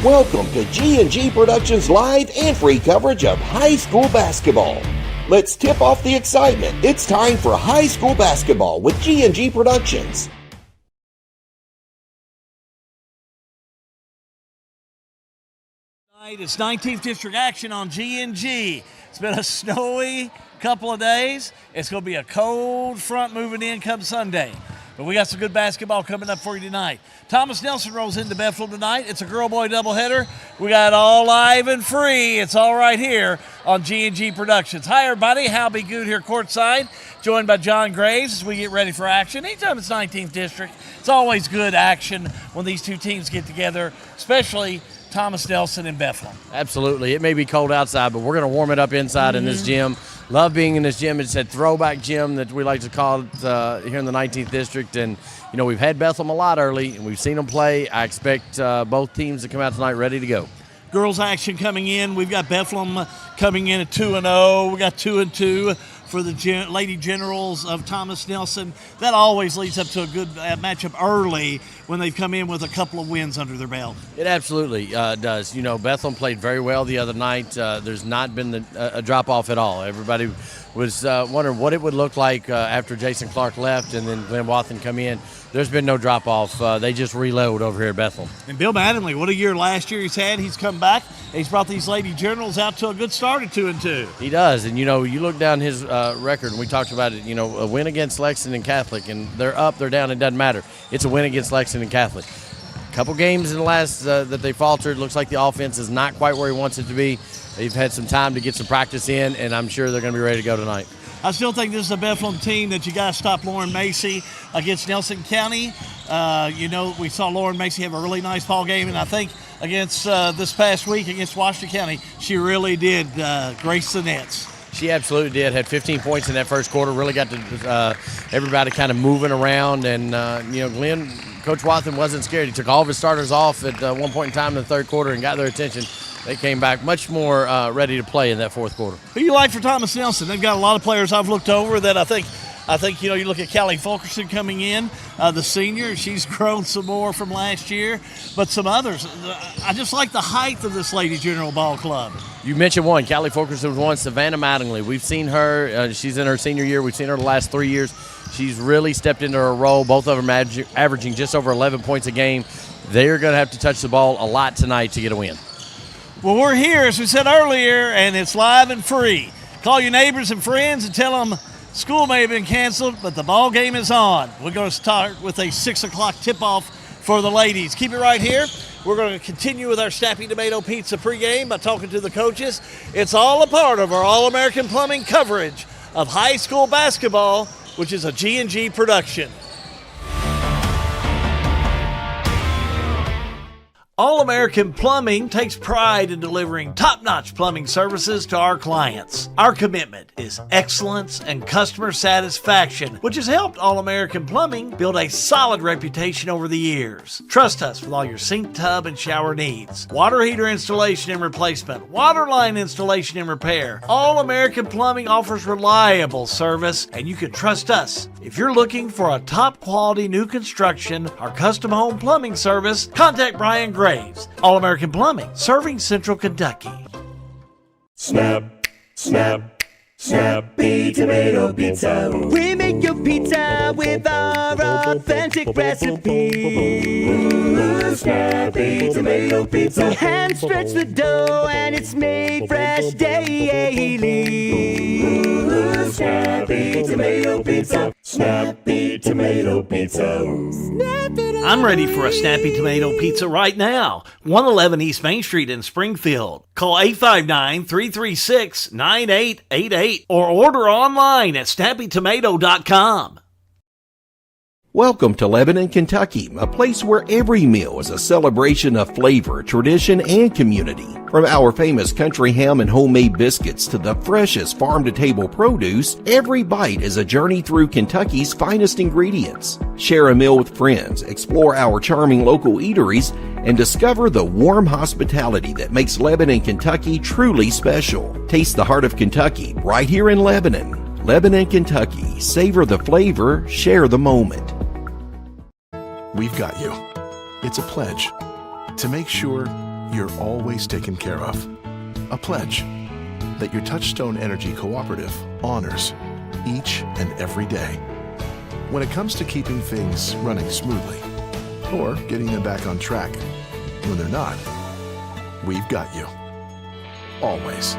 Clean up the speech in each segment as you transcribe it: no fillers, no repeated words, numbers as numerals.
Welcome to G&G Productions live and free coverage of high school basketball. Let's tip off the excitement. It's time for high school basketball with G&G Productions. It's 19th District action on G&G. It's been a snowy couple of days. It's going to be a cold front moving in come Sunday. But we got some good basketball coming up for you tonight. Thomas Nelson rolls into Bethlehem tonight. It's a girl-boy doubleheader. We got it all live and free. It's all right here on G&G Productions. Hi, everybody. Hal B. Good here courtside, joined by John Graves as we get ready for action. Anytime it's 19th District, it's always good action when these two teams get together, especially Thomas Nelson and Bethlehem. Absolutely. It may be cold outside, but we're going to warm it up inside in this gym. Love being in this gym. It's that throwback gym that we like to call it here in the 19th District. And, you know, we've had Bethlehem a lot early, and we've seen them play. I expect both teams to come out tonight ready to go. Girls action coming in. We've got Bethlehem coming in at 2-0. We got 2-2 for the Lady Generals of Thomas Nelson. That always leads up to a good matchup early when they've come in with a couple of wins under their belt. It absolutely does. You know, Bethlehem played very well the other night. There's not been a drop-off at all. Everybody was wondering what it would look like after Jason Clark left and then Glenn Wathen come in. There's been no drop-off. They just reload over here at Bethlehem. And Bill Mattingly, what a year last year he's had. He's come back. He's brought these Lady Generals out to a good start at 2-2. He does. And, you know, you look down his record, and we talked about it, you know, a win against Lexington Catholic, and they're up, they're down, it doesn't matter. It's a win against Lexington Catholic. A couple games in the last that they faltered. Looks like the offense is not quite where he wants it to be. They've had some time to get some practice in, and I'm sure they're going to be ready to go tonight. I still think this is a Bethlehem team that you got to stop Lauren Macy against Nelson County. You know, we saw Lauren Macy have a really nice ball game, and I think against this past week against Washington County, she really did grace the nets. She absolutely did. Had 15 points in that first quarter. Really got to everybody kind of moving around, and you know, Coach Wathen wasn't scared. He took all of his starters off at one point in time in the third quarter and got their attention. They came back much more ready to play in that fourth quarter. Who you like for Thomas Nelson? They've got a lot of players I've looked over that I think, you know, you look at Callie Fulkerson coming in, the senior. She's grown some more from last year. But some others. I just like the height of this Lady General Ball Club. You mentioned one. Callie Fulkerson was one. Savannah Mattingly. We've seen her. She's in her senior year. We've seen her the last 3 years. She's really stepped into her role. Both of them averaging just over 11 points a game. They're going to have to touch the ball a lot tonight to get a win. Well, we're here, as we said earlier, and it's live and free. Call your neighbors and friends and tell them school may have been canceled, but the ball game is on. We're going to start with a 6 o'clock tip-off for the ladies. Keep it right here. We're going to continue with our Snappy Tomato Pizza pregame by talking to the coaches. It's all a part of our All-American Plumbing coverage of high school basketball, which is a G&G production. All-American Plumbing takes pride in delivering top-notch plumbing services to our clients. Our commitment is excellence and customer satisfaction, which has helped All-American Plumbing build a solid reputation over the years. Trust us with all your sink, tub, and shower needs. Water heater installation and replacement, water line installation and repair. All-American Plumbing offers reliable service, and you can trust us. If you're looking for a top-quality new construction or custom home plumbing service, contact Brian Gray. All-American Plumbing, serving Central Kentucky. Snap, snap, Snappy Tomato Pizza. We make your pizza with our authentic recipe. Snappy Tomato Pizza. Hand stretch the dough and it's made fresh daily. Snappy Tomato Pizza. Snappy Tomato Pizza. I'm ready for a Snappy Tomato Pizza right now. 111 East Main Street in Springfield. Call 859-336-9888 or order online at snappytomato.com. Welcome to Lebanon, Kentucky, a place where every meal is a celebration of flavor, tradition, and community. From our famous country ham and homemade biscuits to the freshest farm-to-table produce, every bite is a journey through Kentucky's finest ingredients. Share a meal with friends, explore our charming local eateries, and discover the warm hospitality that makes Lebanon, Kentucky truly special. Taste the heart of Kentucky right here in Lebanon. Lebanon, Kentucky. Savor the flavor, share the moment. We've got you. It's a pledge to make sure you're always taken care of. A pledge that your Touchstone Energy Cooperative honors each and every day. When it comes to keeping things running smoothly or getting them back on track when they're not, we've got you. Always.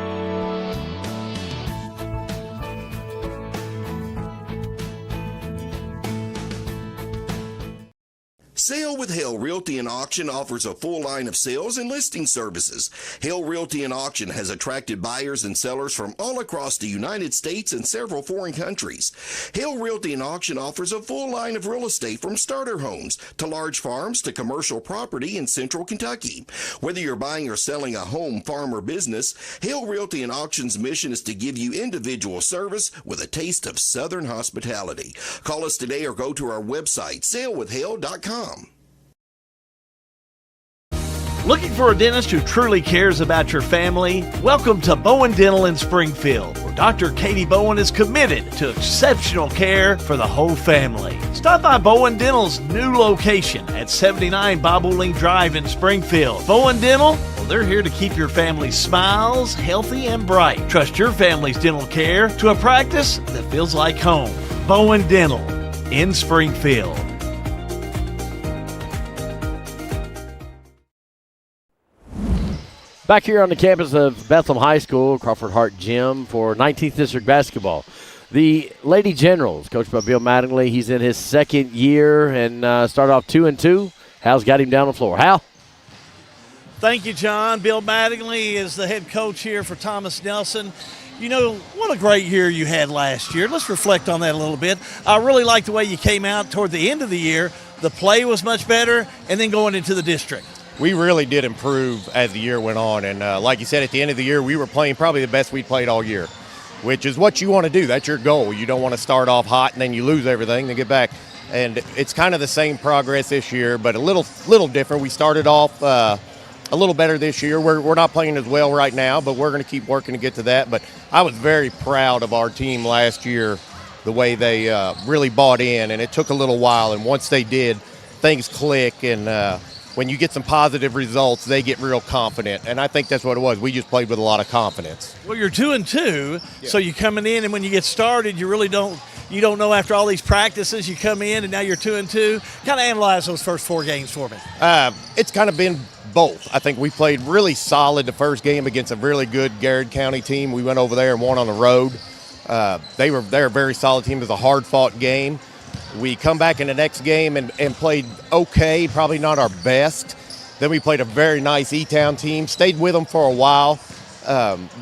Sale with Hale Realty and Auction offers a full line of sales and listing services. Hale Realty and Auction has attracted buyers and sellers from all across the United States and several foreign countries. Hale Realty and Auction offers a full line of real estate from starter homes to large farms to commercial property in central Kentucky. Whether you're buying or selling a home, farm, or business, Hale Realty and Auction's mission is to give you individual service with a taste of Southern hospitality. Call us today or go to our website, salewithhale.com. Looking for a dentist who truly cares about your family? Welcome to Bowen Dental in Springfield, where Dr. Katie Bowen is committed to exceptional care for the whole family. Stop by Bowen Dental's new location at 79 Bobolink Drive in Springfield. Bowen Dental, well, they're here to keep your family's smiles healthy and bright. Trust your family's dental care to a practice that feels like home. Bowen Dental in Springfield. Back here on the campus of Bethlehem High School, Crawford Hart Gym for 19th District basketball. The Lady Generals, coached by Bill Mattingly, he's in his second year and started off 2-2. Hal's got him down the floor. Hal? Thank you, John. Bill Mattingly is the head coach here for Thomas Nelson. You know, what a great year you had last year. Let's reflect on that a little bit. I really like the way you came out toward the end of the year. The play was much better, and then going into the district. We really did improve as the year went on, and like you said, at the end of the year, we were playing probably the best we'd played all year, which is what you want to do. That's your goal. You don't want to start off hot and then you lose everything, then get back. And it's kind of the same progress this year, but a little different. We started off a little better this year. We're not playing as well right now, but we're going to keep working to get to that. But I was very proud of our team last year, the way they really bought in, and it took a little while. And once they did, things click, and when you get some positive results, they get real confident, and I think that's what it was. We just played with a lot of confidence. Well, you're 2-2, so you're coming in, and when you get started, you really don't know after all these practices. You come in, and now you're 2-2. Kind of analyze those first 4 games for me. It's kind of been both. I think we played really solid the first game against a really good Garrett County team. We went over there and won on the road. They're a very solid team. It was a hard-fought game. We come back in the next game and played okay, probably not our best. Then we played a very nice E-Town team, stayed with them for a while,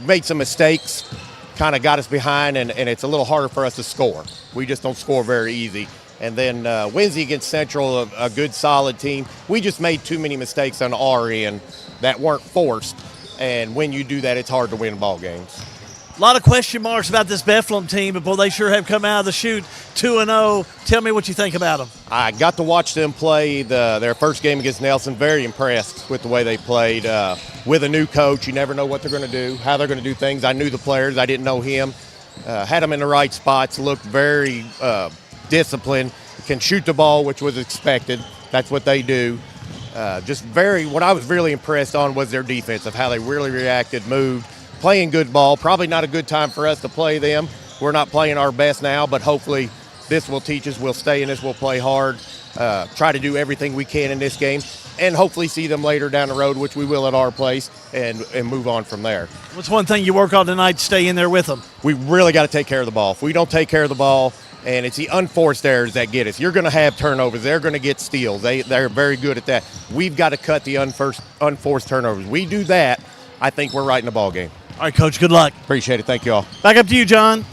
made some mistakes, kind of got us behind, and it's a little harder for us to score. We just don't score very easy. And then Wednesday against Central, a good, solid team. We just made too many mistakes on our end that weren't forced, and when you do that, it's hard to win ball games. A lot of question marks about this Bethlehem team, but boy, they sure have come out of the chute 2-0. Tell me what you think about them. I got to watch them play their first game against Nelson. Very impressed with the way they played. With a new coach, you never know what they're going to do, how they're going to do things. I knew the players. I didn't know him. Had them in the right spots, looked very disciplined, can shoot the ball, which was expected. That's what they do. What I was really impressed on was their defense, of how they really reacted, moved. Playing good ball. Probably not a good time for us to play them. We're not playing our best now, but hopefully this will teach us. We'll stay in this. We'll play hard, try to do everything we can in this game, and hopefully see them later down the road, which we will at our place, and move on from there. What's one thing you work on tonight to stay in there with them? We really got to take care of the ball. If we don't take care of the ball, and it's the unforced errors that get us. You're going to have turnovers. They're going to get steals. They're very good at that. We've got to cut the unforced turnovers. We do that, I think we're right in the ball game. All right, Coach, good luck. Appreciate it. Thank you all. Back up to you, John.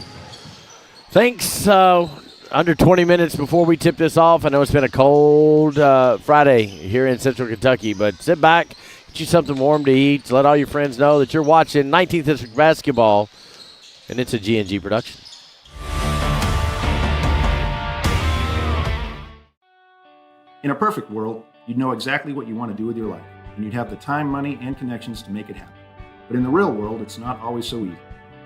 Thanks. Under 20 minutes before we tip this off. I know it's been a cold Friday here in Central Kentucky, but sit back, get you something warm to eat, let all your friends know that you're watching 19th District basketball, and it's a G&G production. In a perfect world, you'd know exactly what you want to do with your life, and you'd have the time, money, and connections to make it happen. But in the real world, it's not always so easy.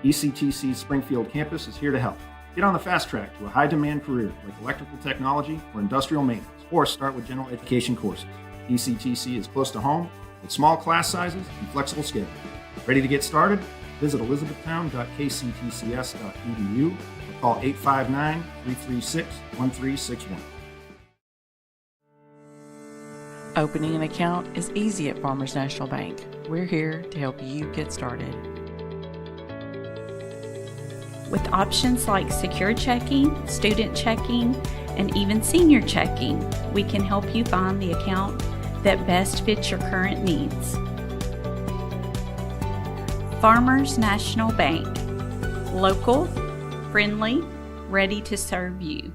ECTC's Springfield campus is here to help. Get on the fast track to a high-demand career like electrical technology or industrial maintenance, or start with general education courses. ECTC is close to home, with small class sizes and flexible schedules. Ready to get started? Visit elizabethtown.kctcs.edu or call 859-336-1361. Opening an account is easy at Farmers National Bank. We're here to help you get started. With options like secure checking, student checking, and even senior checking, we can help you find the account that best fits your current needs. Farmers National Bank. Local, friendly, ready to serve you.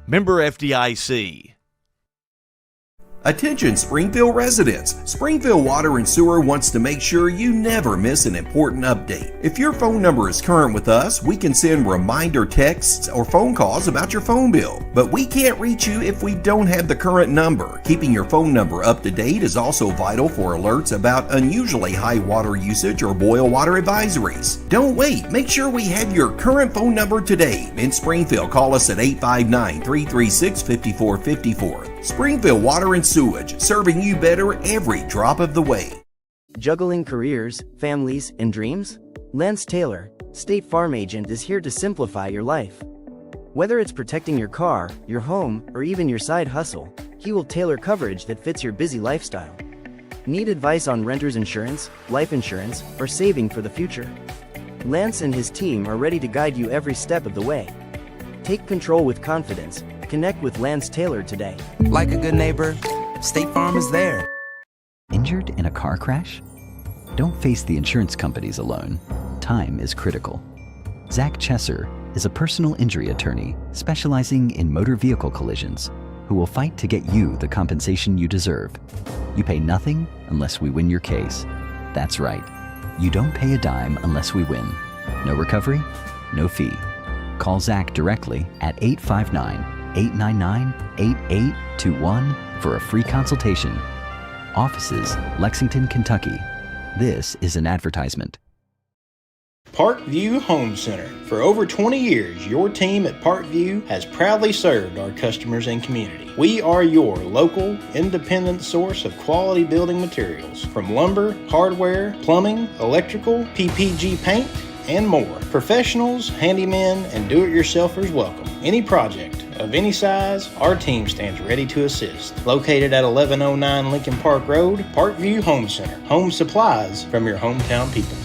Member FDIC. Attention Springfield residents! Springfield Water and Sewer wants to make sure you never miss an important update. If your phone number is current with us, we can send reminder texts or phone calls about your phone bill. But we can't reach you if we don't have the current number. Keeping your phone number up to date is also vital for alerts about unusually high water usage or boil water advisories. Don't wait, make sure we have your current phone number today. In Springfield, call us at 859-336-5454. Springfield Water and Sewage, serving you better every drop of the way. Juggling careers, families, and dreams? Lance Taylor, State Farm Agent, is here to simplify your life. Whether it's protecting your car, your home, or even your side hustle, he will tailor coverage that fits your busy lifestyle. Need advice on renter's insurance, life insurance, or saving for the future? Lance and his team are ready to guide you every step of the way. Take control with confidence. Connect with Lance Taylor today. Like a good neighbor, State Farm is there. Injured in a car crash? Don't face the insurance companies alone. Time is critical. Zach Chesser is a personal injury attorney specializing in motor vehicle collisions who will fight to get you the compensation you deserve. You pay nothing unless we win your case. That's right. You don't pay a dime unless we win. No recovery, no fee. Call Zach directly at 859-899-8821 for a free consultation. Offices, Lexington, Kentucky. This is an advertisement. Parkview Home Center. For over 20 years, your team at Parkview has proudly served our customers and community. We are your local, independent source of quality building materials, from lumber, hardware, plumbing, electrical, PPG paint, and more. Professionals, handymen, and do-it-yourselfers welcome. Any project of any size, our team stands ready to assist. Located at 1109 Lincoln Park Road, Parkview Home Center. Home supplies from your hometown people.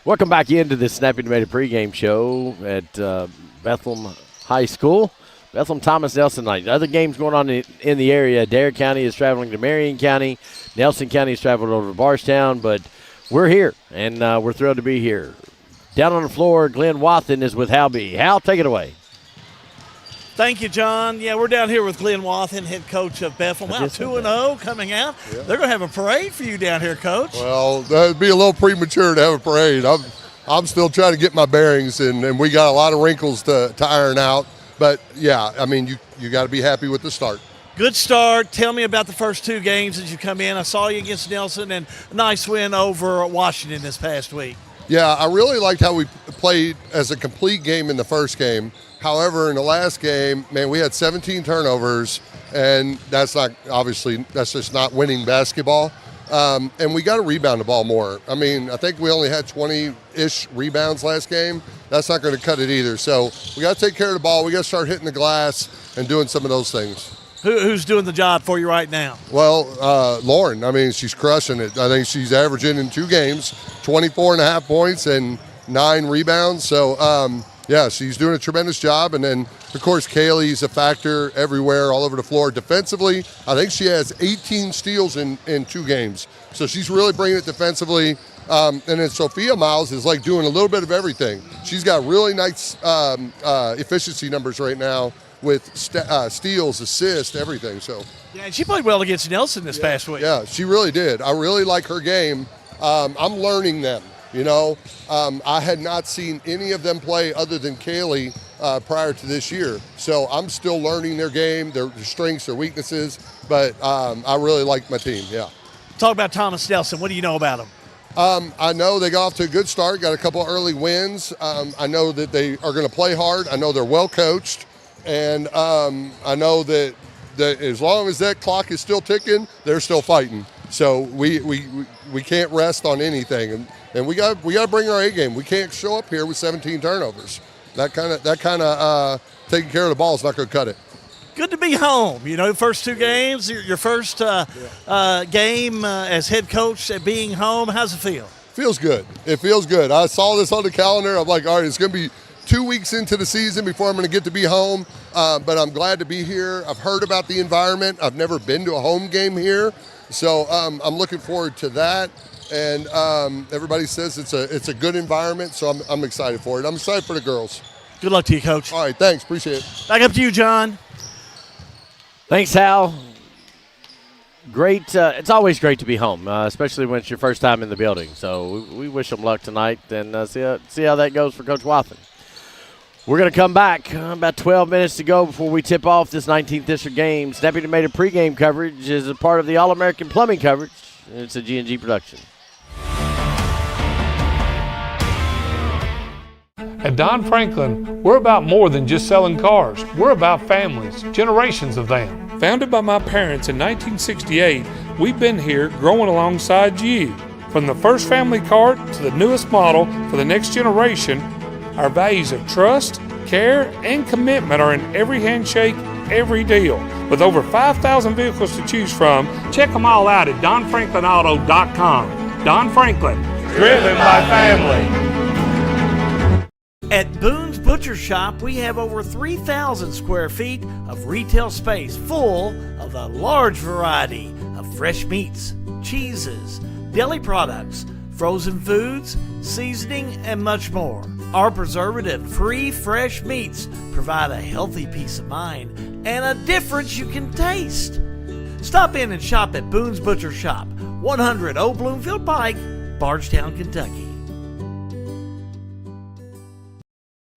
Welcome back into the Snappy Tomato pregame show at Bethlehem High School. Bethlehem Thomas Nelson night. Other games going on in the area. Dare County is traveling to Marion County. Nelson County is traveling over to Barstown, but we're here, and we're thrilled to be here. Down on the floor, Glenn Wathen is with Hal B. Hal, take it away. Thank you, John. Yeah, we're down here with Glenn Wathen, head coach of Bethlehem. Wow, 2-0 coming out. Yeah. They're going to have a parade for you down here, Coach. Well, that'd be a little premature to have a parade. I'm still trying to get my bearings, and we got a lot of wrinkles to iron out. But, yeah, I mean, you got to be happy with the start. Good start. Tell me about the first two games as you come in. I saw you against Nelson, and a nice win over Washington this past week. Yeah, I really liked how we played as a complete game in the first game. However, in the last game, man, we had 17 turnovers, and that's just not winning basketball. And we got to rebound the ball more. I mean, I think we only had 20-ish rebounds last game. That's not going to cut it either. So we got to take care of the ball. We got to start hitting the glass and doing some of those things. Who's doing the job for you right now? Well, Lauren, I mean, she's crushing it. I think she's averaging in 2 games 24.5 points and 9 rebounds. So, yeah, she's doing a tremendous job. And then, of course, Kaylee's a factor everywhere, all over the floor. Defensively, I think she has 18 steals in 2 games. So she's really bringing it defensively. And then Sophia Miles is like doing a little bit of everything. She's got really nice efficiency numbers right now with steals, assists, everything. So yeah, and she played well against Nelson this past week. Yeah, she really did. I really like her game. I'm learning them. You know, I had not seen any of them play other than Kaylee prior to this year. So I'm still learning their game, their strengths, their weaknesses. But I really like my team, yeah. Talk about Thomas Nelson. What do you know about him? I know they got off to a good start, got a couple early wins. I know that they are going to play hard. I know they're well coached. And I know that as long as that clock is still ticking, they're still fighting. So we can't rest on anything, and we got to bring our A game. We can't show up here with 17 turnovers. That kind of taking care of the ball is not going to cut it. Good to be home. First 2 games, your first game as head coach at being home. How's it feel? Feels good. It feels good. I saw this on the calendar. I'm like, all right, it's going to be 2 weeks into the season before I'm going to get to be home. But I'm glad to be here. I've heard about the environment. I've never been to a home game here. So I'm looking forward to that. And everybody says it's a good environment, so I'm excited for it. I'm excited for the girls. Good luck to you, Coach. All right, thanks. Appreciate it. Back up to you, John. Thanks, Hal. Great. It's always great to be home, especially when it's your first time in the building. So we wish them luck tonight and see how that goes for Coach Wathen. We're going to come back. About 12 minutes to go before we tip off this 19th District game. Snappy Tomato pregame coverage is a part of the All-American Plumbing coverage. It's a G&G production. At Don Franklin, we're about more than just selling cars. We're about families, generations of them. Founded by my parents in 1968, we've been here growing alongside you. From the first family car to the newest model for the next generation, our values of trust, care, and commitment are in every handshake, every deal. With over 5,000 vehicles to choose from, check them all out at DonFranklinAuto.com. Don Franklin, driven by family. At Boone's Butcher Shop, we have over 3,000 square feet of retail space full of a large variety of fresh meats, cheeses, deli products, frozen foods, seasoning, and much more. Our preservative-free fresh meats provide a healthy peace of mind and a difference you can taste. Stop in and shop at Boone's Butcher Shop, 100 Old Bloomfield Pike, Bardstown, Kentucky.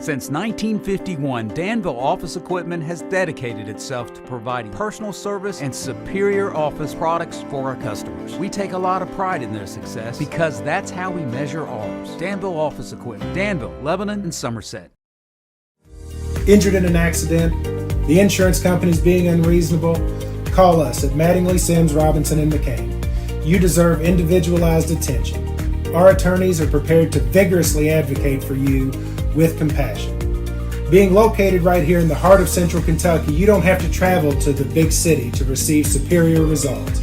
Since 1951, Danville Office Equipment has dedicated itself to providing personal service and superior office products for our customers. We take a lot of pride in their success because that's how we measure ours. Danville Office Equipment, Danville, Lebanon, and Somerset. Injured in an accident, the insurance company's being unreasonable? Call us at Mattingly, Sims, Robinson, and McCain. You deserve individualized attention. Our attorneys are prepared to vigorously advocate for you with compassion. Being located right here in the heart of Central Kentucky, you don't have to travel to the big city to receive superior results.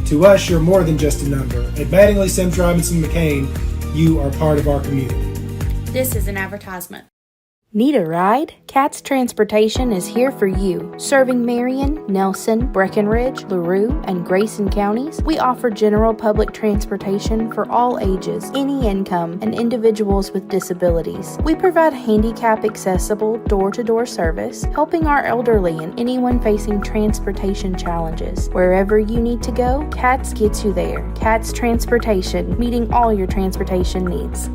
To us, you're more than just a number. At Mattingly, Sims, Robinson, McCain, you are part of our community. This is an advertisement. Need a ride? Cat's Transportation is here for you. Serving Marion, Nelson, Breckenridge, LaRue, and Grayson counties, we offer general public transportation for all ages, any income, and individuals with disabilities. We provide handicap-accessible, door-to-door service, helping our elderly and anyone facing transportation challenges. Wherever you need to go, Cat's gets you there. Cat's Transportation, meeting all your transportation needs.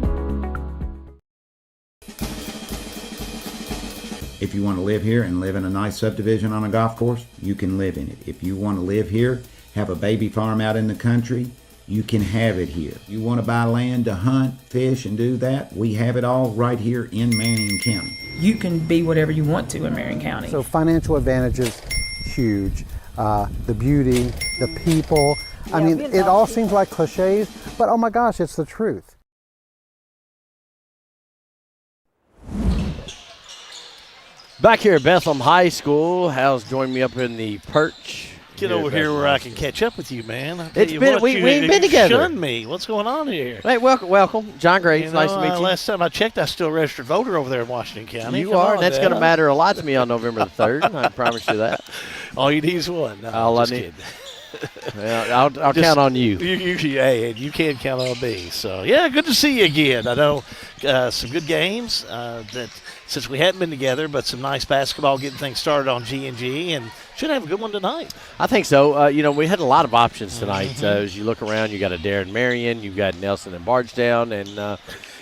If you want to live here and live in a nice subdivision on a golf course, you can live in it. If you want to live here, have a baby farm out in the country, you can have it here. You want to buy land to hunt, fish, and do that, we have it all right here in Marion County. You can be whatever you want to in Marion County. So financial advantages, huge. The beauty, the people. I mean, it all seems like cliches, but oh my gosh, it's the truth. Back here at Bethlehem High School, Hal's joined me up in the perch. Get over here where I can catch up with you, man. It's been we ain't been together. Shunned me. What's going on here? Hey, welcome, John Graves. Nice to meet you. Last time I checked, I was still a registered voter over there in Washington County. You are, and that's going to matter a lot to me on November the 3rd. I promise you that. All you need is one. No, all I need. Well, I'll count on you. You can count on me. So yeah, good to see you again. I know some good games that. Since we hadn't been together, but some nice basketball getting things started on G&G, and should have a good one tonight. I think so. We had a lot of options tonight. As you look around, you got a Darren Marion, you've got Nelson and Bardstown, and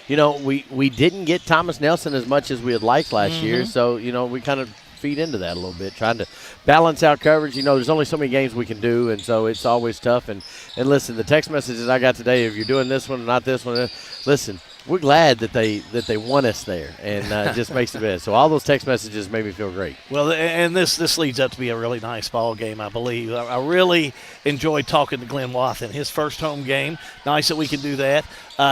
we didn't get Thomas Nelson as much as we had liked last year, so we kind of feed into that a little bit, trying to balance out coverage. There's only so many games we can do, and so it's always tough. And listen, the text messages I got today, if you're doing this one and not this one, listen. we're glad that they want us there, and it just makes it better. So all those text messages made me feel great. Well, and this leads up to be a really nice ball game, I believe. I really enjoyed talking to Glenn Wathen. His first home game. Nice that we can do that.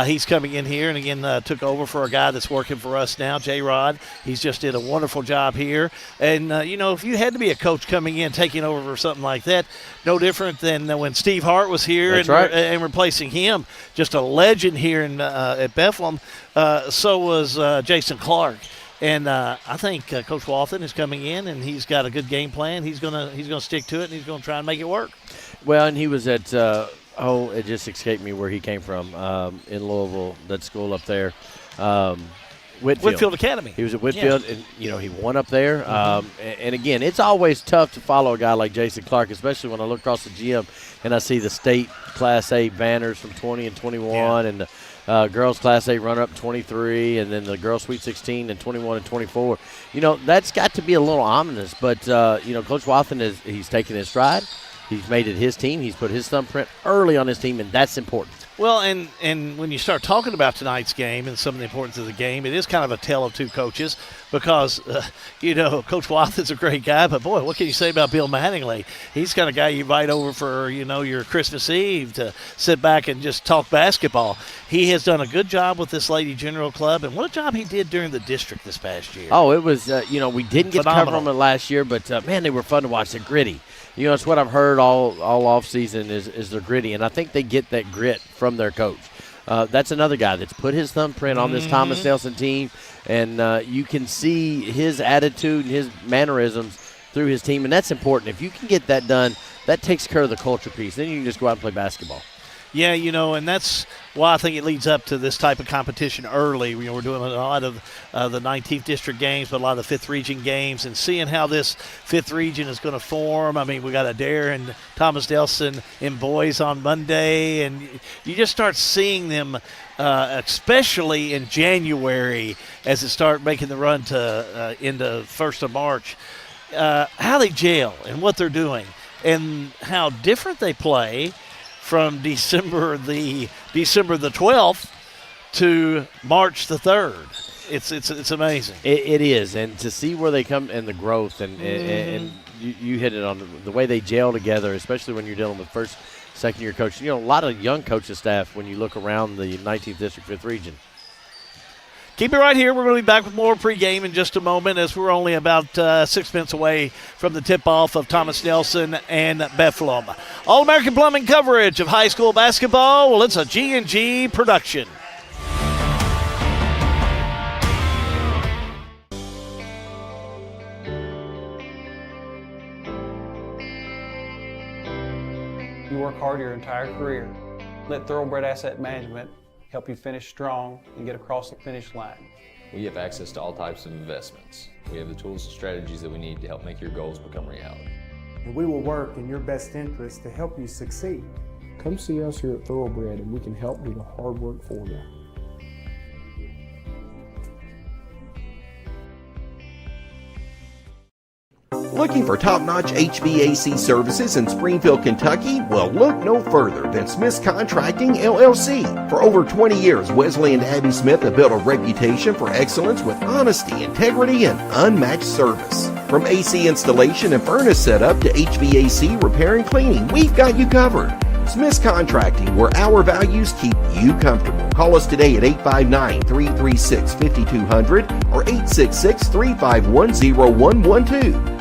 He's coming in here and again took over for a guy that's working for us now, J-Rod. He's just did a wonderful job here. And, if you had to be a coach coming in, taking over for something like that, no different than when Steve Hart was here and replacing him. Just a legend here at Bethlehem. So was Jason Clark. And I think Coach Wathen is coming in, and he's got a good game plan. He's gonna stick to it, and he's going to try and make it work. Well, and he was at it just escaped me where he came from in Louisville, that school up there. Whitfield Academy. He was at Whitfield, and he won up there. And again, it's always tough to follow a guy like Jason Clark, especially when I look across the gym and I see the state Class A banners from 20 and 21, and the girls Class A runner-up 23, and then the girls Sweet 16 and 21 and 24. That's got to be a little ominous, but Coach Wathen he's taken his stride. He's made it his team. He's put his thumbprint early on his team, and that's important. Well, and when you start talking about tonight's game and some of the importance of the game, it is kind of a tale of two coaches because, Coach Wathen's a great guy, but, boy, what can you say about Bill Mattingly? He's kind of guy you invite over for, your Christmas Eve to sit back and just talk basketball. He has done a good job with this Lady General Club, and what a job he did during the district this past year. Oh, it was, we didn't get to cover them last year, but, man, they were fun to watch. They're gritty. It's what I've heard all off season is they're gritty, and I think they get that grit from their coach. That's another guy that's put his thumbprint on this Thomas Nelson team, and you can see his attitude and his mannerisms through his team, and that's important. If you can get that done, that takes care of the culture piece. Then you can just go out and play basketball. Yeah, and that's why I think it leads up to this type of competition early. We're doing a lot of the 19th District games, but a lot of the 5th Region games, and seeing how this 5th Region is going to form. I mean, we got Adair and Thomas Nelson in boys on Monday, and you just start seeing them, especially in January as it start making the run to into 1st of March, how they gel and what they're doing and how different they play from December the 12th to March the 3rd. It's amazing. It is, and to see where they come and the growth and you hit it on the way they gel together, especially when you're dealing with first, second year coaches. A lot of young coaching staff when you look around the 19th District 5th Region. Keep it right here. We're going to be back with more pregame in just a moment as we're only about 6 minutes away from the tip-off of Thomas Nelson and Bethlehem. All-American Plumbing coverage of high school basketball. Well, it's a G&G production. You work hard your entire career. Let Thoroughbred Asset Management help you finish strong and get across the finish line. We have access to all types of investments. We have the tools and strategies that we need to help make your goals become reality. And we will work in your best interest to help you succeed. Come see us here at Thoroughbred and we can help do the hard work for you. Looking for top-notch HVAC services in Springfield, Kentucky? Well, look no further than Smith's Contracting, LLC. For over 20 years, Wesley and Abby Smith have built a reputation for excellence with honesty, integrity, and unmatched service. From AC installation and furnace setup to HVAC repair and cleaning, we've got you covered. Smith's Contracting, where our values keep you comfortable. Call us today at 859-336-5200 or 866-351-0112.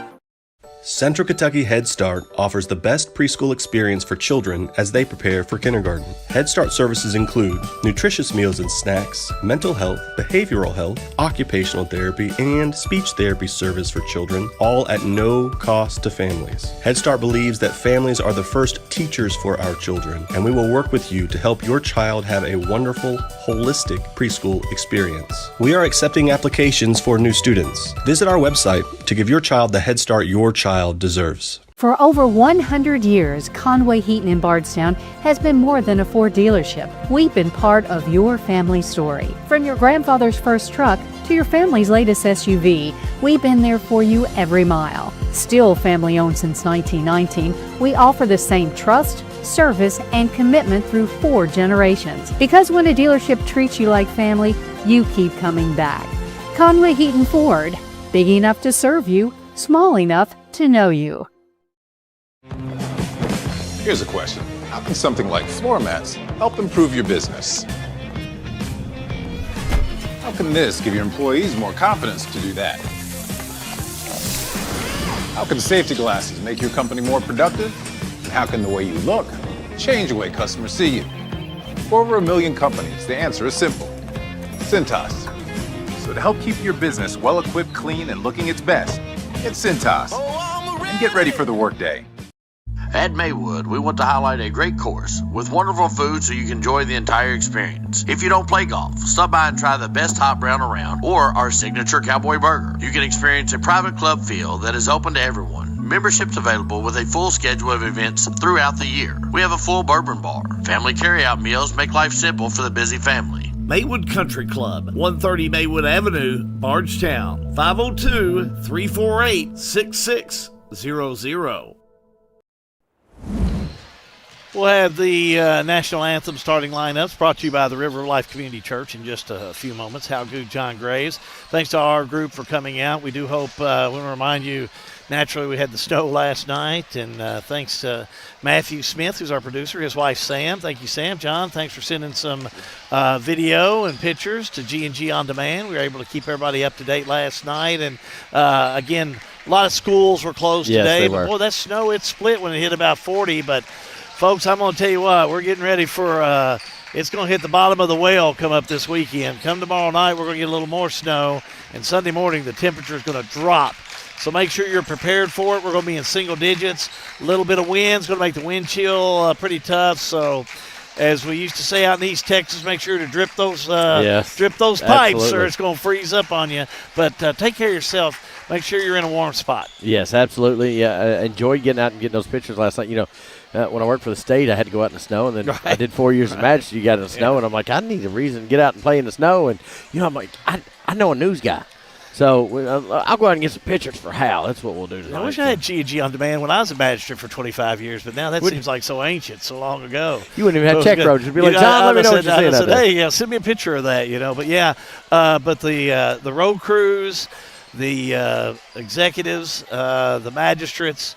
Central Kentucky Head Start offers the best preschool experience for children as they prepare for kindergarten. Head Start services include nutritious meals and snacks, mental health, behavioral health, occupational therapy, and speech therapy service for children, all at no cost to families. Head Start believes that families are the first teachers for our children, and we will work with you to help your child have a wonderful, holistic preschool experience. We are accepting applications for new students. Visit our website to give your child the Head Start your child deserves. For over 100 years, Conway Heaton in Bardstown has been more than a Ford dealership. We've been part of your family story. From your grandfather's first truck to your family's latest SUV, we've been there for you every mile. Still family-owned since 1919, we offer the same trust, service, and commitment through 4 generations. Because when a dealership treats you like family, you keep coming back. Conway Heaton Ford, big enough to serve you, small enough to know you. Here's a question. How can something like floor mats help improve your business? How can this give your employees more confidence to do that? How can safety glasses make your company more productive? And how can the way you look change the way customers see you? For over 1 million companies, the answer is simple. Cintas. So to help keep your business well-equipped, clean, and looking its best, get Cintas. And get ready for the workday. At Maywood, we want to highlight a great course with wonderful food so you can enjoy the entire experience. If you don't play golf, stop by and try the best hot brown around or our signature cowboy burger. You can experience a private club feel that is open to everyone. Memberships available with a full schedule of events throughout the year. We have a full bourbon bar. Family carryout meals make life simple for the busy family. Maywood Country Club, 130 Maywood Avenue, Bardstown, 502-348-6600. We'll have the National Anthem starting lineups brought to you by the River of Life Community Church in just a few moments. How good, John Graves. Thanks to our group for coming out. We do hope, we want to remind you, naturally we had the snow last night, and thanks to Matthew Smith, who's our producer, his wife Sam. Thank you, Sam. John, thanks for sending some video and pictures to G&G On Demand. We were able to keep everybody up to date last night, and again, a lot of schools were closed today. But boy, that snow, it split when it hit about 40, but folks, I'm going to tell you what, we're getting ready for it's going to hit the bottom of the well come up this weekend. Come tomorrow night, we're going to get a little more snow, and Sunday morning the temperature is going to drop. So make sure you're prepared for it. We're going to be in single digits. A little bit of wind's going to make the wind chill pretty tough. So as we used to say out in East Texas, make sure to drip those pipes or it's going to freeze up on you. But take care of yourself. Make sure you're in a warm spot. Yes, absolutely. Yeah, I enjoyed getting out and getting those pictures last night. You know, when I worked for the state, I had to go out in the snow, and then I did 4 years of Majesty. You got in the snow, and I'm like, I need a reason to get out and play in the snow. And, you know, I'm like, I know a news guy. So I'll go out and get some pictures for Hal. That's what we'll do tonight. I wish I had G&G On Demand when I was a magistrate for 25 years, but now that seems like so ancient, so long ago. You wouldn't even have check roads. You'd be like, John, let me know what you're saying. I said, hey, yeah, send me a picture of that, you know. But, yeah, but the road crews, the executives, the magistrates,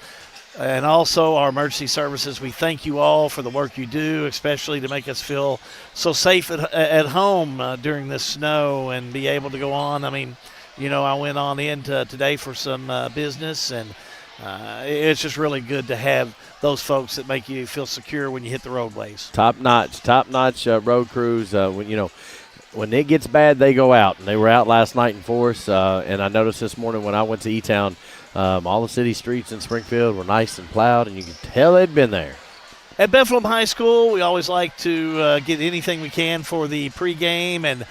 and also our emergency services, we thank you all for the work you do, especially to make us feel so safe at home during this snow and be able to go on. I mean, you know, I went on in today for some business, and it's just really good to have those folks that make you feel secure when you hit the roadways. Top-notch road crews. When it gets bad, they go out, and they were out last night in force. And I noticed this morning when I went to E-Town, all the city streets in Springfield were nice and plowed, and you could tell they'd been there. At Bethlehem High School, we always like to get anything we can for the pregame, and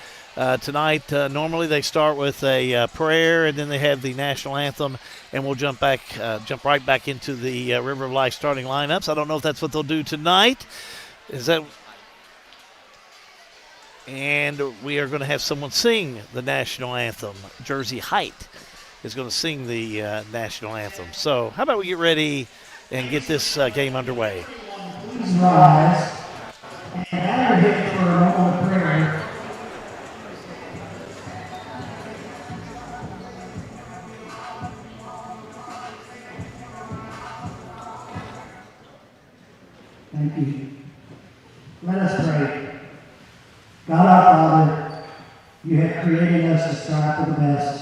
tonight, normally they start with a prayer, and then they have the national anthem, and we'll jump right back into the River of Life starting lineups. I don't know if that's what they'll do tonight. And we are going to have someone sing the national anthem. Jersey Height is going to sing the national anthem. So how about we get ready and get this game underway? Please rise and advocate for a moment of prayer. Thank you. Let us pray. God our Father, you have created us to strive for the best.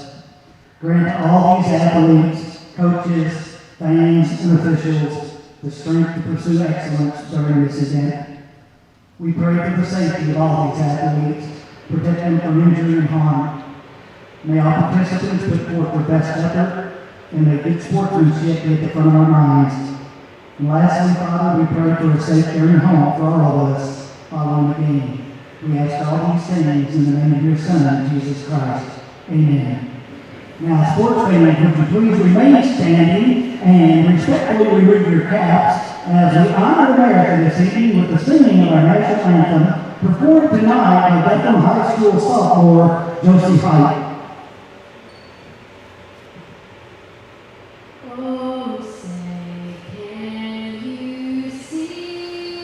Grant all these athletes, coaches, fans, and officials the strength to pursue excellence during this event. We pray for the safety of all these athletes, protect them from injury and harm. May all participants put forth their best effort, and may good sportsmanship be at the front of our minds. And lastly, Father, we pray for a safe journey home for all of us following the game. We ask all these things in the name of your Son, Jesus Christ. Amen. Now, sports fans, would you please remain standing and respectfully remove your caps as we honor America this evening with the singing of our national anthem, performed tonight by Bethlehem High School sophomore Josie Height. Oh, say, can you see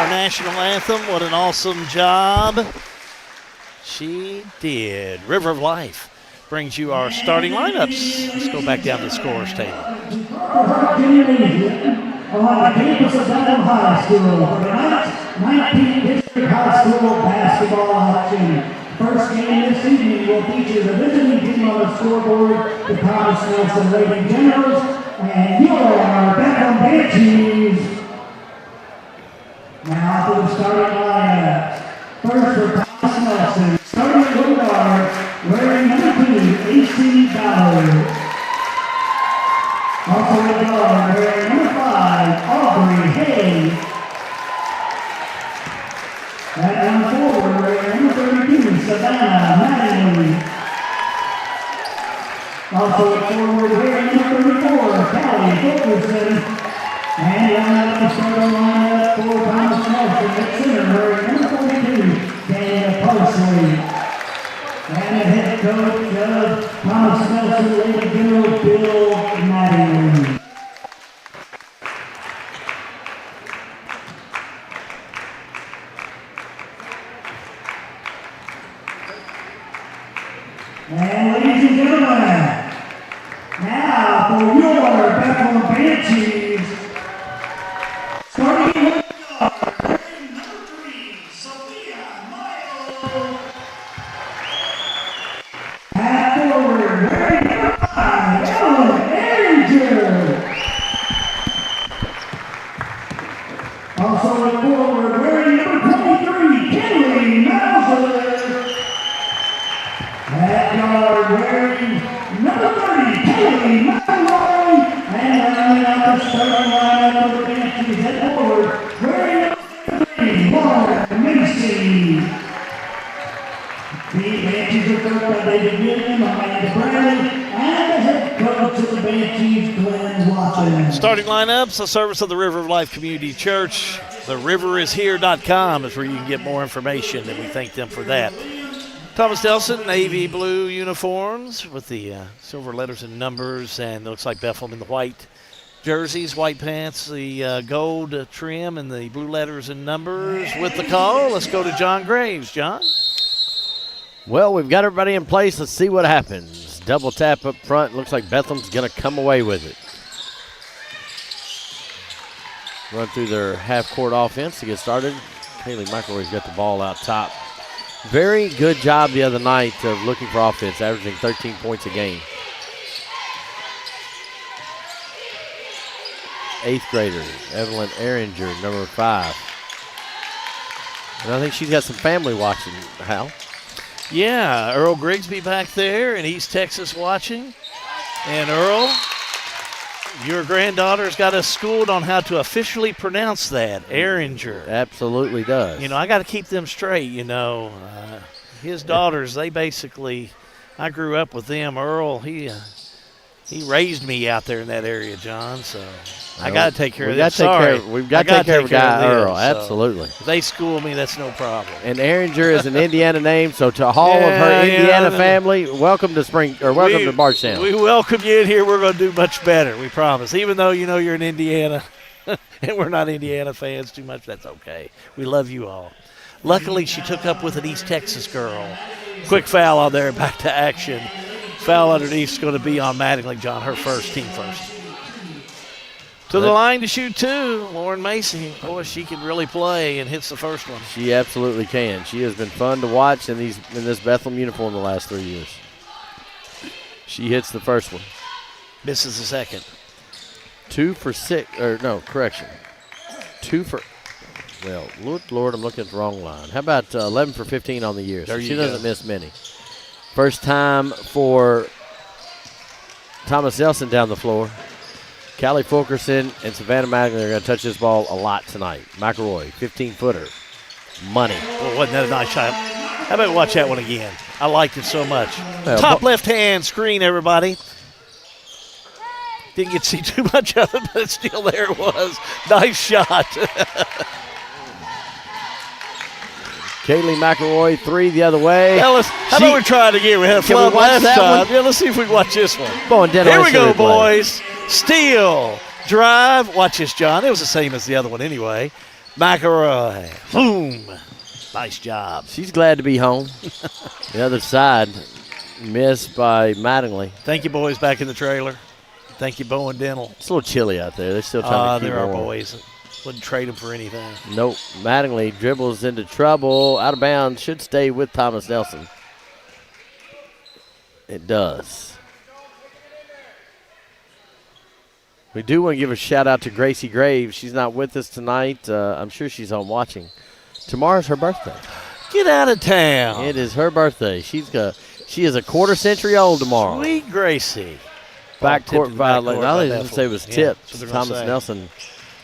national anthem. What an awesome job she did. River of Life brings you our starting lineups. Let's go back down to the scores table. On the campus of Bethlehem High School for tonight's 19th District High School basketball action. First game this evening will feature the visiting team on the scoreboard, the Thomas Nelson Lady Generals, and your Bethlehem Banshees. Now for the starting lineup. First for Thomas Nelson, starting at the guard, wearing number 2, AC Ballard. Also at guard, wearing number 5, Aubrey Hay. And on forward, wearing number 32, Savannah Mattingly. Also at forward, wearing number 34, Callie Fulkerson. And on the starting lineup for Thomas Nelson at center, wearing number 42, Dana Parsley. And the head coach of Thomas Nelson Lady General, Bill Mattingly. And ladies and gentlemen, now for your Bethlehem Banshees, starting with wearing number 3, Sophia Mile. At forward, wearing number 5, Ellen Erringer. Also at forward, wearing number 23, Kinley Mauser. At guard, wearing number 30, Kaylee McElroy. And rounding out the starting lineup of the Banshees at forward, wearing number 3, Lauren Macy. The Banshees are coached by David William, Amanda Bradley, and the head coach of the Banshees, Glenn Watson. Starting lineups, a service of the River of Life Community Church. TheRiverIsHere.com is where you can get more information, and we thank them for that. Thomas Nelson, navy blue uniforms with the silver letters and numbers, and it looks like Bethlehem in the white jerseys, white pants, the gold trim, and the blue letters and numbers. With the call, let's go to John Graves. John? Well, we've got everybody in place. Let's see what happens. Double tap up front. Looks like Bethlehem's going to come away with it. Run through their half-court offense to get started. Kaylee McElroy's got the ball out top. Very good job the other night of looking for offense, averaging 13 points a game. 8th grader, Evelyn Erringer, number 5. And I think she's got some family watching, Hal. Yeah, Earl Grigsby back there in East Texas watching. And Earl, your granddaughter's got us schooled on how to officially pronounce that, Erringer. Absolutely does. You know, I got to keep them straight, you know. His daughters, they basically, I grew up with them. Earl, he raised me out there in that area, John, so I got to take care of them. We've got to take care of a guy, Earl, so absolutely. If they school me, that's no problem. And Erringer is an Indiana name, so to all of her Indiana family, welcome to Bardstown. We welcome you in here. We're going to do much better, we promise. Even though you know you're in Indiana and we're not Indiana fans too much, that's okay. We love you all. Luckily, she took up with an East Texas girl. Quick foul on there, back to action. Foul underneath is going to be on Mattingly, John, her first, team first. To the line to shoot 2, Lauren Macy. Boy, she can really play and hits the first one. She absolutely can. She has been fun to watch in this Bethlehem uniform the last 3 years. She hits the first one. Misses the second. 2 for 6, or no, correction. 2 for, well, Lord, I'm looking at the wrong line. How about 11 for 15 on the year? So she doesn't miss many. First time for Thomas Nelson down the floor. Callie Fulkerson and Savannah Mattingly are going to touch this ball a lot tonight. McElroy, 15-footer. Money. Well, wasn't that a nice shot? How about we watch that one again? I liked it so much. Well, top left-hand screen, everybody. Didn't get to see too much of it, but still there it was. Nice shot. Kaylee McElroy, 3 the other way. How about we try it again? We had a flub last time. Yeah, let's see if we can watch this one. Here we go, boys. Steal, drive. Watch this, John. It was the same as the other one anyway. McElroy. Boom. Nice job. She's glad to be home. The other side missed by Mattingly. Thank you, boys, back in the trailer. Thank you, Bowen Dental. It's a little chilly out there. They're still trying to keep they're our warm. boys. Wouldn't trade them for anything. Nope. Mattingly dribbles into trouble. Out of bounds. Should stay with Thomas Nelson. It does. We do want to give a shout-out to Gracie Graves. She's not with us tonight. I'm sure she's home watching. Tomorrow's her birthday. Get out of town. It is her birthday. She is a quarter century old tomorrow. Sweet Gracie. Backcourt violation. I didn't say it was tipped. Yeah, Thomas Nelson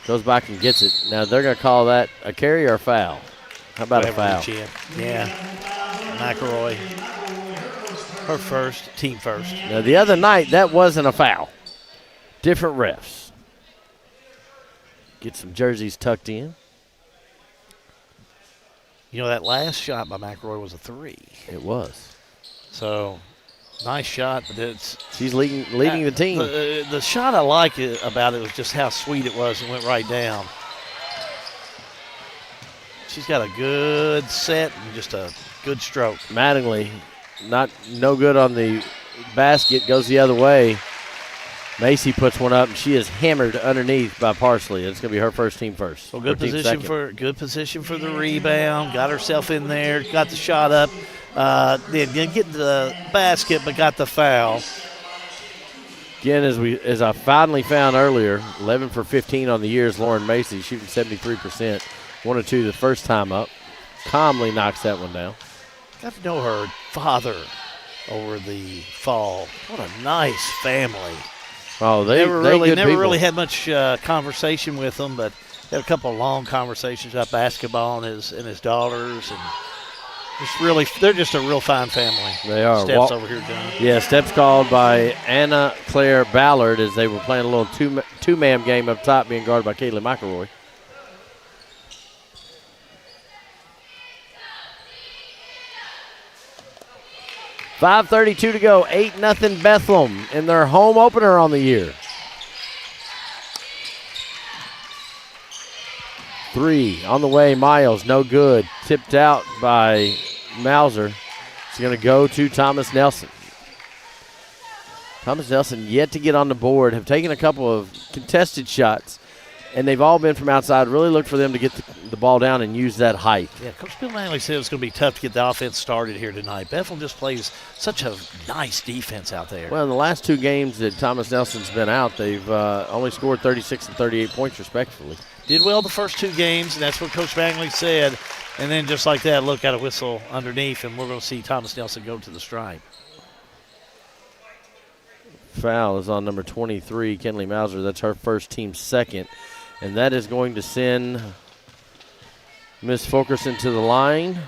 goes back and gets it. Now they're going to call that a carry or a foul. How about a foul? Yeah. McElroy. Her first, team first. Now the other night, that wasn't a foul. Different refs. Get some jerseys tucked in. You know, that last shot by McElroy was a 3. It was. So, nice shot, but it's... She's leading the team. The shot I like about it was just how sweet it was and went right down. She's got a good set and just a good stroke. Mattingly, no good on the basket, goes the other way. Macy puts one up, and she is hammered underneath by Parsley. It's going to be her first, team first. Well, good position for the rebound. Got herself in there. Got the shot up. Didn't get the basket, but got the foul. Again, as I finally found earlier, 11 for 15 on the year is Lauren Macy, shooting 73%. 1 or 2 the first time up. Calmly knocks that one down. Got to know her father over the fall. What a nice family. Oh, they never people. really had much conversation with them, but had a couple of long conversations about basketball and his daughters, and they're just a real fine family. They are. Steps over here, John. Yeah, steps called by Anna Claire Ballard as they were playing a little two-man game up top, being guarded by Kaylee McElroy. .5:32 to go, 8-0 Bethlehem in their home opener on the year. 3 on the way, Miles, no good. Tipped out by Mauser. It's going to go to Thomas Nelson. Thomas Nelson yet to get on the board, have taken a couple of contested shots, and they've all been from outside. Really look for them to get the ball down and use that height. Yeah, Coach Bill Manley said it's going to be tough to get the offense started here tonight. Bethlehem just plays such a nice defense out there. Well, in the last 2 games that Thomas Nelson's been out, they've only scored 36 and 38 points respectively. Did well the first 2 games, and that's what Coach Manley said. And then just like that, look, got a whistle underneath, and we're going to see Thomas Nelson go to the stripe. Foul is on number 23, Kenley Mauser. That's her first, team second. And that is going to send Miss Fulkerson to the line.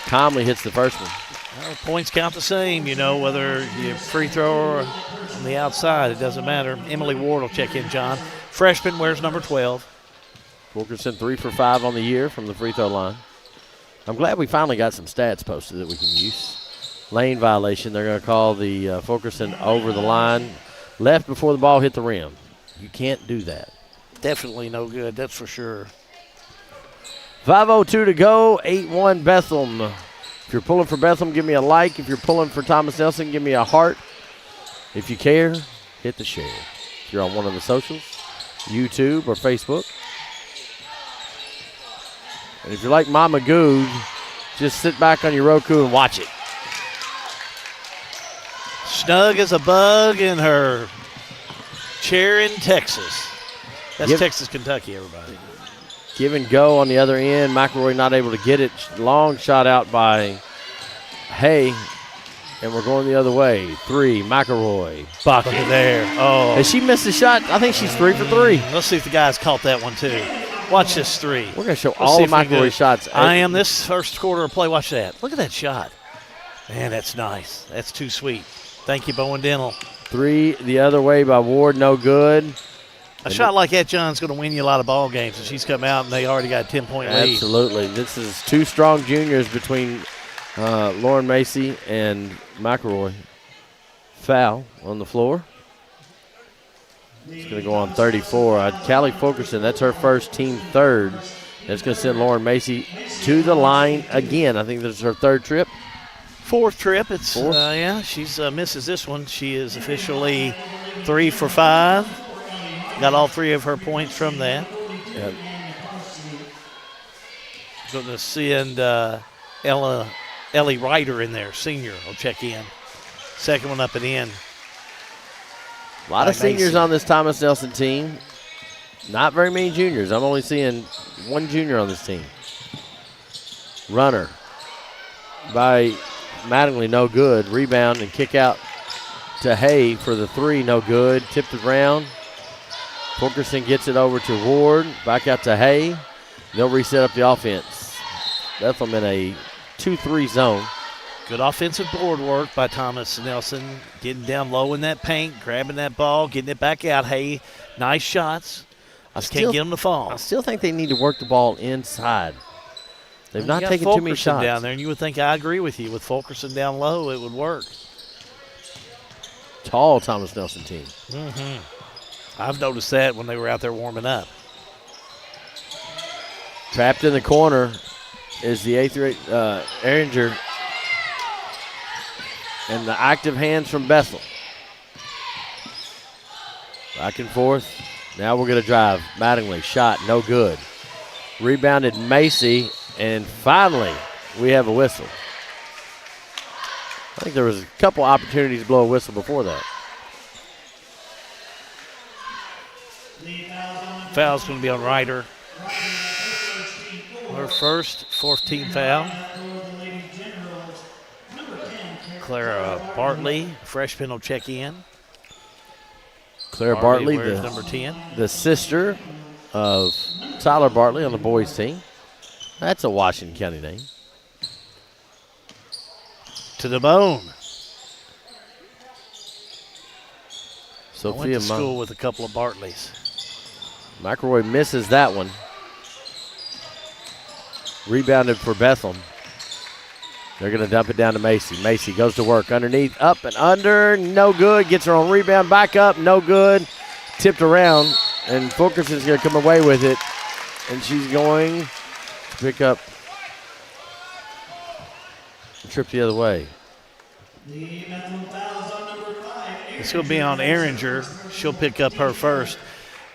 Calmly hits the first one. Well, points count the same, whether you free throw or on the outside. It doesn't matter. Emily Ward will check in, John. Freshman wears number 12. Fulkerson 3 for 5 on the year from the free throw line. I'm glad we finally got some stats posted that we can use. Lane violation. They're going to call the Fulkerson over the line. Left before the ball hit the rim. You can't do that. Definitely no good, that's for sure. 5:02 to go, 8-1 Bethlehem. If you're pulling for Bethlehem, give me a like. If you're pulling for Thomas Nelson, give me a heart. If you care, hit the share. If you're on one of the socials, YouTube or Facebook. And if you're like Mama Goo, just sit back on your Roku and watch it. Snug as a bug in her chair in Texas. That's Texas, Kentucky, everybody. Give and go on the other end. McElroy not able to get it. Long shot out by Hay. And we're going the other way. 3, McElroy. Bucket there. Oh. Has she missed a shot? I think she's 3 for 3. Let's see if the guys caught that one, too. Watch this 3. We're going to show all of McElroy's shots. I am this first quarter of play. Watch that. Look at that shot. Man, that's nice. That's too sweet. Thank you, Bowen Dental. 3 the other way by Ward, no good. A shot like that, John's going to win you a lot of ball games, and she's come out and they already got a 10-point lead. Absolutely. This is 2 strong juniors between Lauren Macy and McElroy. Foul on the floor. It's going to go on 34. Callie Fulkerson, that's her first, team third. That's going to send Lauren Macy to the line again. I think this is her third trip. Fourth trip. It's yeah. She's misses this one. She is officially 3 for 5. Got all 3 of her points from that. Yep. Going to send Ellie Ryder in there. Senior will check in. Second one up and in. A lot of seniors on this Thomas Nelson team. Not very many juniors. I'm only seeing 1 junior on this team. Runner by Mattingly, no good. Rebound and kick out to Hay for the 3, no good. Tipped around. Fulkerson gets it over to Ward. Back out to Hay. They'll reset up the offense. Bethlehem in a 2-3 zone. Good offensive board work by Thomas Nelson. Getting down low in that paint, grabbing that ball, getting it back out. Hay, nice shots. Can't get them to fall. I still think they need to work the ball inside. They've not taken too many shots down there, and you would think I agree with you. With Fulkerson down low, it would work. Tall Thomas Nelson team. I've noticed that when they were out there warming up. Trapped in the corner is the 8th grade Erringer. And the active hands from Bethel. Back and forth. Now we're going to drive. Mattingly, shot, no good. Rebounded Macy, and finally we have a whistle. I think there was a couple opportunities to blow a whistle before that. Foul's going to be on Ryder. Her first, 14th foul. Clara Bartley, freshman, will check in. Clara Bartley, number 10. The sister of Tyler Bartley on the boys team. That's a Washington County name. To the bone. Sophia I went to school with a couple of Bartleys. McElroy misses that one. Rebounded for Bethlehem. They're going to dump it down to Macy. Macy goes to work underneath, up and under, no good. Gets her own rebound, back up, no good. Tipped around, and Fulkerson's going to come away with it. And she's going to pick up a trip the other way. It's going to be on Erringer. She'll pick up her first.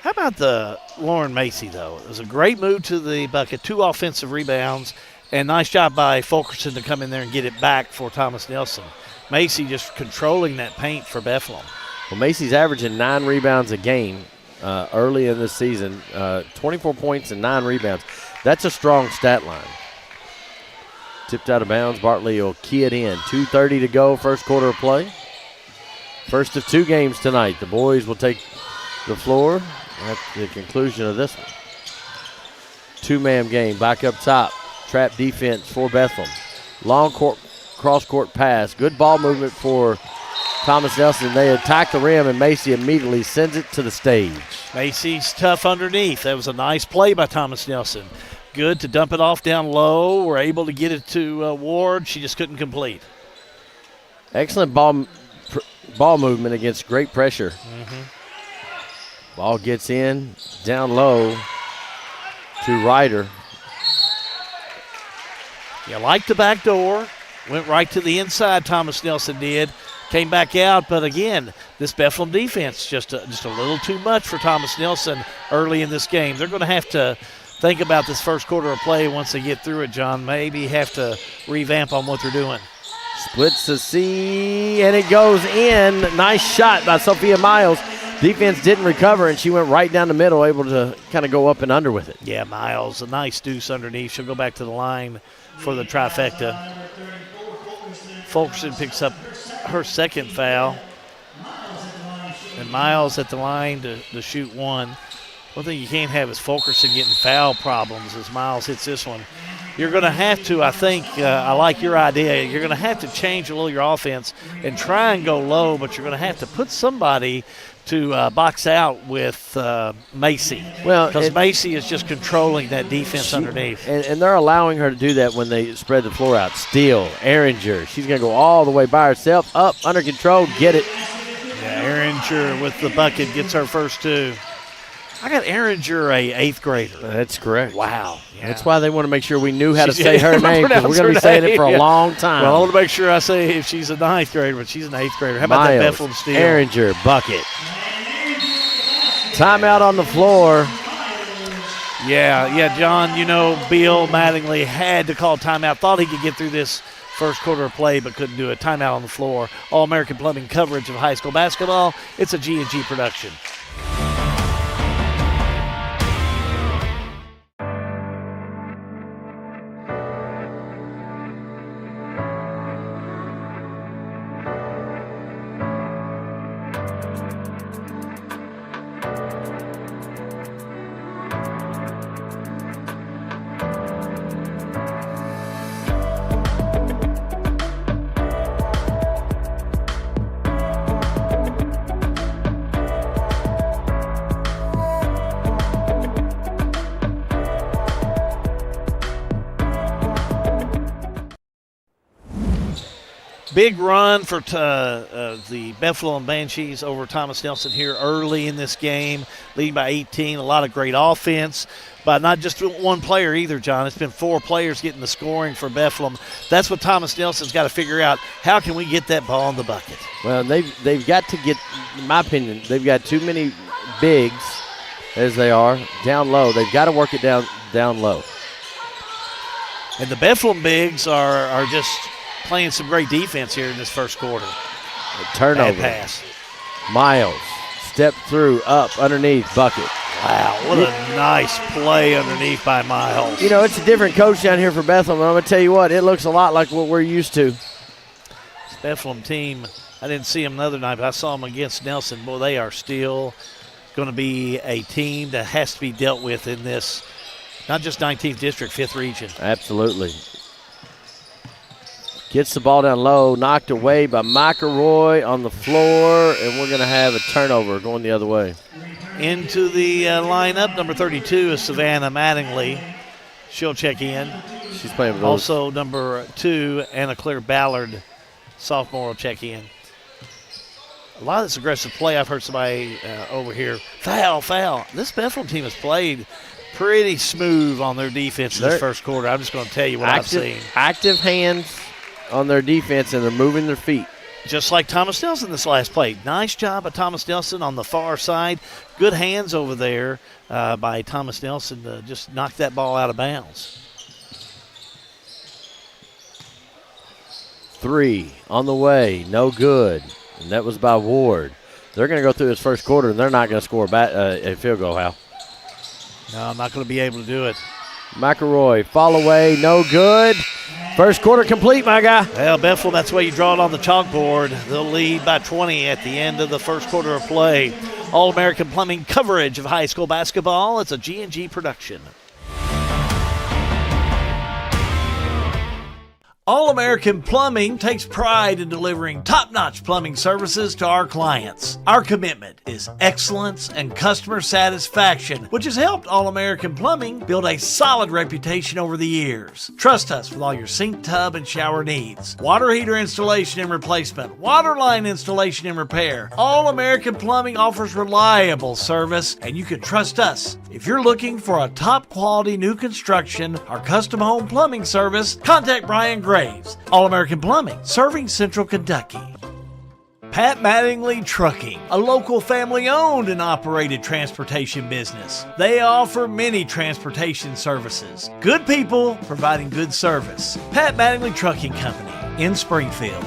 How about the Lauren Macy, though? It was a great move to the bucket, 2 offensive rebounds. And nice job by Fulkerson to come in there and get it back for Thomas Nelson. Macy just controlling that paint for Bethlehem. Well, Macy's averaging 9 rebounds a game early in this season. 24 points and 9 rebounds. That's a strong stat line. Tipped out of bounds. Bartley will key it in. 2:30 to go, first quarter of play. First of 2 games tonight. The boys will take the floor at the conclusion of this one. 2-man game. Back up top. Trap defense for Bethlehem. Long court, cross-court pass. Good ball movement for Thomas Nelson. They attack the rim, and Macy immediately sends it to the stage. Macy's tough underneath. That was a nice play by Thomas Nelson. Good to dump it off down low. We're able to get it to Ward. She just couldn't complete. Excellent ball movement against great pressure. Ball gets in, down low to Ryder. You like the back door. Went right to the inside, Thomas Nelson did. Came back out, but again, this Bethlehem defense just a little too much for Thomas Nelson early in this game. They're going to have to think about this first quarter of play once they get through it, John. Maybe have to revamp on what they're doing. Splits the C, and it goes in. Nice shot by Sophia Miles. Defense didn't recover, and she went right down the middle, able to kind of go up and under with it. Yeah, Miles, a nice deuce underneath. She'll go back to the line for the trifecta. Fulkerson picks up her second foul. And Miles at the line to shoot 1. One thing you can't have is Fulkerson getting foul problems as Miles hits this one. You're going to have to, I think, I like your idea, you're going to have to change a little your offense and try and go low, but you're going to have to put somebody to box out with Macy. Well, because Macy is just controlling that defense underneath. And they're allowing her to do that when they spread the floor out. Steele, Erringer, she's going to go all the way by herself, up, under control, get it. Yeah, Erringer with the bucket, gets her first 2. I got Erringer, a 8th grader. That's correct. Wow. Yeah. That's why they want to make sure we knew how to say her name, because we're going to be saying it for a long time. Well, I want to make sure I say if she's a 9th grader, but she's an 8th grader. How about that Bethlehem steal? Erringer, bucket. Timeout on the floor. Yeah, John, Bill Mattingly had to call timeout. Thought he could get through this first quarter of play, but couldn't do it. Timeout on the floor. All-American Plumbing coverage of high school basketball. It's a G&G production. Big run for the Bethlehem Banshees over Thomas Nelson here early in this game, leading by 18. A lot of great offense, but not just one player either, John. It's been 4 players getting the scoring for Bethlehem. That's what Thomas Nelson's got to figure out. How can we get that ball in the bucket? Well, they've got to get, in my opinion, they've got too many bigs as they are down low. They've got to work it down low. And the Bethlehem bigs are just playing some great defense here in this first quarter. A turnover. Bad pass. Miles, step through, up, underneath, bucket. Wow, what a nice play underneath by Miles. It's a different coach down here for Bethlehem. I'm going to tell you what, it looks a lot like what we're used to. This Bethlehem team, I didn't see them the other night, but I saw them against Nelson. Boy, they are still going to be a team that has to be dealt with in this, not just 19th District, 5th Region. Absolutely. Gets the ball down low, knocked away by McElroy on the floor, and we're going to have a turnover going the other way. Into the lineup, number 32 is Savannah Mattingly. She'll check in. She's playing with also number 2, Anna Claire Ballard, sophomore, will check in. A lot of this aggressive play, I've heard somebody over here, foul. This Bethlehem team has played pretty smooth on their defense in this first quarter. I'm just going to tell you what I've seen. Active hands on their defense, and they're moving their feet. Just like Thomas Nelson this last play. Nice job of Thomas Nelson on the far side. Good hands over there by Thomas Nelson to just knock that ball out of bounds. 3 on the way, no good. And that was by Ward. They're going to go through this first quarter, and they're not going to score a field goal, Hal. No, I'm not going to be able to do it. McElroy, fall away, no good. First quarter complete, my guy. Well, Bethlehem, that's the way you draw it on the chalkboard. They'll lead by 20 at the end of the first quarter of play. All-American Plumbing coverage of high school basketball. It's a G&G production. All-American Plumbing takes pride in delivering top-notch plumbing services to our clients. Our commitment is excellence and customer satisfaction, which has helped All-American Plumbing build a solid reputation over the years. Trust us with all your sink, tub, and shower needs. Water heater installation and replacement, water line installation and repair. All-American Plumbing offers reliable service, and you can trust us. If you're looking for a top-quality new construction or custom home plumbing service, contact Brian Graves, All-American Plumbing, serving Central Kentucky. Pat Mattingly Trucking, a local family-owned and operated transportation business. They offer many transportation services. Good people providing good service. Pat Mattingly Trucking Company in Springfield.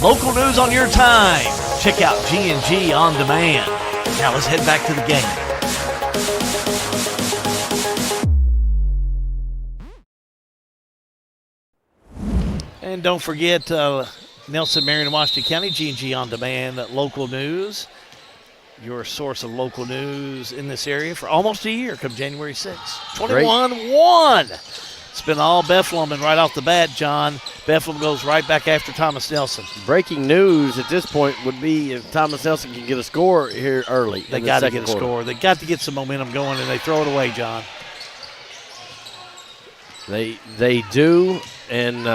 Local news on your time. Check out G&G On Demand. Now let's head back to the game. And don't forget Nelson, Marion, and Washington County, G&G On Demand, local news. Your source of local news in this area for almost a year come January 6th. 21-1. It's been all Bethlehem, and right off the bat, John, Bethlehem goes right back after Thomas Nelson. Breaking news at this point would be if Thomas Nelson can get a score here early. They got to get a score. They got to get some momentum going, and they throw it away, John. They do, and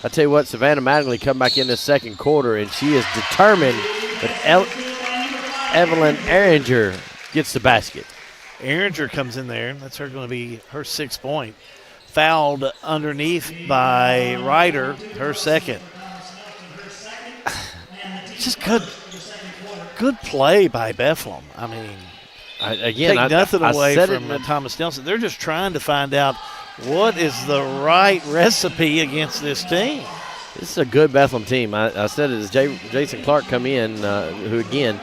I tell you what, Savannah Mattingly come back in the second quarter, and she is determined that Evelyn Ehringer gets the basket. Ehringer comes in there. That's going to be her 6th point. Fouled underneath by Ryder, her 2nd. Just good play by Bethlehem. I mean, take nothing away from Thomas Nelson. They're just trying to find out what is the right recipe against this team. This is a good Bethlehem team. I said it as Jason Clark come in, who again,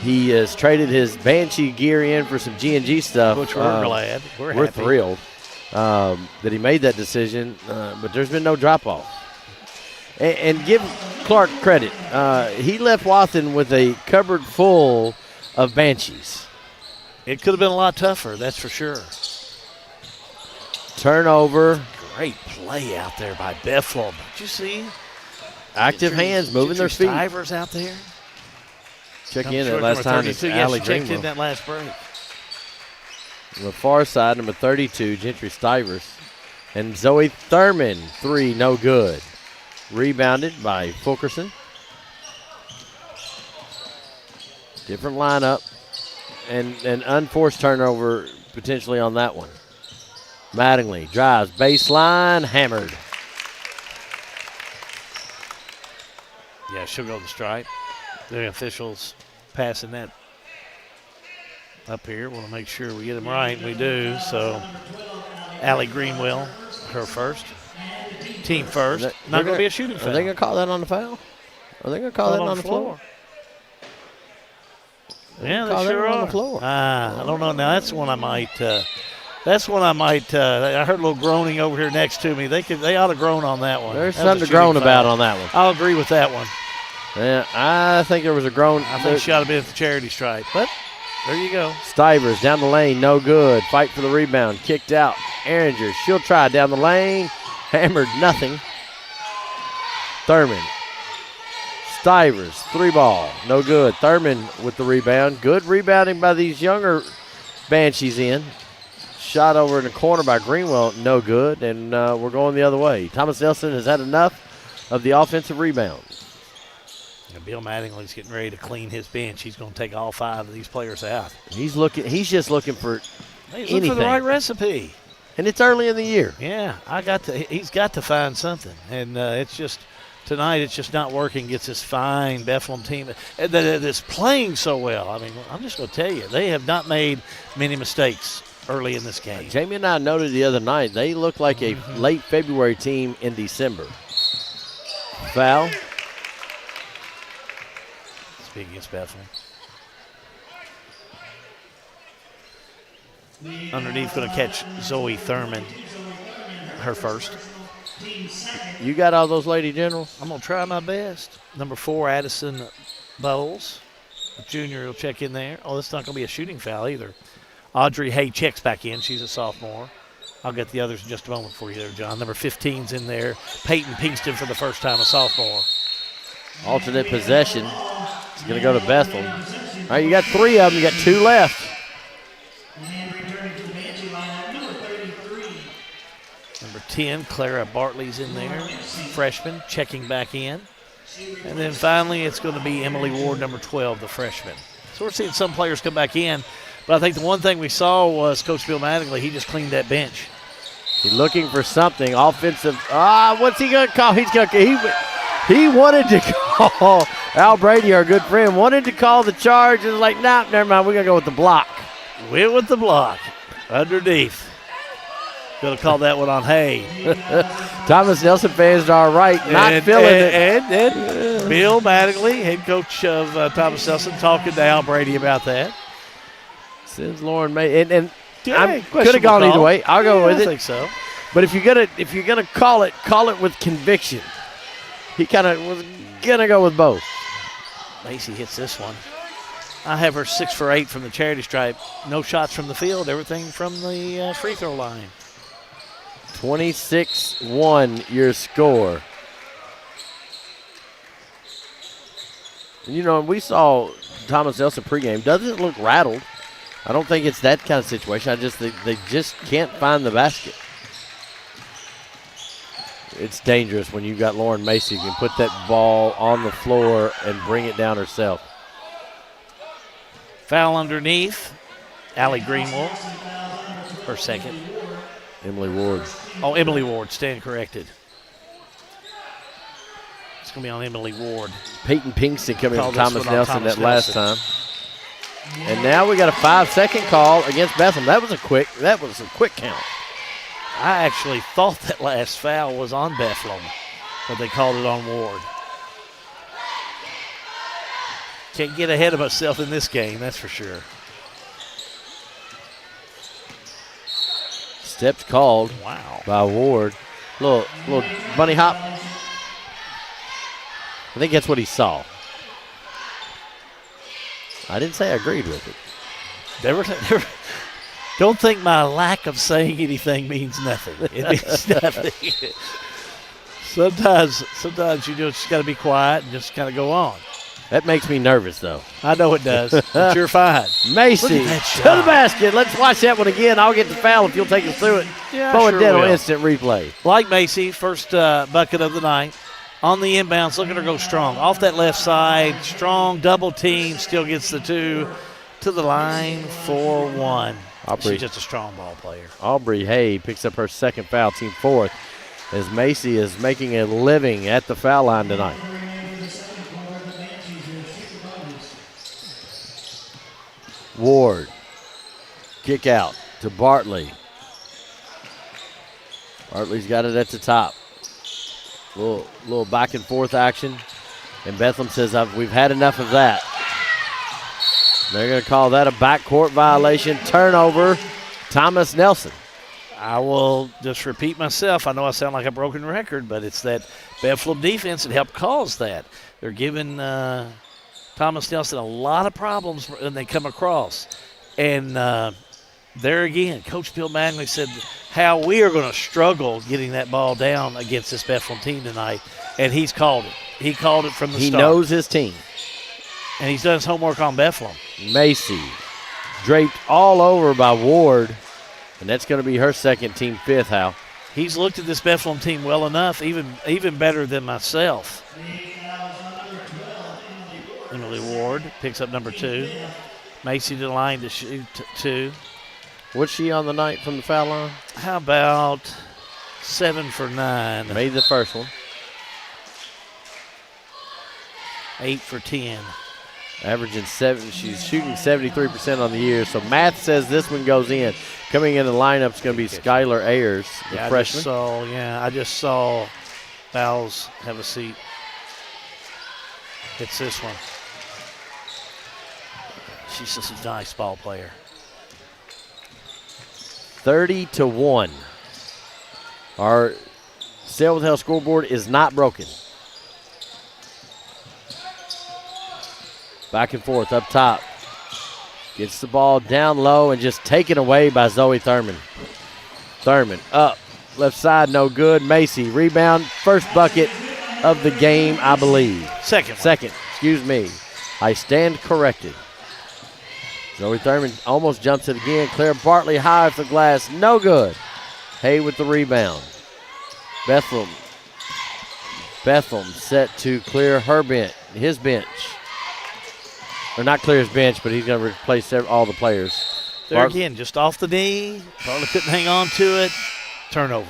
he has traded his Banshee gear in for some G&G stuff. Which we're glad. We're happy. Thrilled that he made that decision, but there's been no drop-off. And give Clark credit. He left Wathen with a cupboard full of Banshees. It could have been a lot tougher, that's for sure. Turnover. Great play out there by Bethlehem. Did you see? Active hands, moving their feet. Stivers out there. Check in that last time. It's Allie checked in that last break. On the far side, number 32, Gentry Stivers. And Zoe Thurman, 3, no good. Rebounded by Fulkerson. Different lineup. And an unforced turnover potentially on that one. Mattingly drives baseline, hammered. Yeah, she'll go to the stripe. The officials passing that up here. Want to make sure we get them right. We do. So, Allie Greenwell, her first. Team first. Not going to be a shooting foul. Are they going to call that on the foul? Are they going to call that on the floor? Yeah, they sure are. On the floor. I don't know. Now, that's one I might I heard a little groaning over here next to me. They ought to groan on that one. There's something to groan about on that one. I'll agree with that one. Yeah, I think there was a groan. I think she ought to be at the charity stripe. But there you go. Stivers down the lane, no good. Fight for the rebound, kicked out. Ehringer, she'll try down the lane. Hammered, nothing. Thurman. Stivers, 3 ball, no good. Thurman with the rebound. Good rebounding by these younger Banshees in. Shot over in the corner by Greenwell, no good, and we're going the other way. Thomas Nelson has had enough of the offensive rebound. And Bill Mattingly's getting ready to clean his bench. He's going to take all 5 of these players out. He's just looking for He's anything. looking for the right recipe. And it's early in the year. Yeah, he's got to find something. And it's just tonight it's just not working. Gets this fine Bethlehem team that's playing so well. I mean, I'm just going to tell you, they have not made many mistakes early in this game. Jamie and I noted the other night, they look like a late February team in December. Foul. Speaking against Bethlehem. Underneath, going to catch Zoe Thurman, her first. You got all those Lady Generals? I'm going to try my best. Number 4, Addison Bowles. The junior will check in there. Oh, that's not going to be a shooting foul either. Audrey Hay checks back in. She's a sophomore. I'll get the others in just a moment for you there, John. Number 15's in there. Peyton Pinkston for the first time, a sophomore. Alternate possession. It's going to go to Bethlehem. All right, you got 3 of them. You got 2 left. Number 10, Clara Bartley's in there. Freshman, checking back in. And then finally, it's going to be Emily Ward, number 12, the freshman. So we're seeing some players come back in. But I think the one thing we saw was Coach Bill Mattingly, he just cleaned that bench. He's looking for something offensive. What's he going to call? He wanted to call. Al Brady, our good friend, wanted to call the charge. And was like, nah, never mind. We're going to go with the block. Went with the block. Underneath. Going to call that one on Hay. Thomas Nelson fans are right, not feeling it. And Bill Mattingly, head coach of Thomas Nelson, talking to Al Brady about that. Says Lauren May, and I could have gone either way. I'll go with it. I think so. But if you're gonna call it with conviction. He kind of was gonna go with both. Macy hits this one. I have her 6 for 8 from the charity stripe. No shots from the field. Everything from the free throw line. 26-1 your score. You know, we saw Thomas Nelson pregame. Doesn't look rattled. I don't think it's that kind of situation. They just can't find the basket. it's dangerous when you've got Lauren Macy who can put that ball on the floor and bring it down herself. Foul underneath. Allie Greenwell, her second. Emily Ward. Oh, Emily Ward, stand corrected. It's going to be on Emily Ward. Peyton Pinkston coming in Thomas Nelson that Nelson. last time. And now we got a 5-second call against Bethlehem. That was a quick count. I actually thought that last foul was on Bethlehem, but they called it on Ward. Can't get ahead of myself in this game, that's for sure. Steps called by Ward. Little bunny hop. I think that's what he saw. I didn't say I agreed with it. Don't think my lack of saying anything means nothing. It means nothing. Sometimes you just got to be quiet and just kind of go on. That makes me nervous, though. I know it does, but you're fine. Macy to the basket. Let's watch that one again. I'll get the foul if you'll take us through it. Yeah, Throw sure it down will. on instant replay. Like Macy, first bucket of the night. On the inbounds, look at her go strong. Off that left side, strong, double team, still gets the two to the line for one. She's just a strong ball player. Aubrey Hay picks up her second foul, team fourth, as Macy is making a living at the foul line tonight. Ward, kick out to Bartley. Bartley's got it at the top. Little back and forth action. And Bethlehem says, we've had enough of that. They're going to call that a backcourt violation. Turnover, Thomas Nelson. I will just repeat myself. I know I sound like a broken record, but it's that Bethlehem defense that helped cause that. They're giving Thomas Nelson a lot of problems when they come across. And there again, Coach Bill Manley said how we are going to struggle getting that ball down against this Bethlehem team tonight, and he's called it. He called it from the start. He knows his team. And he's done his homework on Bethlehem. Macy draped all over by Ward, and that's going to be her second, team fifth, Hal. He's looked at this Bethlehem team well enough, even better than myself. Emily Ward picks up number 2. Macy to the line to shoot 2. What's she on the night from the foul line? How about 7 for 9? Made the first one. 8 for 10. Averaging 7. She's shooting 73% on the year. So math says this one goes in. Coming in the lineup is going to be Skylar Ayers, the freshman. I just saw Bowles have a seat. It's this one. She's just a nice ball player. 30-1. Our Sail with Hell scoreboard is not broken. Back and forth up top. Gets the ball down low and just taken away by Zoe Thurman. Thurman up. Left side, no good. Macy, rebound. First bucket of the game, I believe. Second, excuse me. I stand corrected. Zoe Thurman almost jumps it again. Claire Bartley high off the glass, no good. Hay with the rebound. Bethlehem set to clear his bench. Or not clear his bench, but he's going to replace all the players. There again, just off the knee. Bartley couldn't hang on to it. Turnover.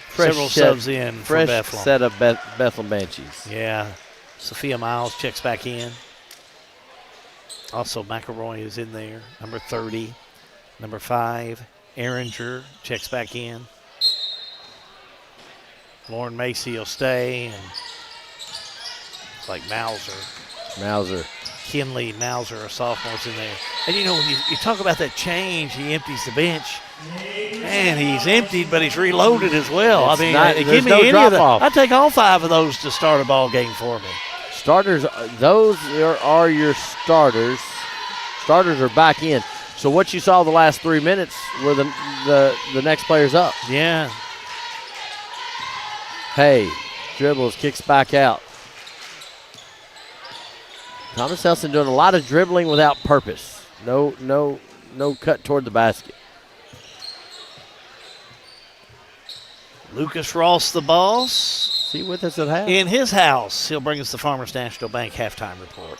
Several subs in for Bethlehem. Fresh set of Bethlehem Banshees. Yeah. Sophia Miles checks back in. Also, McElroy is in there. Number 30. Number 5, Ehringer checks back in. Lauren Macy will stay. And it's like Mauser. Kinley, Mauser, a sophomore's in there. And, you know, when you talk about that change, he empties the bench. Man, he's emptied, but he's reloaded as well. It's give there's me no any drop of them. off. I'd take all 5 of those to start a ball game for me. Starters, those are your starters. Starters are back in. So what you saw the last 3 minutes were the next players up. Yeah. Hey, dribbles, kicks back out. Thomas Nelson doing a lot of dribbling without purpose. No cut toward the basket. Lucas Ross, the boss. Is he with us at half? In his house, he'll bring us the Farmers National Bank halftime report.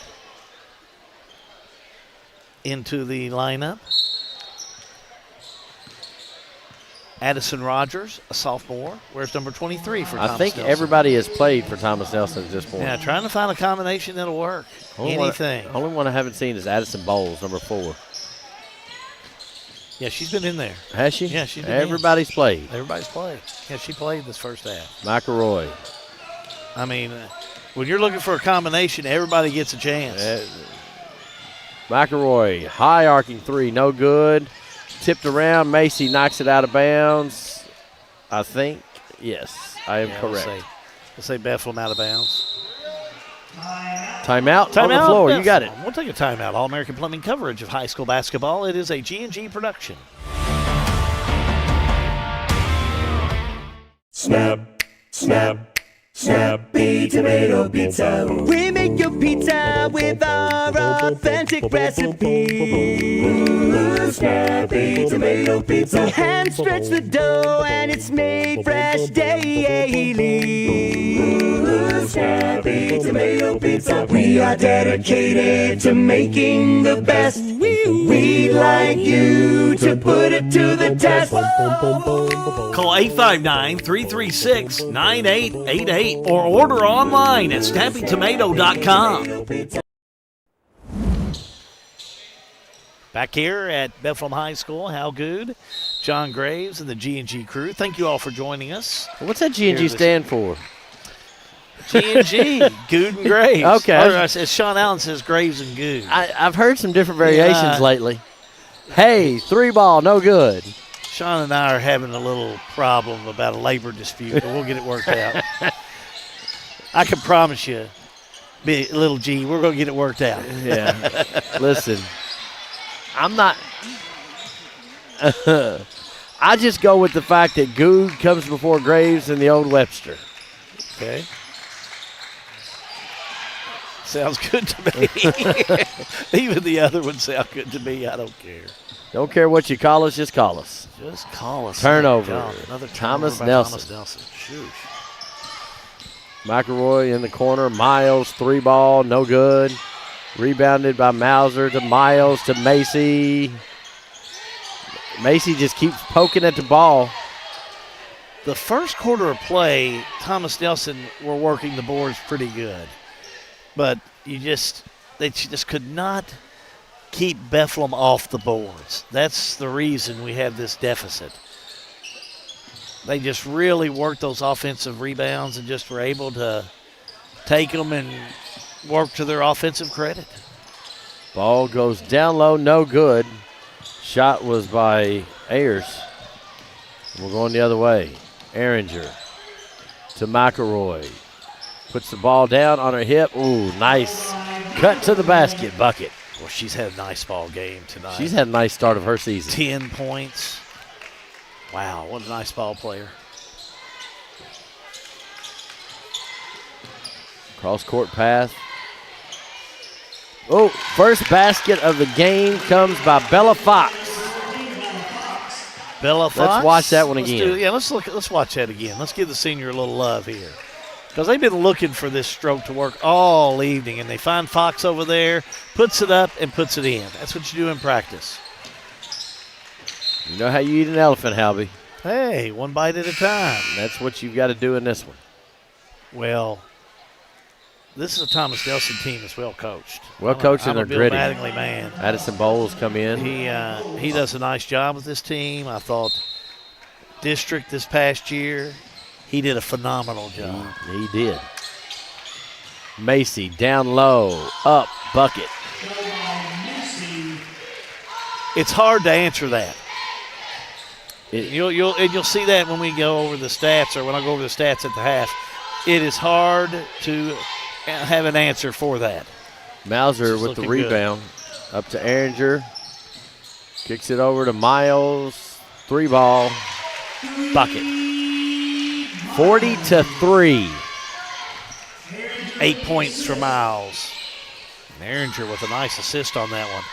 Into the lineup. Addison Rogers, a sophomore. Where's number 23 for Thomas I think Nelson? Everybody has played for Thomas Nelson at this point. Yeah, trying to find a combination that'll work. Anything. Only one I haven't seen is Addison Bowles, number 4. Yeah, she's been in there. Has she? Yeah, she's been Everybody's played. Everybody's played. Yeah, she played this first half. McElroy. I mean, when you're looking for a combination, everybody gets a chance. McElroy, high arcing 3, no good. Tipped around. Macy knocks it out of bounds. I think. Yes, I am correct. Let's say Bethlehem out of bounds. Timeout on the floor. You got it. We'll take a timeout. All-American Plumbing coverage of high school basketball. It is a G&G production. Snap, snap, Snappy Tomato Pizza. We make your pizza with our authentic recipe. Snappy Tomato Pizza. Hand stretch the dough and it's made fresh daily. Snappy Tomato Pizza. We are dedicated to making the best. We'd like you to put it to the test. Call 859-336-9888 or order online at snappytomato.com. Back here at Bethlehem High School, Hal Good, John Graves, and the G&G crew. Thank you all for joining us. What's that G&G stand for? G&G, Good and Graves. Okay. Or, as Sean Allen says, Graves and Good. I've heard some different variations lately. Hey, 3 ball, no good. Sean and I are having a little problem about a labor dispute, but we'll get it worked out. I can promise you, little G, we're going to get it worked out. Yeah. Listen, I'm not. I just go with the fact that Good comes before Graves and the old Webster. Okay. Sounds good to me. Even the other ones sound good to me. I don't care. Don't care what you call us, just call us. Just call us. Turnover. Another Thomas turnover by Nelson. Thomas Nelson. Shoosh. McElroy in the corner. Miles, 3 ball, no good. Rebounded by Mauser to Miles to Macy. Macy just keeps poking at the ball. The first quarter of play, Thomas Nelson were working the boards pretty good. But they just could not keep Bethlehem off the boards. That's the reason we have this deficit. They just really worked those offensive rebounds and just were able to take them and work to their offensive credit. Ball goes down low, no good. Shot was by Ayers. We're going the other way. Ehringer to McElroy. Puts the ball down on her hip. Ooh, nice cut to the basket, bucket. Well, she's had a nice ball game tonight. She's had a nice start of her season. 10 points. Wow, what a nice ball player. Cross-court pass. Oh, first basket of the game comes by Bella Fox. Bella Fox. Let's watch that one again. Let's watch that again. Let's give the senior a little love here. Because they've been looking for this stroke to work all evening, and they find Fox over there, puts it up, and puts it in. That's what you do in practice. You know how you eat an elephant, Halby. Hey, one bite at a time. That's what you've got to do in this one. Well, this is a Thomas Nelson team that's well coached. Well coached and they're gritty. I'm a Bill Mattingly man. Addison Bowles come in. He does a nice job with this team. I thought district this past year, he did a phenomenal job. He did. Macy down low, up, bucket. It's hard to answer that. You'll see that when we go over the stats, or when I go over the stats at the half. It is hard to have an answer for that. Mauser with the rebound. Good. Up to Ehringer. Kicks it over to Miles. 3 ball. Bucket. 40-3. 8 points for Miles. And Ehringer with a nice assist on that one.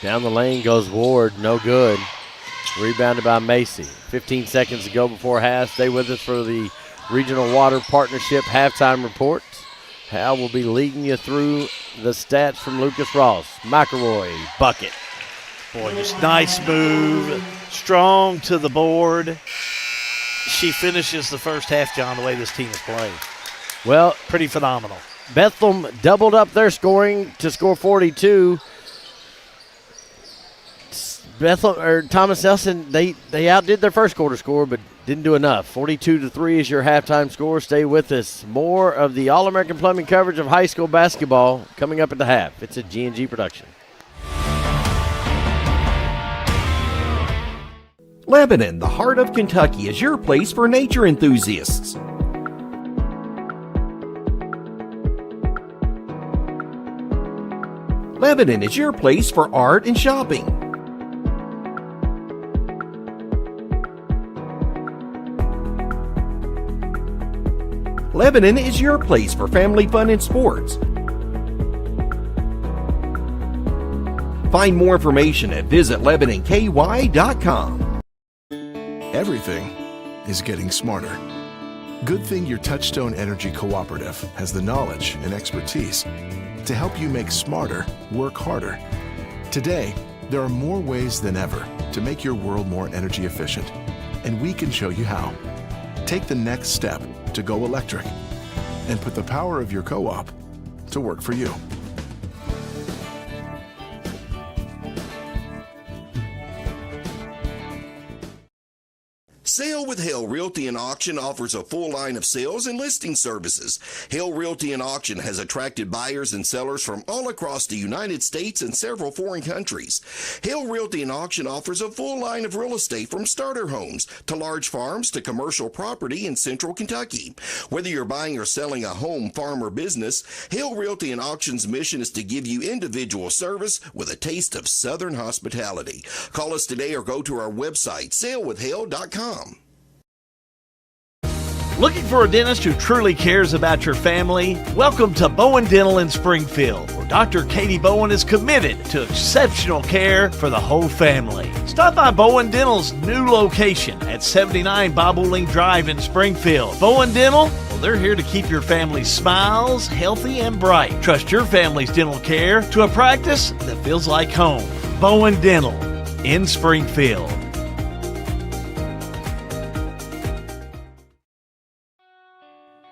Down the lane goes Ward. No good. Rebounded by Macy. 15 seconds to go before half. Stay with us for the Regional Water Partnership halftime report. Hal will be leading you through the stats from Lucas Ross. McElroy, bucket. Boy, just nice move. Strong to the board. She finishes the first half, John, the way this team is playing. Well, pretty phenomenal. Bethlehem doubled up their scoring to score 42. Thomas Nelson, they outdid their first quarter score, but didn't do enough. 42-3 is your halftime score. Stay with us. More of the All-American Plumbing coverage of high school basketball coming up at the half. It's a G&G production. Lebanon, the heart of Kentucky, is your place for nature enthusiasts. Lebanon is your place for art and shopping. Lebanon is your place for family fun and sports. Find more information at visitlebanonky.com. Everything is getting smarter. Good thing your Touchstone Energy Cooperative has the knowledge and expertise to help you make smarter work harder. Today, there are more ways than ever to make your world more energy efficient, and we can show you how. Take the next step to go electric and put the power of your co-op to work for you. Sale with Hale Realty and Auction offers a full line of sales and listing services. Hale Realty and Auction has attracted buyers and sellers from all across the United States and several foreign countries. Hale Realty and Auction offers a full line of real estate from starter homes to large farms to commercial property in central Kentucky. Whether you're buying or selling a home, farm, or business, Hale Realty and Auction's mission is to give you individual service with a taste of Southern hospitality. Call us today or go to our website, salewithhale.com. Looking for a dentist who truly cares about your family? Welcome to Bowen Dental in Springfield, where Dr. Katie Bowen is committed to exceptional care for the whole family. Stop by Bowen Dental's new location at 79 Bobolink Drive in Springfield. Bowen Dental, well, they're here to keep your family's smiles healthy and bright. Trust your family's dental care to a practice that feels like home. Bowen Dental in Springfield.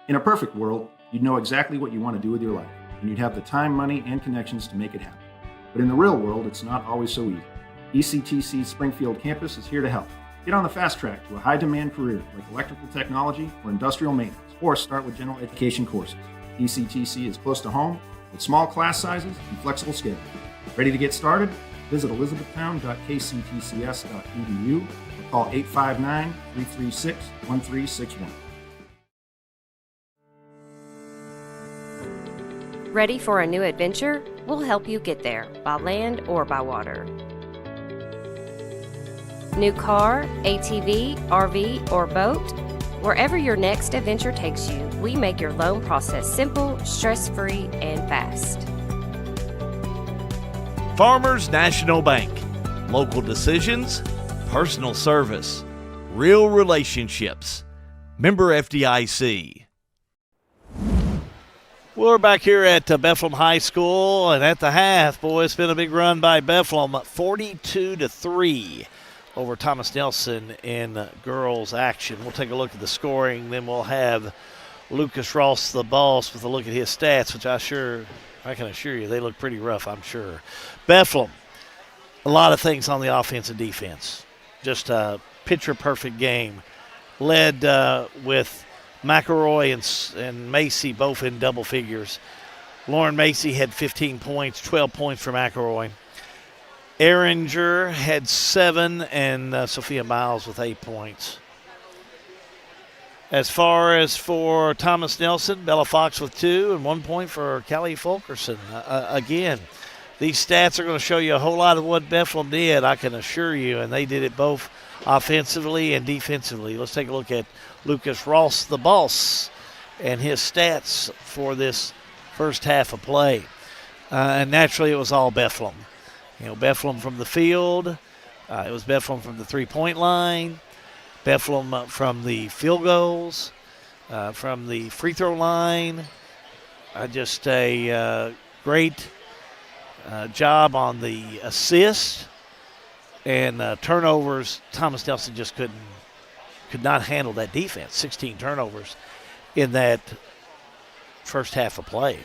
In a perfect world, you'd know exactly what you want to do with your life, and you'd have the time, money, and connections to make it happen. But in the real world, it's not always so easy. ECTC's Springfield campus is here to help. Get on the fast track to a high-demand career like electrical technology or industrial maintenance, or start with general education courses. ECTC is close to home with small class sizes and flexible schedules. Ready to get started? Visit elizabethtown.kctcs.edu or call 859-336-1361. Ready for a new adventure? We'll help you get there, by land or by water. New car, ATV, RV, or boat? Wherever your next adventure takes you, we make your loan process simple, stress-free, and fast. Farmers National Bank. Local decisions, personal service, real relationships. Member FDIC. We're back here at Bethlehem High School, and at the half, boy, it's been a big run by Bethlehem, 42-3 over Thomas Nelson in girls action. We'll take a look at the scoring, then we'll have Lucas Ross, the boss, with a look at his stats, which I can assure you they look pretty rough, I'm sure. Bethlehem, a lot of things on the offense and defense. Just a picture-perfect game. Led with McElroy and Macy both in double figures. Lauren Macy had 15 points, 12 points for McElroy. Ehringer had 7, and Sophia Miles with 8 points. As far as for Thomas Nelson, Bella Fox with 2 and 1 point for Callie Fulkerson. Again, these stats are going to show you a whole lot of what Bethlehem did, I can assure you, and they did it both offensively and defensively. Let's take a look at Lucas Ross, the boss, and his stats for this first half of play. And naturally, it was all Bethlehem. Bethlehem from the field, It was Bethlehem from the three-point line, Bethlehem from the field goals, from the free throw line. Just a great job on the assist and turnovers. Thomas Nelson just could not handle that defense. 16 turnovers in that first half of play.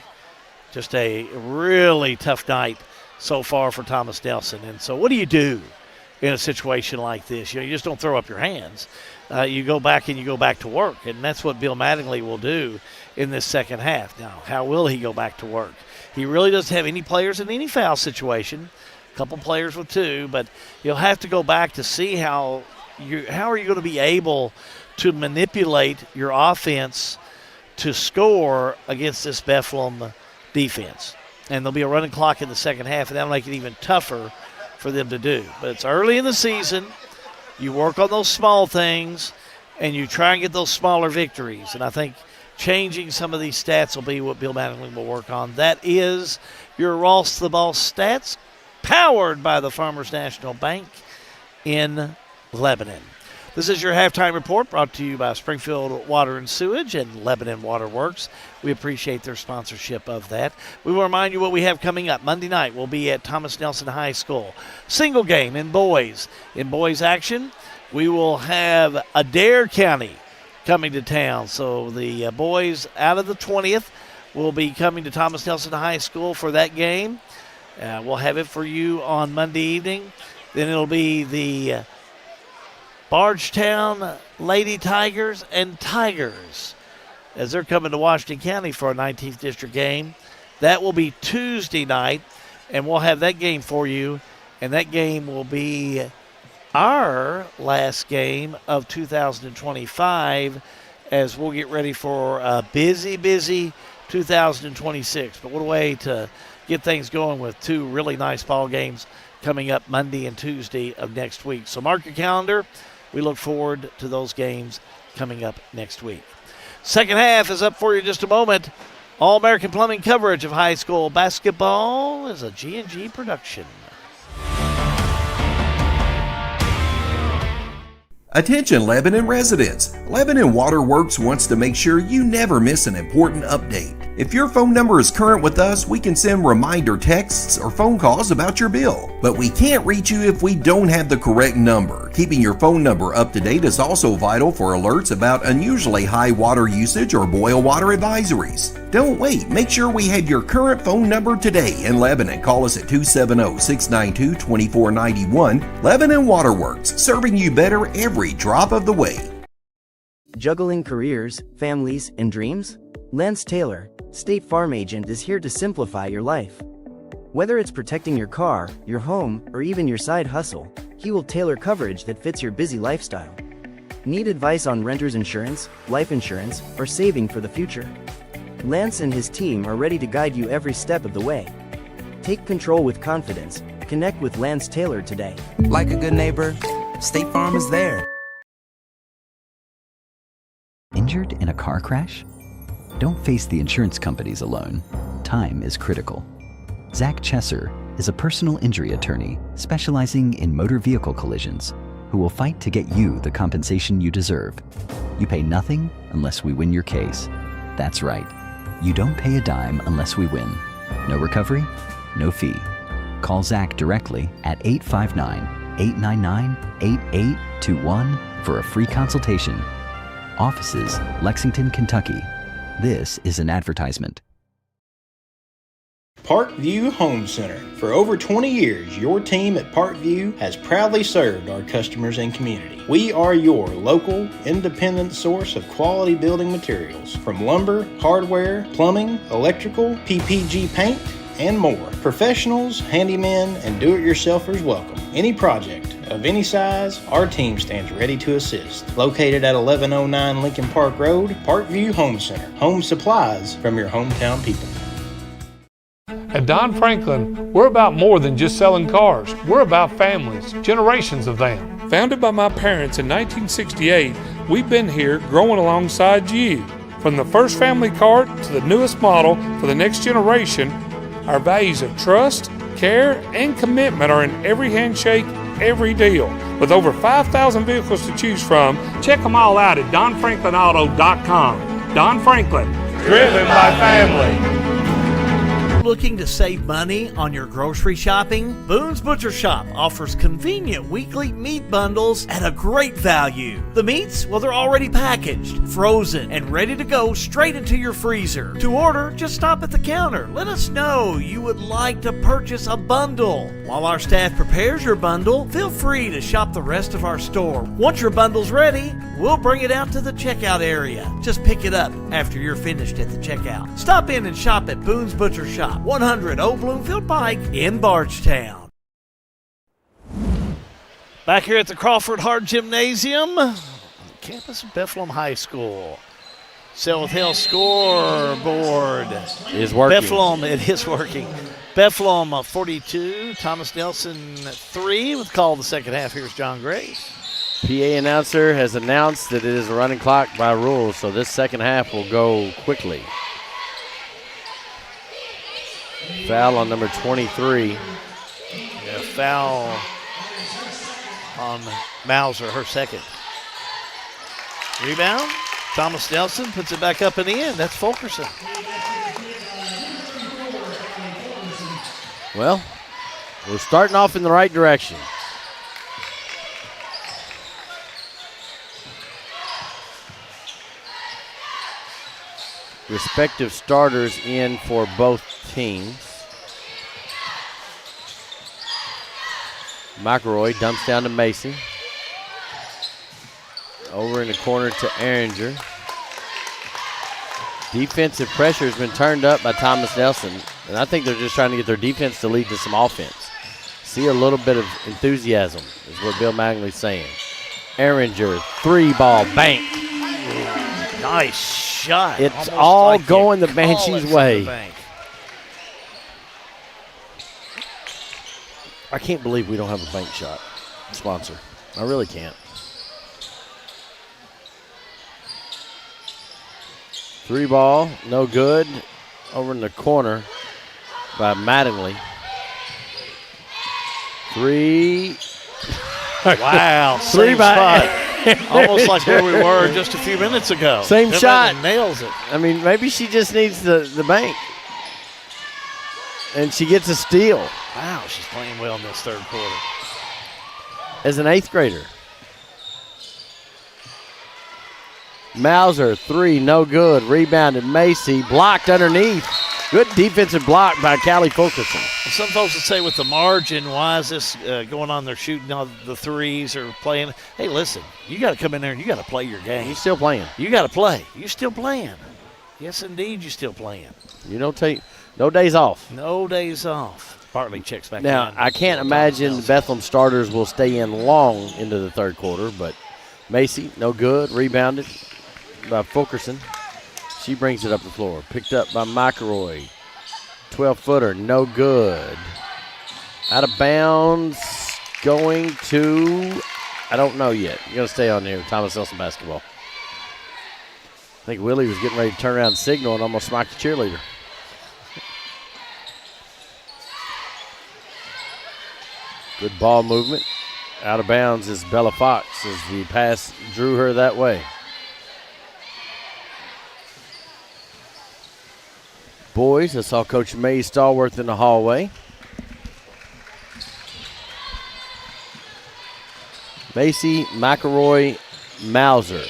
Just a really tough night so far for Thomas Nelson. And so what do you do in a situation like this? You just don't throw up your hands. You go back and you go back to work, and that's what Bill Mattingly will do in this second half. Now, how will he go back to work? He really doesn't have any players in any foul situation, a couple players with two, but he'll have to go back to see how are you going to be able to manipulate your offense to score against this Bethlehem defense. And there'll be a running clock in the second half, and that'll make it even tougher for them to do. But it's early in the season. You work on those small things, and you try and get those smaller victories. And I think changing some of these stats will be what Bill Mattingly will work on. That is your Ross the Boss stats, powered by the Farmers National Bank in Lebanon. This is your halftime report brought to you by Springfield Water and Sewage and Lebanon Water Works. We appreciate their sponsorship of that. We will remind you what we have coming up. Monday night we'll be at Thomas Nelson High School. Single game in boys. In boys action, we will have Adair County coming to town. So the boys out of the 20th will be coming to Thomas Nelson High School for that game. We'll have it for you on Monday evening. Then it'll be the Bardstown Lady Tigers and Tigers as they're coming to Washington County for a 19th District game. That will be Tuesday night, and we'll have that game for you, and that game will be our last game of 2025 as we'll get ready for a busy 2026. But what a way to get things going with two really nice ball games coming up Monday and Tuesday of next week. So mark your calendar. We look forward to those games coming up next week. Second half is up for you in just a moment. All-American Plumbing coverage of high school basketball is a G&G production. Attention Lebanon residents, Lebanon Water Works wants to make sure you never miss an important update. If your phone number is current with us, we can send reminder texts or phone calls about your bill. But we can't reach you if we don't have the correct number. Keeping your phone number up to date is also vital for alerts about unusually high water usage or boil water advisories. Don't wait, make sure we have your current phone number today in Lebanon. Call us at 270-692-2491. Lebanon Water Works, serving you better every drop of the way. Juggling careers, families, and dreams? Lance Taylor, State Farm Agent, is here to simplify your life. Whether it's protecting your car, your home, or even your side hustle, he will tailor coverage that fits your busy lifestyle. Need advice on renter's insurance, life insurance, or saving for the future? Lance and his team are ready to guide you every step of the way. Take control with confidence. Connect with Lance Taylor today. Like a good neighbor, State Farm is there. Injured in a car crash? Don't face the insurance companies alone. Time is critical. Zach Chesser is a personal injury attorney specializing in motor vehicle collisions who will fight to get you the compensation you deserve. You pay nothing unless we win your case. That's right. You don't pay a dime unless we win. No recovery, no fee. Call Zach directly at 859-899-8821 for a free consultation. Offices, Lexington, Kentucky. This is an advertisement. Parkview Home Center. For over 20 years, your team at Parkview has proudly served our customers and community. We are your local, independent source of quality building materials, from lumber, hardware, plumbing, electrical, PPG paint, and more. Professionals, handymen, and do-it-yourselfers welcome. Any project of any size, our team stands ready to assist. Located at 1109 Lincoln Park Road, Parkview Home Center. Home supplies from your hometown people. At Don Franklin, we're about more than just selling cars. We're about families, generations of them. Founded by my parents in 1968, we've been here growing alongside you. From the first family car to the newest model for the next generation, our values of trust, care, and commitment are in every handshake, every deal. With over 5,000 vehicles to choose from, check them all out at DonFranklinAuto.com. Don Franklin, driven by family. Looking to save money on your grocery shopping? Boone's Butcher Shop offers convenient weekly meat bundles at a great value. The meats, well, they're already packaged, frozen, and ready to go straight into your freezer. To order, just stop at the counter. Let us know you would like to purchase a bundle. While our staff prepares your bundle, feel free to shop the rest of our store. Once your bundle's ready, we'll bring it out to the checkout area. Just pick it up after you're finished at the checkout. Stop in and shop at Boone's Butcher Shop, 100 Old Bloomfield Pike in Bardstown. Back here at the Crawford Hart Gymnasium, on the campus of Bethlehem High School. Sell with Hill scoreboard is working. Bethlehem, it is working. Bethlehem 42, Thomas Nelson 3 with call of the second half. Here's John Grace. PA announcer has announced that it is a running clock by rules, so this second half will go quickly. Foul on number 23. Yeah, foul on Mauser, her second. Rebound. Thomas Nelson puts it back up in the end. That's Fulkerson. Well, we're starting off in the right direction. Respective starters in for both teams. McElroy dumps down to Macy. Over in the corner to Ehringer. Defensive pressure has been turned up by Thomas Nelson, and I think they're just trying to get their defense to lead to some offense. See a little bit of enthusiasm is what Bill Magley's saying. Ehringer, 3-ball bank. Nice shot. It's almost all like going the Banshees' way. I can't believe we don't have a bank shot sponsor. I really can't. 3-ball, no good. Over in the corner by Mattingly. 3. Wow, same spot. Almost like where we were just a few minutes ago. Same shot. Nails it. I mean, maybe she just needs the bank. And she gets a steal. Wow, she's playing well in this third quarter. As an 8th grader. Mauser, 3, no good. Rebounded Macy, blocked underneath. Good defensive block by Callie Fulkerson. Some folks would say with the margin, why is this going on? They're shooting all the threes or playing. Hey, listen, you got to come in there and you got to play your game. You're still playing. You got to play. You're still playing. Yes, indeed, you're still playing. You don't take no days off. No days off. Bartley checks back now, in. I can't imagine the Bethlehem starters will stay in long into the third quarter, but Macy, no good. Rebounded by Fulkerson. She brings it up the floor. Picked up by McElroy. 12-footer, no good. Out of bounds, going to, I don't know yet. You're going to stay on here, Thomas Nelson basketball. I think Willie was getting ready to turn around and signal and almost smacked the cheerleader. Good ball movement. Out of bounds is Bella Fox as the pass drew her that way. Boys, I saw Coach May Stallworth in the hallway. Macy, McElroy, Mauser.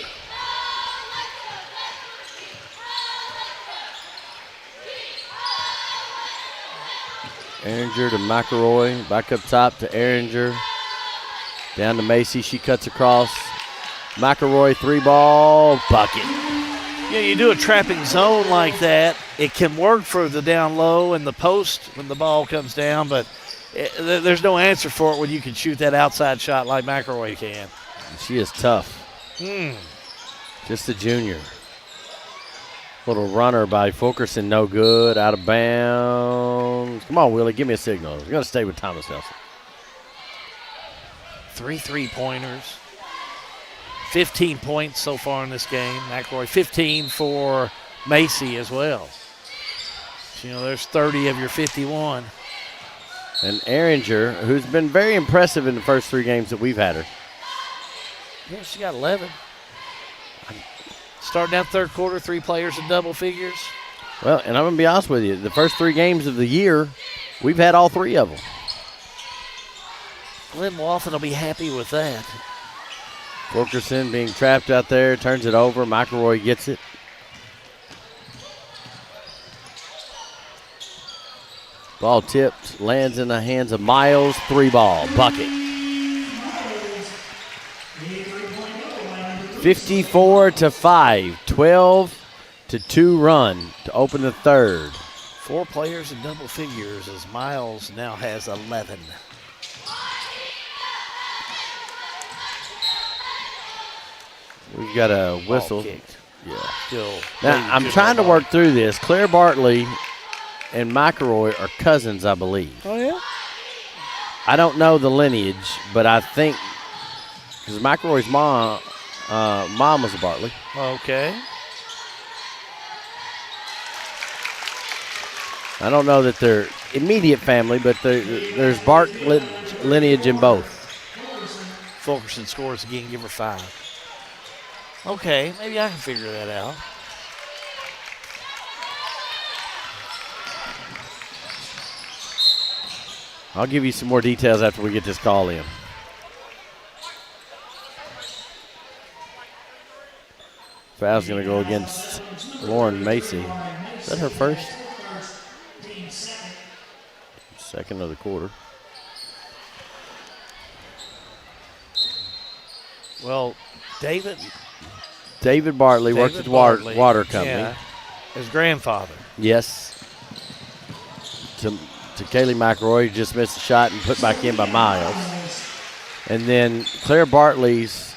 Ehringer to McElroy, back up top to Ehringer. Down to Macy, she cuts across. McElroy, 3-ball, bucket. Yeah, you do a trapping zone like that, it can work for the down low and the post when the ball comes down, but there's no answer for it when you can shoot that outside shot like McElroy can. She is tough. Just a junior. Little runner by Fulkerson, no good, out of bounds. Come on, Willie, give me a signal. We're going to stay with Thomas Nelson. 3 3-pointers. 15 points so far in this game. McElroy, 15 for Macy as well. You know, there's 30 of your 51. And Ehringer, who's been very impressive in the first 3 games that we've had her. Yeah, she got 11. Starting out third quarter, 3 players in double figures. Well, and I'm going to be honest with you, the first 3 games of the year, we've had all 3 of them. Glenn Walton will be happy with that. Wilkerson being trapped out there, turns it over. McElroy gets it. Ball tipped, lands in the hands of Miles. 3-ball, bucket. 54-5, 12-2 run to open the third. 4 players in double figures as Miles now has 11. We've got a whistle. Yeah. Still. Now, I'm trying to work through this. Claire Bartley and McElroy are cousins, I believe. Oh, yeah? I don't know the lineage, but I think because McElroy's mom was a Bartley. Okay. I don't know that they're immediate family, but there's Bartlett lineage in both. Fulkerson scores again, give her 5. Okay, maybe I can figure that out. I'll give you some more details after we get this call in. Foul's going to go against Lauren Macy. Is that her first? Second of the quarter. Well, David Bartley works at the water company. Yeah, his grandfather. Yes. To Kaylee McElroy, who just missed a shot and put back in by Miles. And then Claire Bartley's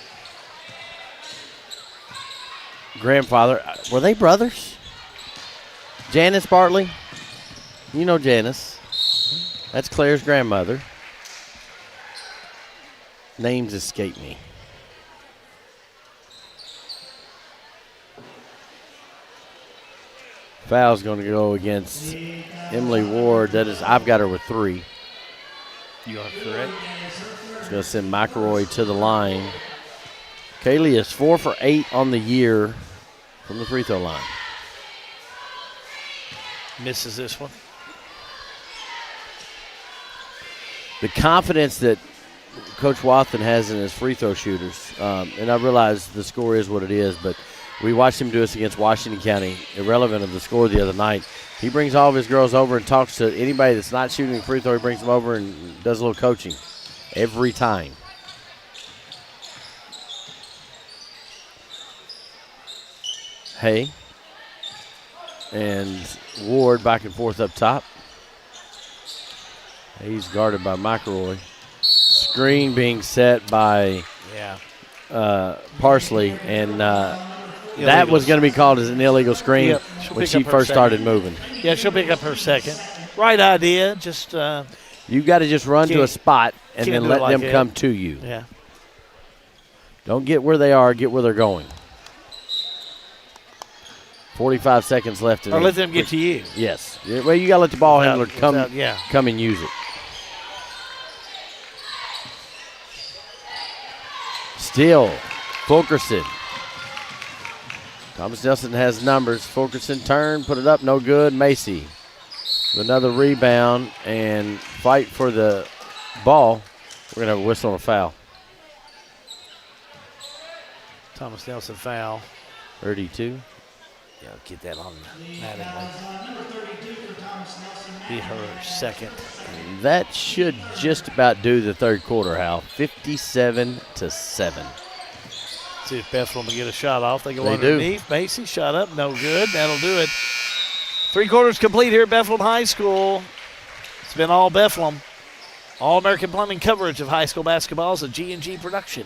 grandfather. Were they brothers? Janice Bartley? You know Janice. That's Claire's grandmother. Names escape me. Foul's going to go against Emily Ward. That is, I've got her with 3. You are correct. It's going to send McElroy to the line. Kaylee is 4 for 8 on the year from the free throw line. Misses this one. The confidence that Coach Watson has in his free throw shooters, and I realize the score is what it is, but we watched him do this against Washington County, irrelevant of the score the other night. He brings all of his girls over and talks to anybody that's not shooting a free throw. He brings them over and does a little coaching every time. Hay and Ward back and forth up top. He's guarded by McElroy. Screen being set by Parsley, and that was going to be called as an illegal screen when she first started moving. Yeah, she'll pick up her second. Right idea. Just you got to just run to a spot and then let them come to you. Yeah. Don't get where they are. Get where they're going. 45 seconds left. Or let them get to you. Yes. Well, you got to let the ball handler come and use it. Still, Fulkerson. Thomas Nelson has numbers. Fulkerson turn, put it up, no good. Macy with another rebound and fight for the ball. We're going to have a whistle and a foul. Thomas Nelson foul. 32. Yeah, get that on Mattingly. Be her second. That should just about do the third quarter, Hal. 57-7. See if Bethlehem will get a shot off. They go underneath. Macy, shot up, no good. That'll do it. 3 quarters complete here at Bethlehem High School. It's been all Bethlehem. All-American Plumbing coverage of high school basketball is a G&G production.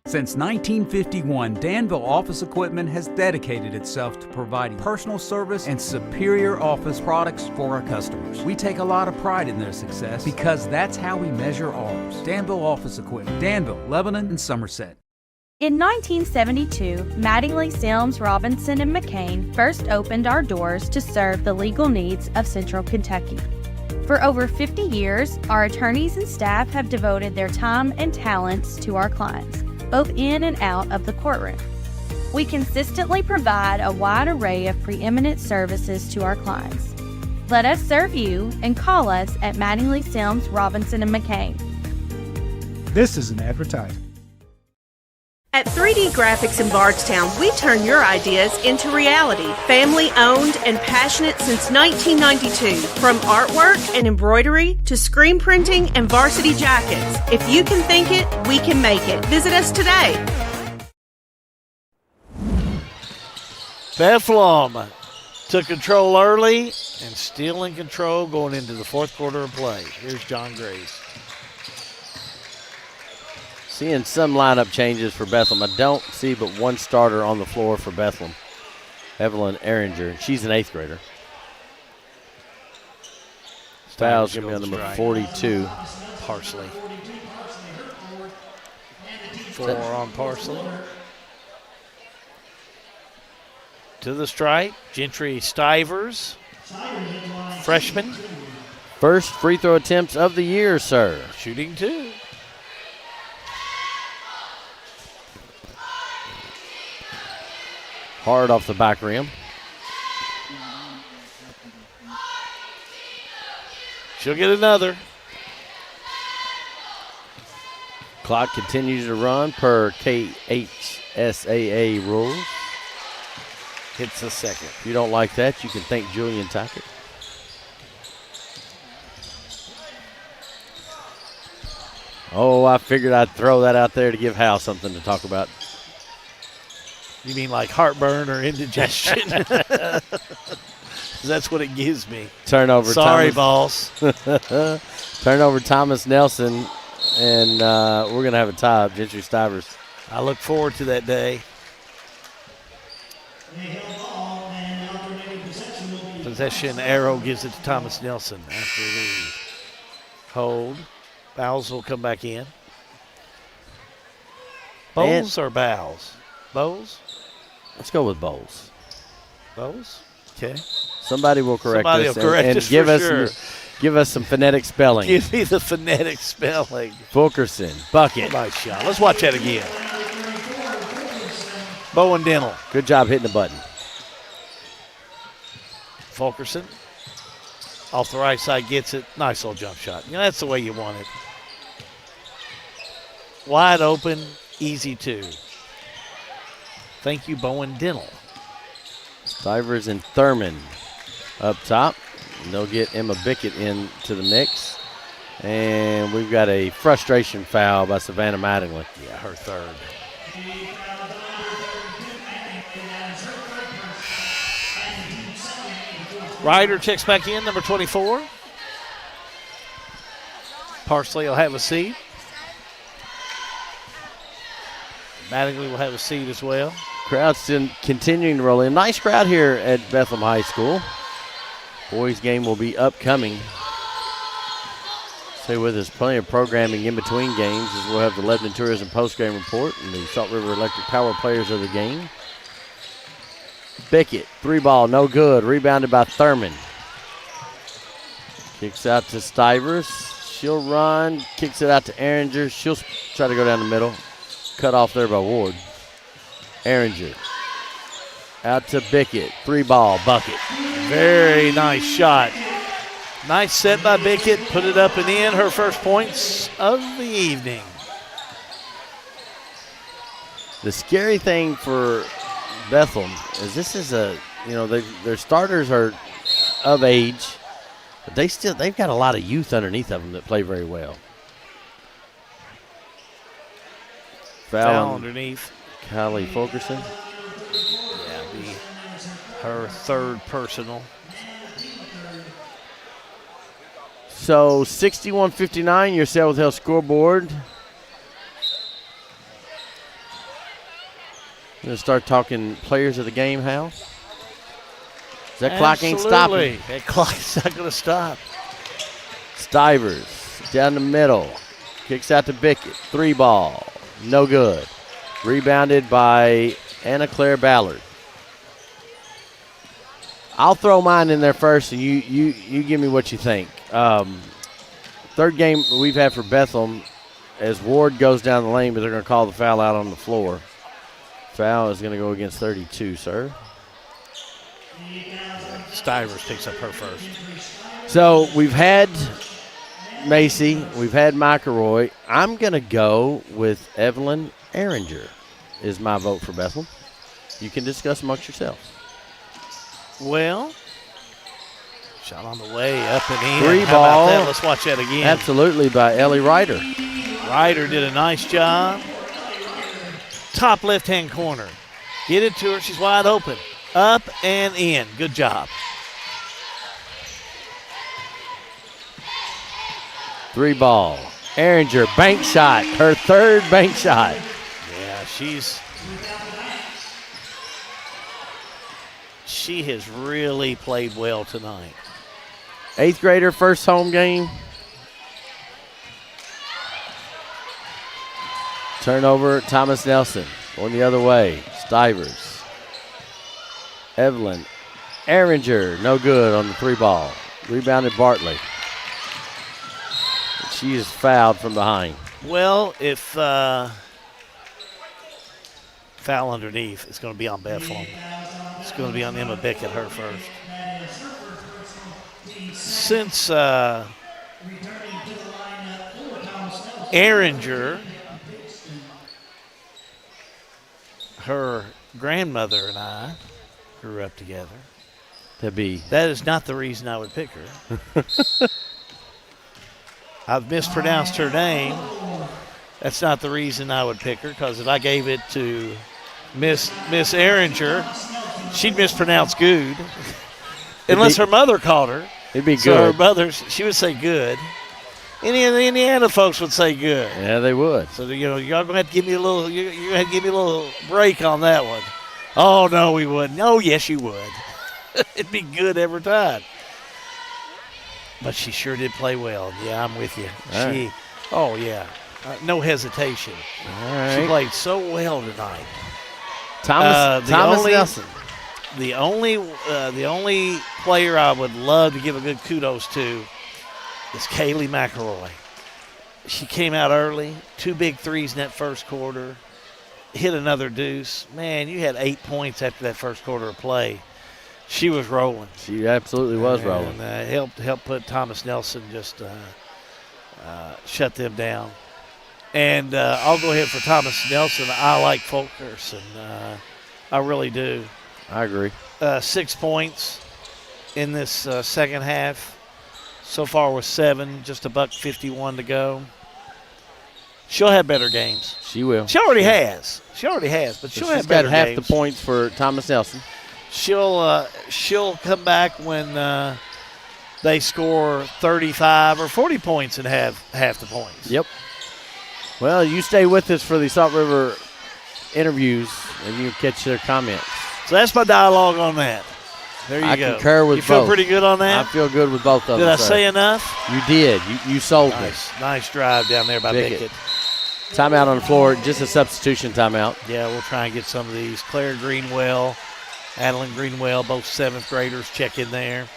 Since 1951, Danville Office Equipment has dedicated itself to providing personal service and superior office products for our customers. We take a lot of pride in their success because that's how we measure ours. Danville Office Equipment, Danville, Lebanon, and Somerset. In 1972, Mattingly, Sims, Robinson, and McCain first opened our doors to serve the legal needs of Central Kentucky. For over 50 years, our attorneys and staff have devoted their time and talents to our clients, both in and out of the courtroom. We consistently provide a wide array of preeminent services to our clients. Let us serve you and call us at Mattingly, Sims, Robinson, and McCain. This is an advertisement. At 3D Graphics in Bardstown, we turn your ideas into reality. Family owned and passionate since 1992. From artwork and embroidery to screen printing and varsity jackets. If you can think it, we can make it. Visit us today. Bethlehem took control early and still in control going into the fourth quarter of play. Here's John Grace. Seeing some lineup changes for Bethlehem. I don't see but one starter on the floor for Bethlehem. Evelyn Ehringer. She's an 8th grader. Foul's going to be on number 42. Parsley. 4 on Parsley. To the stripe, Gentry Stivers, freshman. First free throw attempts of the year, sir. Shooting 2. Hard off the back rim. She'll get another. Clock continues to run per KHSAA rules. Hits a second. If you don't like that, you can thank Julian Tackett. Oh, I figured I'd throw that out there to give Hal something to talk about. You mean like heartburn or indigestion? That's what it gives me. Turnover. Sorry, Thomas. boss. Turnover, Thomas Nelson, and we're going to have a tie up, Gentry Stivers. I look forward to that day. Possession arrow gives it to Thomas Nelson after the hold. Bowles will come back in. Bowles or Bowles? Bowles? Let's go with Bowles. Bowles? Okay. Somebody will correct Somebody us will correct and us give for us sure. give us some phonetic spelling. Give me the phonetic spelling. Fulkerson, bucket. Nice shot. Let's watch that again. Bowen Dental. Good job hitting the button. Fulkerson. Off the right side gets it. Nice little jump shot. You know, that's the way you want it. Wide open, easy 2. Thank you, Bowen Dental. Stivers and Thurman up top. And they'll get Emma Bickett into the mix. And we've got a frustration foul by Savannah Mattingly. Yeah, her third. Ryder checks back in, number 24. Parsley will have a seat. Mattingly will have a seat as well. Crowd's still continuing to roll in. Nice crowd here at Bethlehem High School. Boys game will be upcoming. Stay with us. Plenty of programming in between games as we'll have the Lebanon Tourism postgame report and the Salt River Electric Power players of the game. Bickett, 3-ball, no good. Rebounded by Thurman. Kicks out to Stivers. She'll run, kicks it out to Ehringer. She'll try to go down the middle. Cut off there by Ward. Ehringer. Out to Bickett. 3-ball, bucket. Very nice shot. Nice set by Bickett. Put it up and in. Her first points of the evening. The scary thing for Bethlehem is this is their starters are of age, but they've got a lot of youth underneath of them that play very well. Foul underneath. Kylie Fulkerson. Yeah, be her third personal. So 61-59, your South Hill scoreboard. We're going to start talking players of the game, Hal. That clock ain't stopping. That clock's not going to stop. Stivers down the middle. Kicks out to Bickett. 3-ball. No good. Rebounded by Anna Claire Ballard. I'll throw mine in there first, and you give me what you think. Third game we've had for Bethlehem as Ward goes down the lane, but they're going to call the foul out on the floor. Foul is going to go against 32, sir. Stivers picks up her first. So we've had Macy, we've had McElroy. I'm going to go with Evelyn Ehringer is my vote for Bethlehem. You can discuss amongst yourselves. Well, shot on the way, up and in. Three How ball. about that? Let's watch that again. Absolutely, by Ellie Ryder. Ryder did a nice job. Top left-hand corner. Get it to her. She's wide open. Up and in. Good job. Three ball. Ehringer, bank shot. Her third bank shot. Yeah, she has really played well tonight. Eighth grader, first home game. Turnover, Thomas Nelson. Going the other way. Stivers. Evelyn Ehringer, no good on the three ball. Rebounded Bartley. She is fouled from behind. Well, if foul underneath, it's going to be on Bethlehem. It's going to be on Emma Beckett, her first. Since Ehringer, her grandmother and I grew up together. That is not the reason I would pick her. I've mispronounced her name. That's not the reason I would pick her, because if I gave it to Miss Ehringer, she'd mispronounce good. Unless her mother called her. It'd be good. So her mother, she would say good. Any of the Indiana folks would say good. Yeah, they would. So y'all gonna have to give me a little. You're gonna have to give me a little break on that one. Oh no, we wouldn't. Oh yes, you would. It'd be good every time. But she sure did play well. Yeah, I'm with you. Oh yeah, no hesitation. All right. She played so well tonight. Thomas Nelson. The only player I would love to give a good kudos to is Kaylee McElroy. She came out early, 2 big threes in that first quarter, hit another deuce. Man, you had 8 points after that first quarter of play. She was rolling. She absolutely was rolling. And helped put Thomas Nelson just shut them down. And I'll go ahead for Thomas Nelson. I like Fulkerson. I really do. I agree. 6 points in this second half. So far with 7, just $1.51 to go. She'll have better games. She will. She already has, but she'll have better got half games. the points for Thomas Nelson. She'll come back when they score 35 or 40 points and have half the points. Yep. Well, you stay with us for the Salt River interviews, and you catch their comments. So that's my dialogue on that. There you go. I concur with You feel both. pretty good on that? I feel good with both of them. Did I sir. say enough? You did. You sold me. Nice drive down there by Bickett. Timeout on the floor, just a substitution timeout. Yeah, we'll try and get some of these. Claire Greenwell, Adeline Greenwell, both 7th graders, check in there.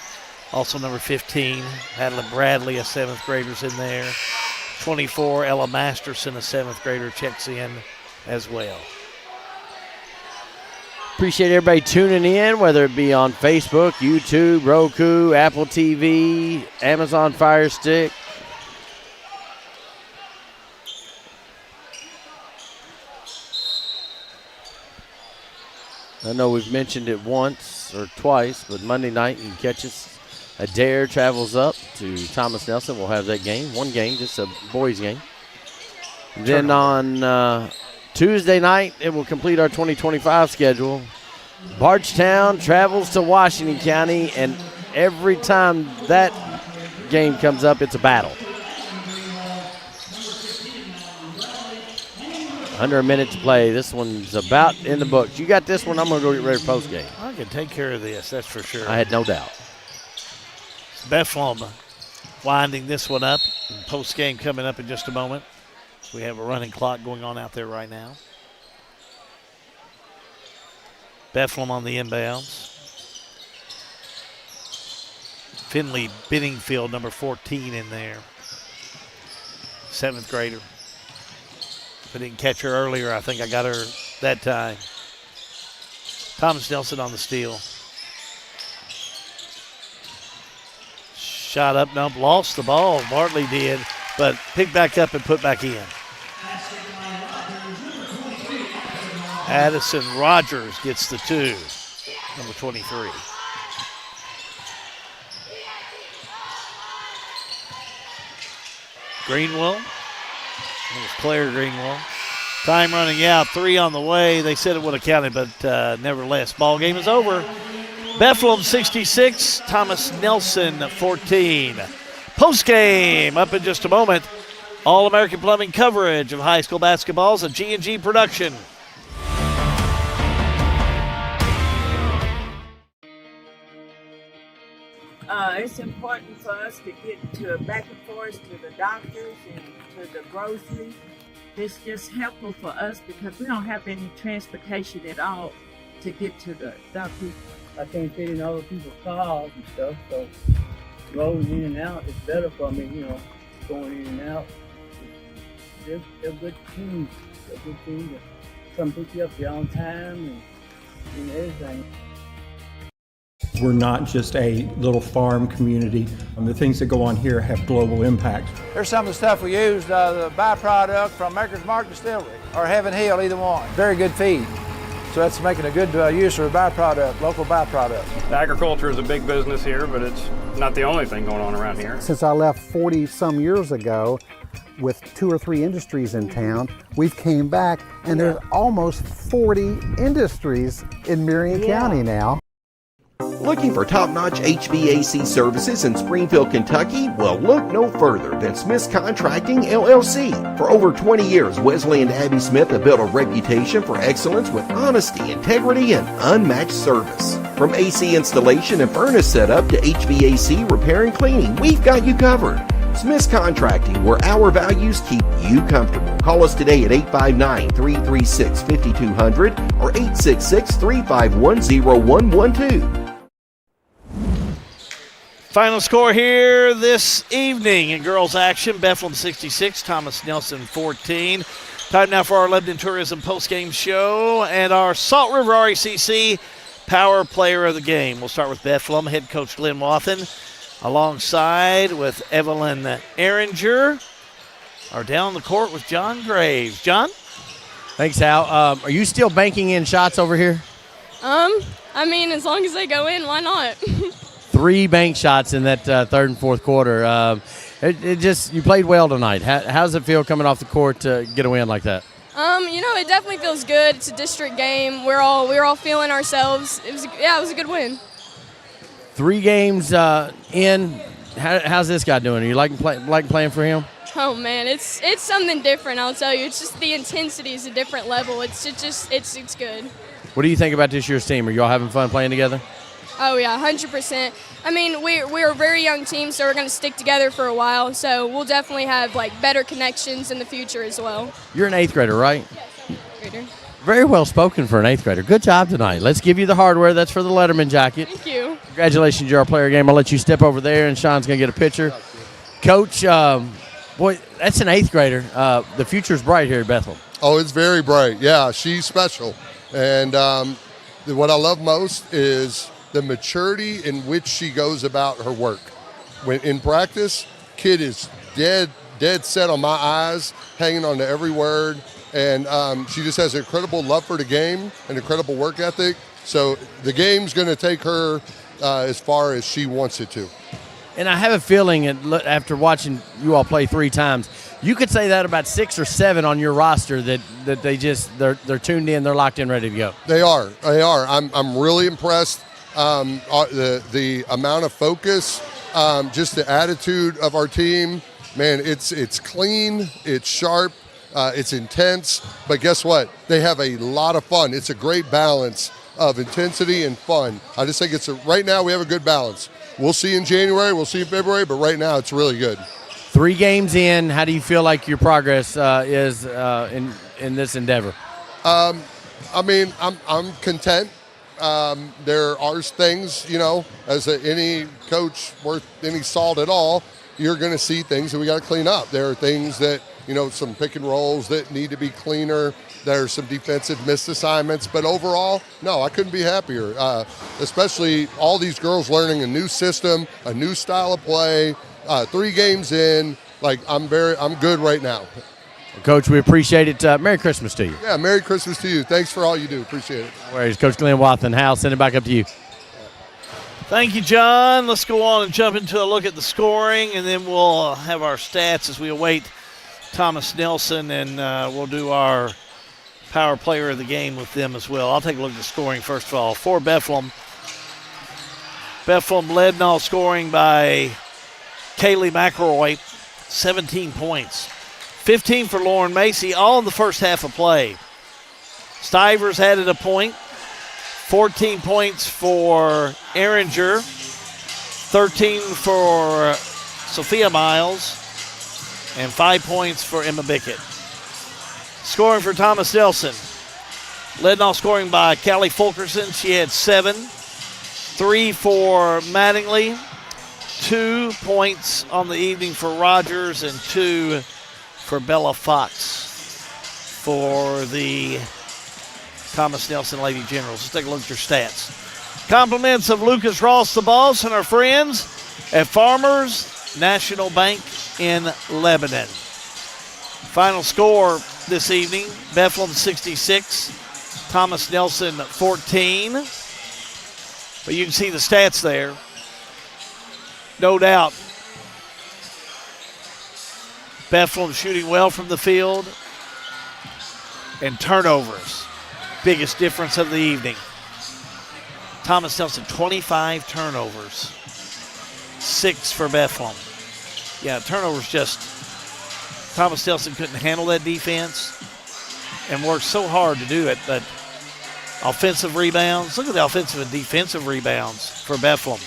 Also number 15, Adeline Bradley, a 7th grader's in there. 24, Ella Masterson, a 7th grader, checks in as well. Appreciate everybody tuning in, whether it be on Facebook, YouTube, Roku, Apple TV, Amazon Fire Stick. I know we've mentioned it once or twice, but Monday night you can catch us. Adair travels up to Thomas Nelson. We'll have that game. One game, just a boys game. And then on Tuesday night, it will complete our 2025 schedule. Bardstown travels to Washington County, and every time that game comes up, it's a battle. Under a minute to play. This one's about in the books. You got this one. I'm going to go get ready for postgame. I can take care of this, that's for sure. I had no doubt. Bethlehem winding this one up. Postgame coming up in just a moment. We have a running clock going on out there right now. Bethlehem on the inbounds. Finley Benningfield, number 14 in there. 7th grader. If I didn't catch her earlier, I think I got her that time. Thomas Nelson on the steal. Shot up, nope, lost the ball. Bartley did, but picked back up and put back in. Addison Rogers gets the 2, number 23. Greenwell. It was Claire Greenwell. Time running out, 3 on the way. They said it would have counted, but nevertheless, ball game is over. Bethlehem 66, Thomas Nelson 14. Postgame up in just a moment. All-American Plumbing coverage of high school basketball is a G&G production. It's important for us to get to back and forth to the doctors and to the grocery. It's just helpful for us because we don't have any transportation at all to get to the doctors. I can't fit in other people's cars and stuff, so rolling in and out is better for me, going in and out. They're good teams. They're good teams that come pick you up there on time and everything. We're not just a little farm community. The things that go on here have global impact. There's some of the stuff we use, the byproduct from Maker's Mark Distillery or Heaven Hill, either one. Very good feed. So that's making a good use of a byproduct, local byproduct. Agriculture is a big business here, but it's not the only thing going on around here. Since I left 40 some years ago with 2 or 3 industries in town, we've came back and there's almost 40 industries in Marion County now. Looking for top-notch HVAC services in Springfield, Kentucky? Well, look no further than Smith's Contracting, LLC. For over 20 years, Wesley and Abby Smith have built a reputation for excellence with honesty, integrity, and unmatched service. From AC installation and furnace setup to HVAC repair and cleaning, we've got you covered. Smith's Contracting, where our values keep you comfortable. Call us today at 859-336-5200 or 866-351-0112. Final score here this evening in girls action. Bethlehem 66, Thomas Nelson 14. Time now for our Lebanon Tourism postgame show and our Salt River RECC Power Player of the Game. We'll start with Bethlehem, head coach Glenn Wathen, alongside with Evelyn Ehringer. Are down the court with John Graves. John? Thanks, Hal. Are you still banking in shots over here? I mean, as long as they go in, why not? 3 bank shots in that third and fourth quarter. You played well tonight. How does it feel coming off the court to get a win like that? It definitely feels good. It's a district game. We're all feeling ourselves. It was a good win. 3 games in. How's this guy doing? Are you like playing for him? Oh man, it's something different. I'll tell you. It's just the intensity is a different level. It's good. What do you think about this year's team? Are you all having fun playing together? Oh yeah, 100%. I mean, we're a very young team, so we're going to stick together for a while. So we'll definitely have better connections in the future as well. You're an 8th grader, right? Yes, 8th grader. Very well spoken for an 8th grader. Good job tonight. Let's give you the hardware. That's for the Letterman jacket. Thank you. Congratulations, you're our player game. I'll let you step over there, and Sean's going to get a picture. Coach, boy, that's an 8th grader. The future's bright here at Bethlehem. Oh, it's very bright. Yeah, she's special. And what I love most is the maturity in which she goes about her work. When in practice, kid is dead set on my eyes, hanging on to every word, and she just has an incredible love for the game, an incredible work ethic. So the game's going to take her as far as she wants it to. And I have a feeling, after watching you all play 3 times, you could say that about 6 or 7 on your roster that they're tuned in, they're locked in, ready to go. They are. I'm really impressed. The amount of focus, just the attitude of our team, man, it's clean, it's sharp, it's intense, but guess what? They have a lot of fun. It's a great balance of intensity and fun. I just think right now we have a good balance. We'll see in January, we'll see in February, but right now it's really good. 3 games in, how do you feel like your progress is in this endeavor? I'm content. there are things, as any coach worth any salt at all, you're going to see things that we got to clean up. There are things that, some pick and rolls that need to be cleaner. There's some defensive missed assignments. But overall, no, I couldn't be happier, especially all these girls learning a new system, a new style of play, 3 games in. I'm good right now. Coach, we appreciate it. Merry Christmas to you. Yeah, Merry Christmas to you. Thanks for all you do. Appreciate it. No worries. Coach Glenn Watson, Hal, send it back up to you. Thank you, John. Let's go on and jump into a look at the scoring, and then we'll have our stats as we await Thomas Nelson, and we'll do our power player of the game with them as well. I'll take a look at the scoring first of all. For Bethlehem, led in all scoring by Kaylee McElroy, 17 points. 15 for Lauren Macy, all in the first half of play. Stivers added a point. 14 points for Erringer. 13 for Sophia Miles. And 5 points for Emma Bickett. Scoring for Thomas Nelson. Led in all scoring by Callie Fulkerson. She had 7. 3 for Mattingly. 2 points on the evening for Rogers and 2 for Bella Fox for the Thomas Nelson Lady Generals. Let's take a look at your stats. Compliments of Lucas Ross, the boss, and our friends at Farmers National Bank in Lebanon. Final score this evening, Bethlehem 66, Thomas Nelson 14. But you can see the stats there. No doubt, Bethlehem shooting well from the field, and turnovers, biggest difference of the evening. Thomas Nelson, 25 turnovers, 6 for Bethlehem. Yeah, turnovers just, Thomas Nelson couldn't handle that defense and worked so hard to do it, but offensive rebounds, look at the offensive and defensive rebounds for Bethlehem.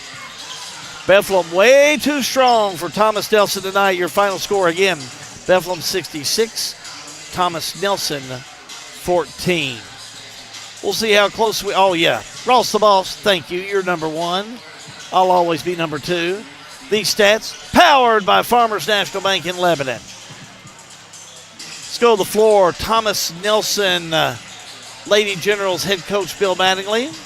Bethlehem way too strong for Thomas Nelson tonight. Your final score again, Bethlehem 66, Thomas Nelson 14. We'll see how close we, oh yeah, Ross the boss, thank you, you're number 1. I'll always be number 2. These stats powered by Farmers National Bank in Lebanon. Let's go to the floor. Thomas Nelson, Lady Generals head coach Bill Mattingly.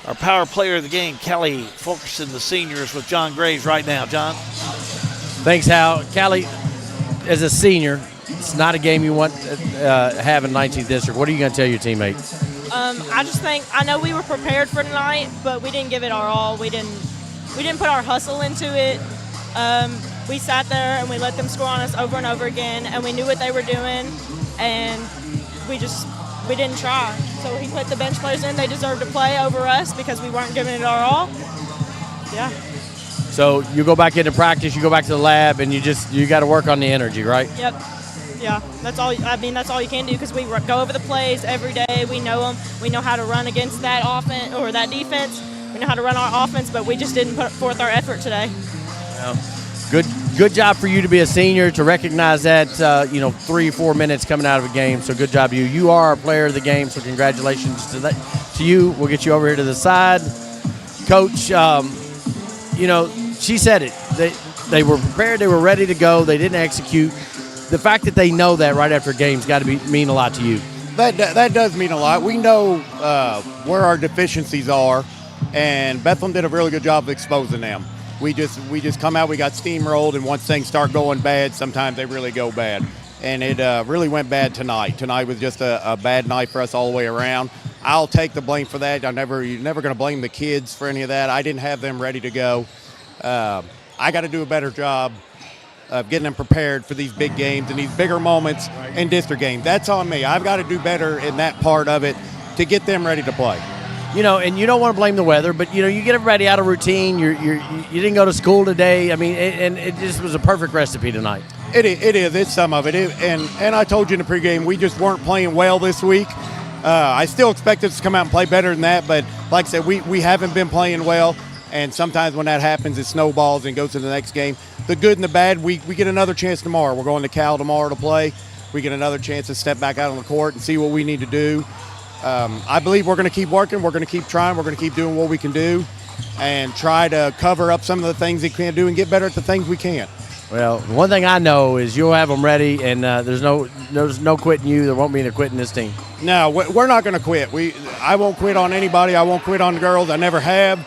Our power player of the game, Callie Fulkerson, the seniors, with John Graves right now. John? Thanks, Hal. Callie, as a senior, it's not a game you want to have in 19th District. What are you going to tell your teammates? I just think, I know we were prepared for tonight, but we didn't give it our all. We didn't put our hustle into it. We sat there and we let them score on us over and over again, and we knew what they were doing, and we didn't try. So he put the bench players in. They deserved to play over us because we weren't giving it our all. Yeah. So you go back into practice, you go back to the lab, and you got to work on the energy, right? Yep. Yeah, that's all. I mean, that's all you can do because we go over the plays every day. We know them. We know how to run against that offense or that defense. We know how to run our offense, but we just didn't put forth our effort today. Well, good job for you to be a senior, to recognize that, 3 or 4 minutes coming out of a game. So good job, you. You are our player of the game, so congratulations to you. We'll get you over here to the side. Coach, she said it. They were prepared. They were ready to go. They didn't execute. The fact that they know that right after games got to mean a lot to you. That does mean a lot. We know where our deficiencies are, and Bethlehem did a really good job of exposing them. We just come out, we got steamrolled, and once things start going bad, sometimes they really go bad. And it really went bad tonight. Tonight was just a bad night for us all the way around. I'll take the blame for that. You're never going to blame the kids for any of that. I didn't have them ready to go. I got to do a better job of getting them prepared for these big games and these bigger moments in district games. That's on me. I've got to do better in that part of it to get them ready to play. And you don't want to blame the weather, but you get everybody out of routine. You didn't go to school today. I mean, and it just was a perfect recipe tonight. It is. It's some of it. And I told you in the pregame, we just weren't playing well this week. I still expect us to come out and play better than that, but like I said, we haven't been playing well. And sometimes when that happens, it snowballs and goes to the next game. The good and the bad, we get another chance tomorrow. We're going to Cal tomorrow to play. We get another chance to step back out on the court and see what we need to do. I believe we're going to keep working. We're going to keep trying. We're going to keep doing what we can do and try to cover up some of the things we can't do and get better at the things we can't. Well, one thing I know is you'll have them ready, and there's no quitting you. There won't be any quitting this team. No, we're not going to quit. I won't quit on anybody. I won't quit on the girls. I never have.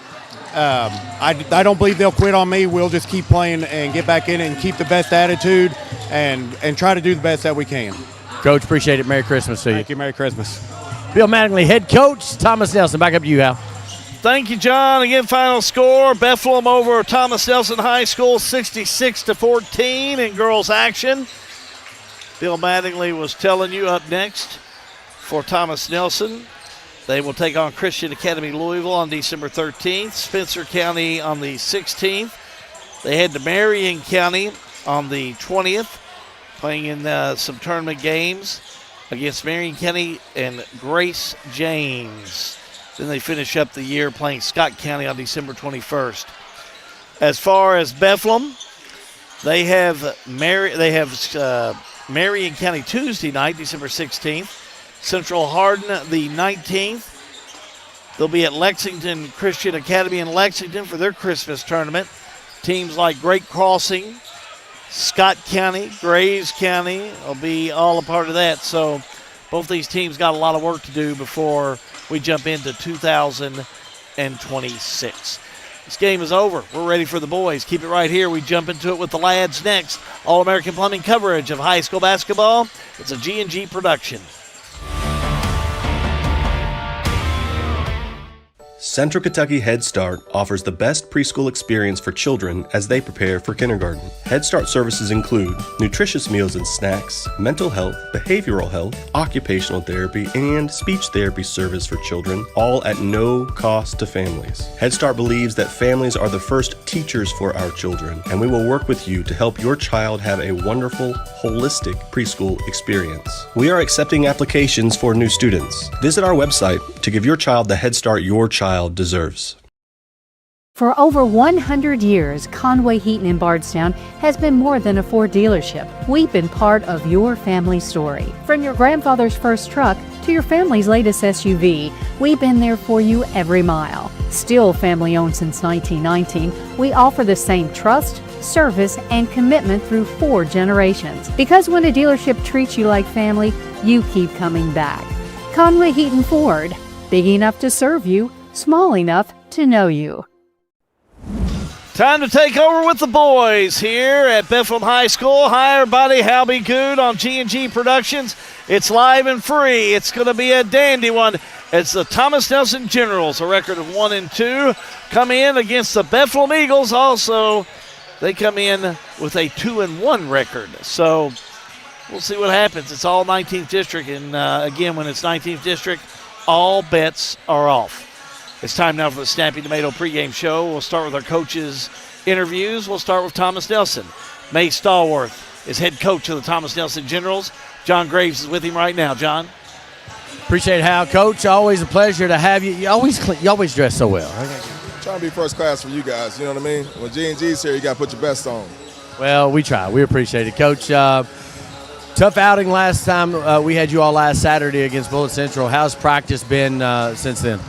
I don't believe they'll quit on me. We'll just keep playing and get back in and keep the best attitude and try to do the best that we can. Coach, appreciate it. Merry Christmas to you. Thank you. Merry Christmas. Bill Mattingly, head coach. Thomas Nelson, back up to you, Hal. Thank you, John. Again, final score, Bethlehem over Thomas Nelson High School, 66-14 in girls action. Bill Mattingly was telling you up next for Thomas Nelson. They will take on Christian Academy Louisville on December 13th, Spencer County on the 16th. They head to Marion County on the 20th, playing in some tournament games against Marion County and Grace James. Then they finish up the year playing Scott County on December 21st. As far as Bethlehem, they have Marion County Tuesday night, December 16th. Central Hardin the 19th. They'll be at Lexington Christian Academy in Lexington for their Christmas tournament. Teams like Great Crossing, Scott County, Grays County will be all a part of that. So both these teams got a lot of work to do before we jump into 2026. This game is over. We're ready for the boys. Keep it right here. We jump into it with the lads next. All-American Plumbing coverage of high school basketball. It's a G&G production. Central Kentucky Head Start offers the best preschool experience for children as they prepare for kindergarten. Head Start services include nutritious meals and snacks, mental health, behavioral health, occupational therapy, and speech therapy service for children, all at no cost to families. Head Start believes that families are the first teachers for our children, and we will work with you to help your child have a wonderful, holistic preschool experience. We are accepting applications for new students. Visit our website to give your child the Head Start your child deserves. For over 100 years, Conway Heaton in Bardstown has been more than a Ford dealership. We've been part of your family story. From your grandfather's first truck to your family's latest SUV, we've been there for you every mile. Still family owned since 1919, we offer the same trust, service, and commitment through 4 generations. Because when a dealership treats you like family, you keep coming back. Conway Heaton Ford, big enough to serve you, small enough to know you. Time to take over with the boys here at Bethlehem High School. Hi, everybody. Hal B. Good on G&G Productions. It's live and free. It's going to be a dandy one. It's the Thomas Nelson Generals, a record of 1-2, come in against the Bethlehem Eagles. Also, they come in with a 2-1 record. So we'll see what happens. It's all 19th District, and again, when it's 19th District, all bets are off. It's time now for the Snappy Tomato pregame show. We'll start with our coaches' interviews. We'll start with Thomas Nelson. May Stallworth is head coach of the Thomas Nelson Generals. John Graves is with him right now. John? Appreciate how, Coach. Always a pleasure to have you. You always dress so well. Trying to be first class for you guys, you know what I mean? When G&G's here, you got to put your best on. Well, we try. We appreciate it, Coach. Tough outing last time. We had you all last Saturday against Bullitt Central. How's practice been since then?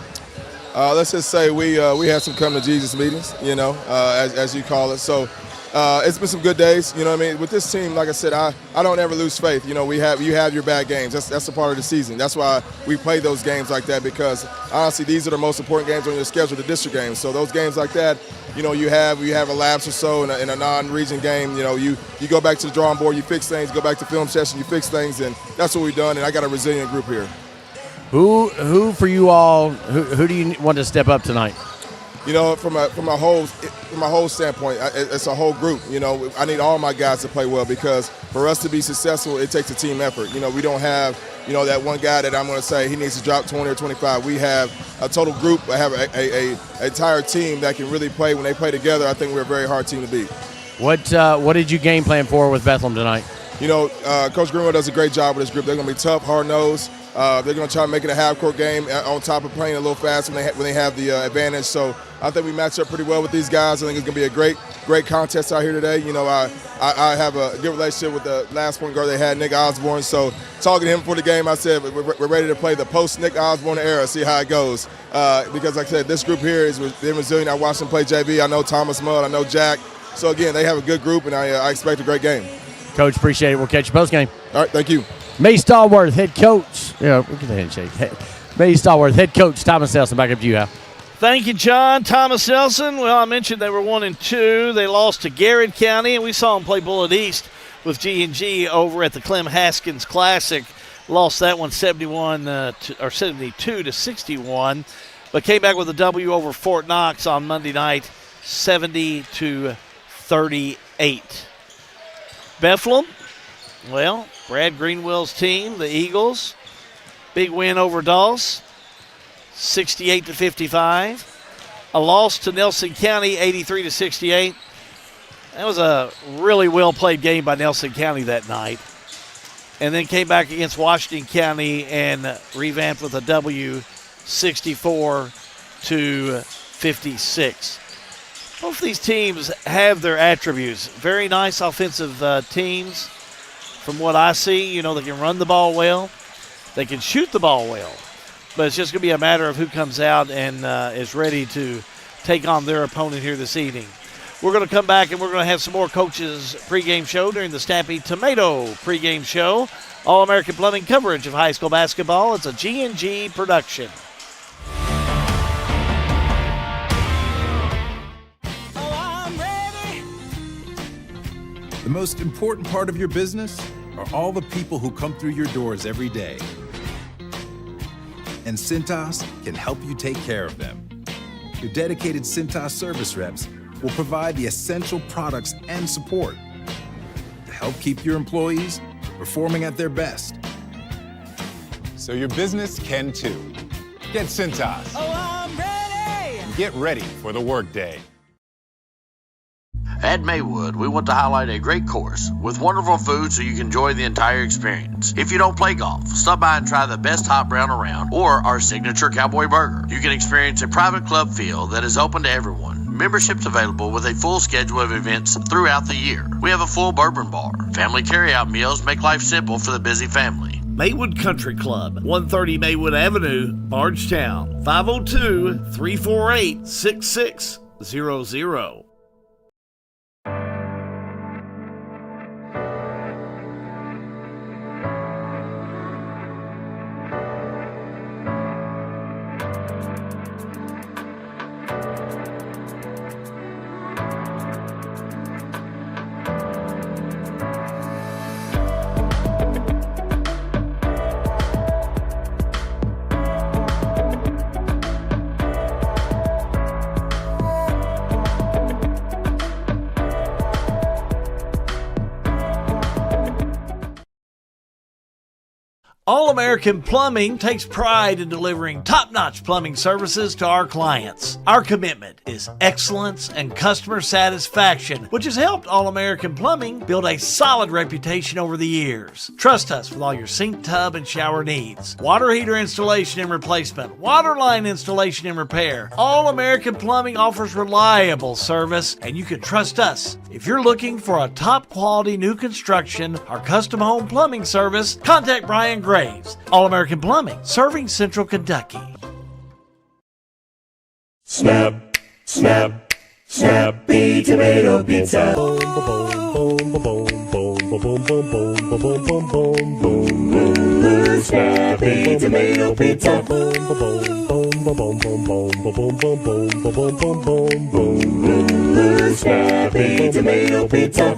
Let's just say we had some come to Jesus meetings, you know, as you call it. So it's been some good days, you know what I mean? With this team, like I said, I don't ever lose faith. You know, you have your bad games. That's a part of the season. That's why we play those games like that, because honestly, these are the most important games on your schedule, the district games. So those games like that, you know, you have a lapse or so in a non-region game. You know, you go back to the drawing board, you fix things, go back to film session, you fix things, and that's what we've done. And I got a resilient group here. Who for you all? Who do you want to step up tonight? You know, from a whole standpoint, it's a whole group. You know, I need all my guys to play well, because for us to be successful, it takes a team effort. You know, we don't have, you know, that one guy that I'm going to say he needs to drop 20 or 25. We have a total group. I have a entire team that can really play. When they play together, I think we're a very hard team to beat. What did you game plan for with Bethlehem tonight? You know, Coach Greenwood does a great job with this group. They're going to be tough, hard-nosed. They're going to try to make it a half-court game on top of playing a little fast when they have the advantage. So I think we match up pretty well with these guys. I think it's going to be a great contest out here today. You know, I have a good relationship with the last point guard they had, Nick Osborne. So talking to him for the game, I said we're ready to play the post-Nick Osborne era, see how it goes. Because like I said, this group here is resilient. I watched them play JV. I know Thomas Mudd. I know Jack. So again, they have a good group, and I expect a great game. Coach, appreciate it. We'll catch you postgame. All right, thank you. May Stallworth, head coach. Yeah, we'll get the handshake. May Stallworth, head coach. Thomas Nelson, back up to you, Al. Thank you, John. Thomas Nelson. Well, I mentioned they were 1-2. They lost to Garrett County, and we saw them play Bullitt East with G&G over at the Clem Haskins Classic. Lost that one 72 to 61, but came back with a W over Fort Knox on Monday night, 70 to 38. Bethlehem, well, Brad Greenwell's team, the Eagles, big win over Dawes, 68 to 55. A loss to Nelson County, 83 to 68. That was a really well played game by Nelson County that night. And then came back against Washington County and revamped with a W, 64 to 56. Both these teams have their attributes. Very nice offensive teams. From what I see, you know, they can run the ball well. They can shoot the ball well. But it's just going to be a matter of who comes out and is ready to take on their opponent here this evening. We're going to come back and we're going to have some more coaches' pregame show during the Snappy Tomato pregame show. All-American Plumbing coverage of high school basketball. It's a G&G production. The most important part of your business are all the people who come through your doors every day. And Cintas can help you take care of them. Your dedicated Cintas service reps will provide the essential products and support to help keep your employees performing at their best. So your business can too. Get Cintas. Oh, I'm ready! And get ready for the workday. At Maywood, we want to highlight a great course with wonderful food so you can enjoy the entire experience. If you don't play golf, stop by and try the best hot brown around or our signature cowboy burger. You can experience a private club feel that is open to everyone. Memberships available with a full schedule of events throughout the year. We have a full bourbon bar. Family carryout meals make life simple for the busy family. Maywood Country Club, 130 Maywood Avenue, Bardstown, 502-348-6600. All-American Plumbing takes pride in delivering top-notch plumbing services to our clients. Our commitment is excellence and customer satisfaction, which has helped All-American Plumbing build a solid reputation over the years. Trust us with all your sink, tub, and shower needs. Water heater installation and replacement, water line installation and repair. All-American Plumbing offers reliable service, and you can trust us. If you're looking for a top-quality new construction or custom home plumbing service, contact Brian Graves. All-American Plumbing, serving Central Kentucky. Snap, snap, snappy tomato pizza. Snappy tomato pizza. Snappy tomato pizza.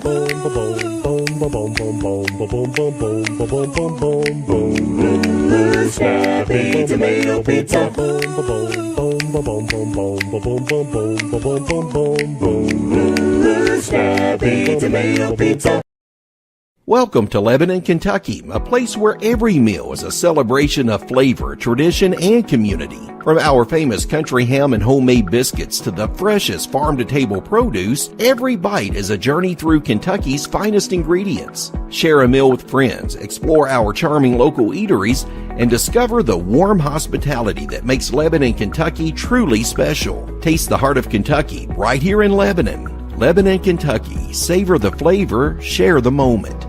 Snappy tomato pizza. Snappy tomato pizza. Welcome to Lebanon, Kentucky, a place where every meal is a celebration of flavor, tradition, and community. From our famous country ham and homemade biscuits to the freshest farm-to-table produce, every bite is a journey through Kentucky's finest ingredients. Share a meal with friends, explore our charming local eateries, and discover the warm hospitality that makes Lebanon, Kentucky truly special. Taste the heart of Kentucky right here in Lebanon. Lebanon, Kentucky. Savor the flavor, share the moment.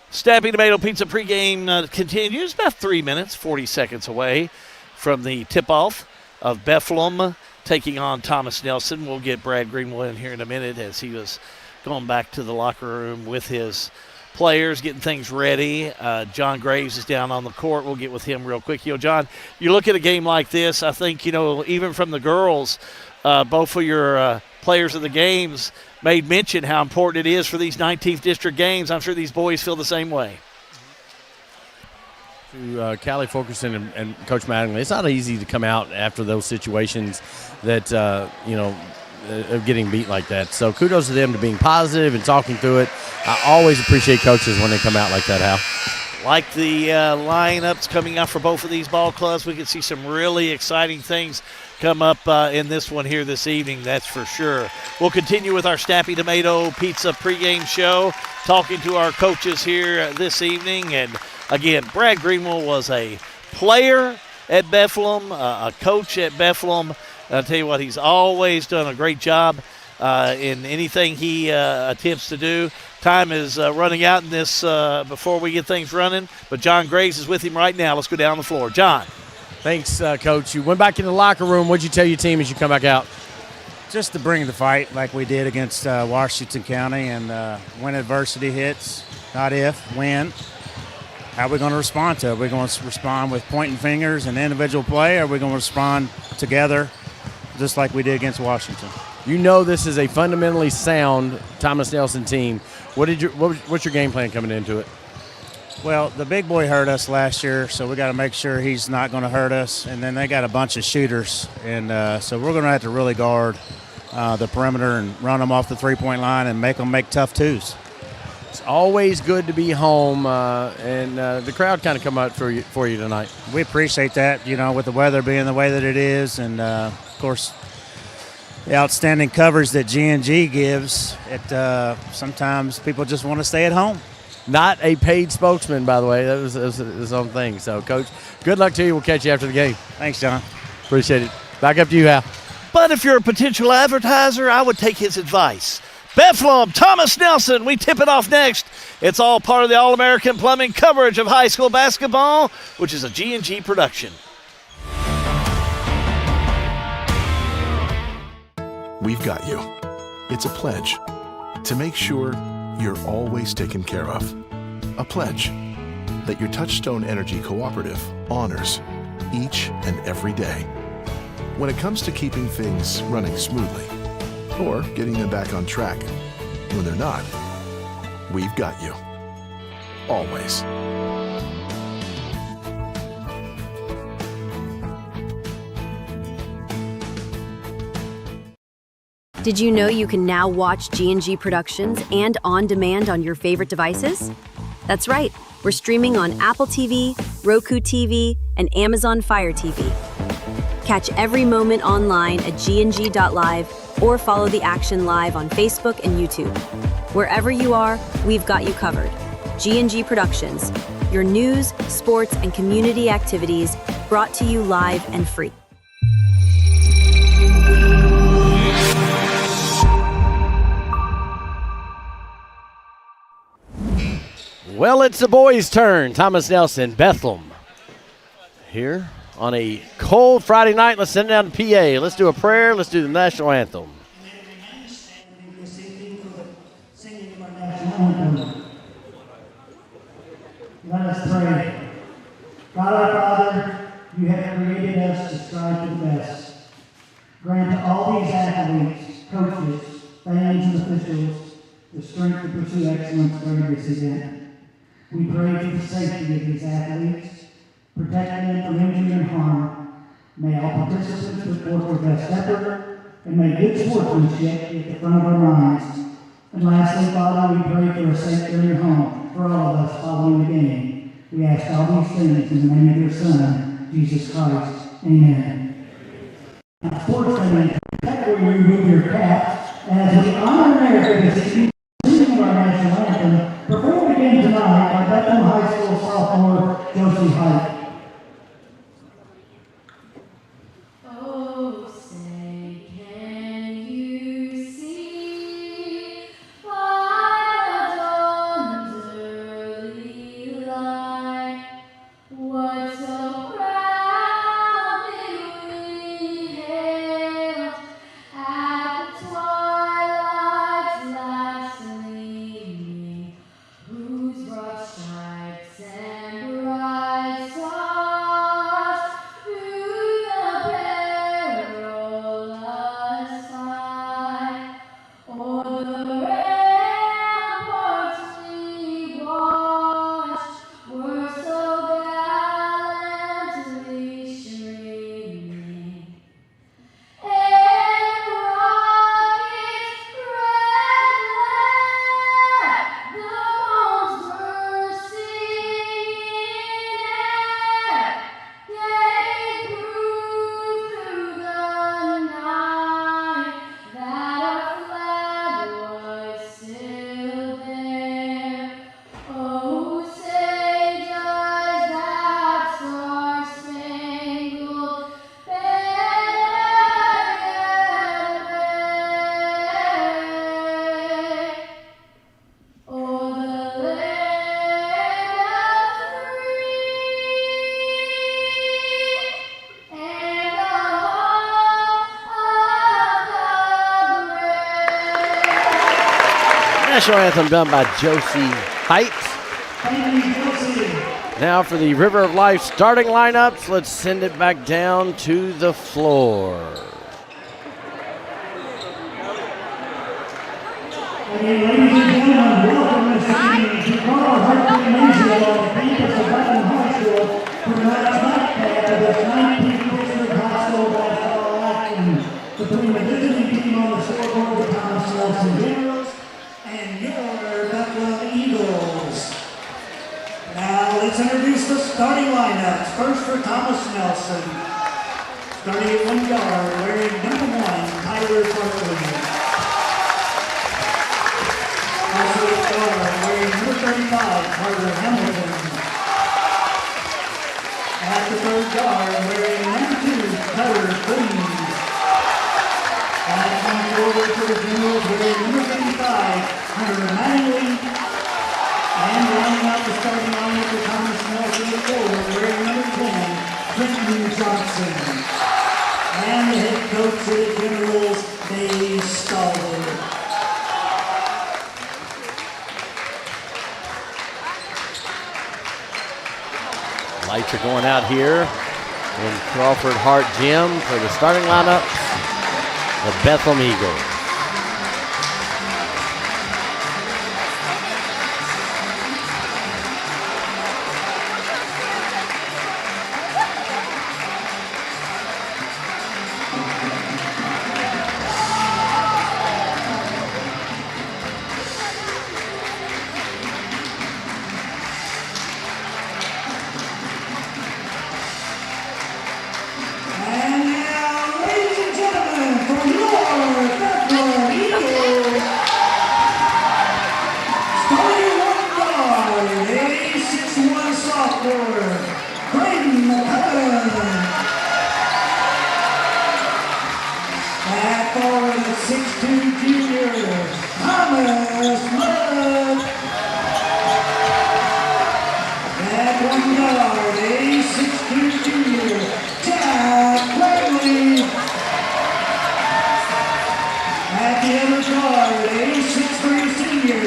Snappy Tomato Pizza pregame continues about 3 minutes, 40 seconds away from the tip-off of Bethlehem taking on Thomas Nelson. We'll get Brad Greenwell in here in a minute as he was going back to the locker room with his players, getting things ready. John Graves is down on the court. We'll get with him real quick. John, you look at a game like this, I think, even from the girls, both of your players of the games made mention how important it is for these 19th District games. I'm sure these boys feel the same way. To Callie Fulkerson and Coach Mattingly, it's not easy to come out after those situations that, of getting beat like that. So kudos to them to being positive and talking through it. I always appreciate coaches when they come out like that, Hal. Like the lineups coming out for both of these ball clubs, we can see some really exciting things come up in this one here this evening, that's for sure. We'll continue with our Snappy Tomato Pizza pregame show, talking to our coaches here this evening. And, again, Brad Greenwell was a player at Bethlehem, a coach at Bethlehem. I'll tell you what, he's always done a great job in anything he attempts to do. Time is running out in this before we get things running, but John Graves is with him right now. Let's go down the floor. John. Thanks, Coach. You went back in the locker room. What'd you tell your team as you come back out? Just to bring the fight like we did against Washington County, and when adversity hits, not if, when, how are we going to respond to it? Are we going to respond with pointing fingers and individual play, or are we going to respond together just like we did against Washington? You know this is a fundamentally sound Thomas Nelson team. What's your game plan coming into it? Well, the big boy hurt us last year, so we got to make sure he's not going to hurt us. And then they got a bunch of shooters, and so we're going to have to really guard the perimeter and run them off the three-point line and make them make tough twos. It's always good to be home, and the crowd kind of come out for you tonight. We appreciate that, with the weather being the way that it is, and of course the outstanding coverage that G&G gives. Sometimes people just want to stay at home. Not a paid spokesman, by the way. That was his own thing. So, Coach, good luck to you. We'll catch you after the game. Thanks, John. Appreciate it. Back up to you, Hal. But if you're a potential advertiser, I would take his advice. Bethlehem, Thomas Nelson, we tip it off next. It's all part of the All-American Plumbing coverage of high school basketball, which is a G&G production. We've got you. It's a pledge to make sure you're always taken care of. A pledge that your Touchstone Energy Cooperative honors each and every day. When it comes to keeping things running smoothly or getting them back on track when they're not, we've got you. Always. Did you know you can now watch G&G Productions and on demand on your favorite devices? That's right, we're streaming on Apple TV, Roku TV, and Amazon Fire TV. Catch every moment online at gng.live or follow the action live on Facebook and YouTube. Wherever you are, we've got you covered. G&G Productions, your news, sports, and community activities brought to you live and free. Well, it's the boys' turn. Thomas Nelson, Bethlehem. Here on a cold Friday night. Let's send it down to PA. Let's do a prayer. Let's do the national anthem. Let us pray. God our Father, you have created us to strive for the best. Grant to all these athletes, coaches, fans, and officials the strength to pursue excellence during this event. We pray for the safety of these athletes, protecting them from injury and harm. May all participants put forth their best effort, and may good sportsmanship be at the front of our minds. And lastly, Father, we pray for a safe journey home for all of us following the game. We ask all these things in the name of your Son, Jesus Christ. Amen. Now, sports fans, before you remove your caps, as we honor America this evening, singing of our national anthem, performed again tonight by Bethlehem High School sophomore Josie Height. Oh, say, can you see by the dawn's early light what so proudly we hailed at the twilight's last gleaming, whose broad stripes and bright stars through the perilous fight o'er the ramparts we watched were so gallantly streaming, and rockets red glare the bombs were singing air gave proof through the night that our flag was still there. Oh, say does that star-spangled banner yet wave o'er the land of the free and the home of the brave? National anthem done by Josie Height. Now for the River of Life starting lineups, let's send it back down to the floor. Ladies and gentlemen, welcome this evening to Carl Hart Gymnasium on the campus of Bethlehem High School for tonight's nightcap of this 19th District High School basketball action between the visiting team on the scoreboard, the Thomas Nelson Generals, and your Bethlehem Eagles. Now let's introduce the starting lineups. First for Thomas Nelson, starting at 1 guard, wearing number 1, Tyler Barkley. Also at guard, wearing number 35, Carter Hamilton. At the third guard, wearing number 2, Tyler Green. And coming forward for the Generals, wearing number 55, Hunter Mattingly. And rounding out the starting lineup for Thomas Nelson at forward, wearing number 10, Trenton Johnson. And the head coach of the Generals, Dave Stallworth. Lights are going out here in Crawford Hart Gym for the starting lineup. The Bethlehem Eagles. And now, ladies and gentlemen, for your Bethlehem Eagles, starting at 1 guard, a 6'1" sophomore, Braden McCutcheon. At forward, a 6'2" junior, Thomas Mudd. At 1 guard, a 6'2" junior, Jack Bradley. At the other guard, a 6'3" senior,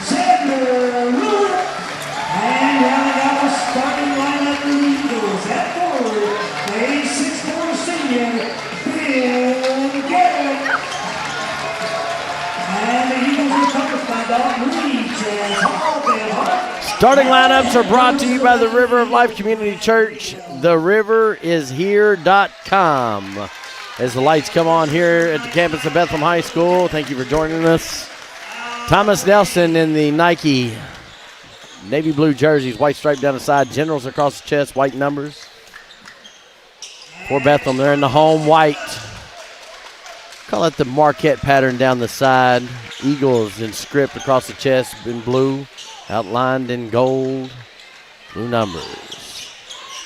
Xander Ruler. And rounding out the starting lineup for the Eagles. At forward, a 6'4" senior, Ben Garrett. And the Eagles are coached by Dalton Reach as Hall and Hart. Starting lineups are brought to you by the River of Life Community Church, theriverishere.com. As the lights come on here at the campus of Bethlehem High School, thank you for joining us. Thomas Nelson in the Nike navy blue jerseys, white stripe down the side, generals across the chest, white numbers. For Bethlehem, they're in the home white. Call it the Marquette pattern down the side. Eagles in script across the chest in blue, outlined in gold, blue numbers.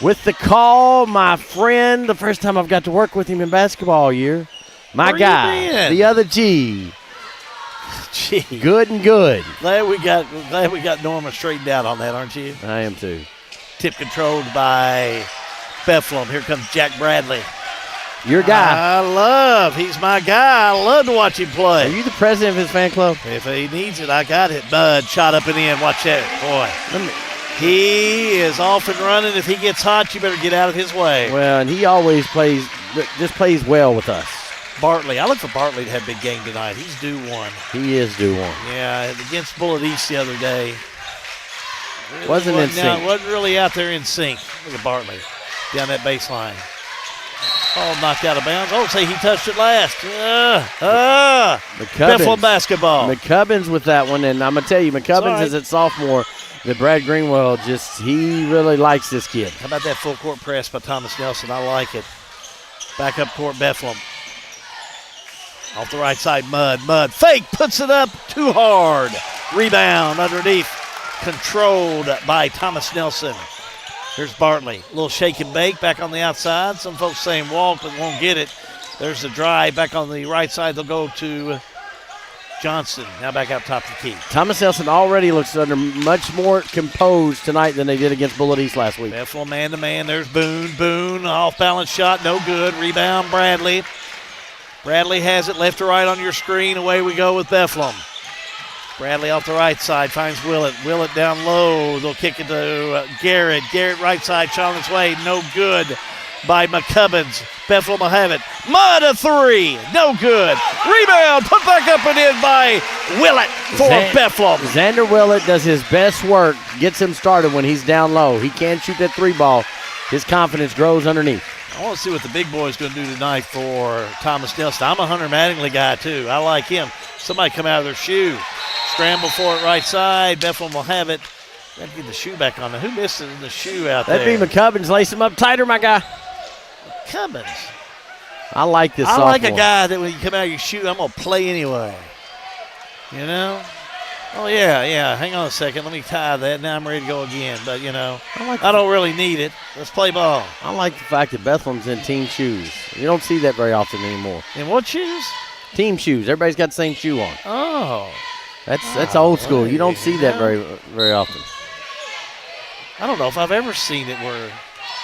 With the call, my friend, the first time I've got to work with him in basketball all year. My guy, the other G. Gee. Good and good. Glad we got Norma straightened out on that, aren't you? I am too. Tip controlled by Bethlehem. Here comes Jack Bradley. Your guy. He's my guy. I love to watch him play. Are you the president of his fan club? If he needs it, I got it. Bud shot up and in. Watch that. Boy. He is off and running. If he gets hot, you better get out of his way. Well, and he always plays well with us. Bartley. I look for Bartley to have a big game tonight. He's due one. He is due one. Yeah, against Bullitt East the other day. Wasn't in sync. Wasn't really out there in sync. Look at Bartley down that baseline. Oh, knocked out of bounds. Oh, say he touched it last. Bethlehem basketball. McCubbins with that one, and I'm going to tell you, McCubbins is at sophomore. That Brad Greenwell he really likes this kid. How about that full court press by Thomas Nelson? I like it. Back up court, Bethlehem. Off the right side, Mudd. Fake, puts it up too hard. Rebound underneath. Controlled by Thomas Nelson. Here's Bartley. A little shake and bake back on the outside. Some folks saying walk, but won't get it. There's the drive back on the right side. They'll go to Johnson. Now back out top of the key. Thomas Nelson already looks under much more composed tonight than they did against Bullitt East last week. Bethlehem man-to-man. There's Boone. Off-balance shot. No good. Rebound, Bradley. Bradley has it left to right on your screen. Away we go with Bethlehem. Bradley off the right side finds Willett. Willett down low. They'll kick it to Garrett. Garrett right side, shot on its way. No good by McCubbins. Bethlehem will have it. Mudd a three. No good. Rebound. Put back up and in by Willett for Bethlehem. Xander Willett does his best work, gets him started when he's down low. He can't shoot that three ball. His confidence grows underneath. I want to see what the big boy is going to do tonight for Thomas Nelson. I'm a Hunter Mattingly guy, too. I like him. Somebody come out of their shoe. Scramble for it right side. Bethlehem will have it. Got to get the shoe back on. Now, who missed it in the shoe out there? That'd be McCubbins. Lace him up tighter, my guy. McCubbins. I like this I sophomore. like a guy that when you come out of your shoe, I'm going to play anyway. You know? Oh, yeah. Hang on a second. Let me tie that. Now I'm ready to go again. But, you know, I don't really need it. Let's play ball. I like the fact that Bethlehem's in team shoes. You don't see that very often anymore. In what shoes? Team shoes. Everybody's got the same shoe on. Oh. That's old school. You don't see that very often. I don't know if I've ever seen it where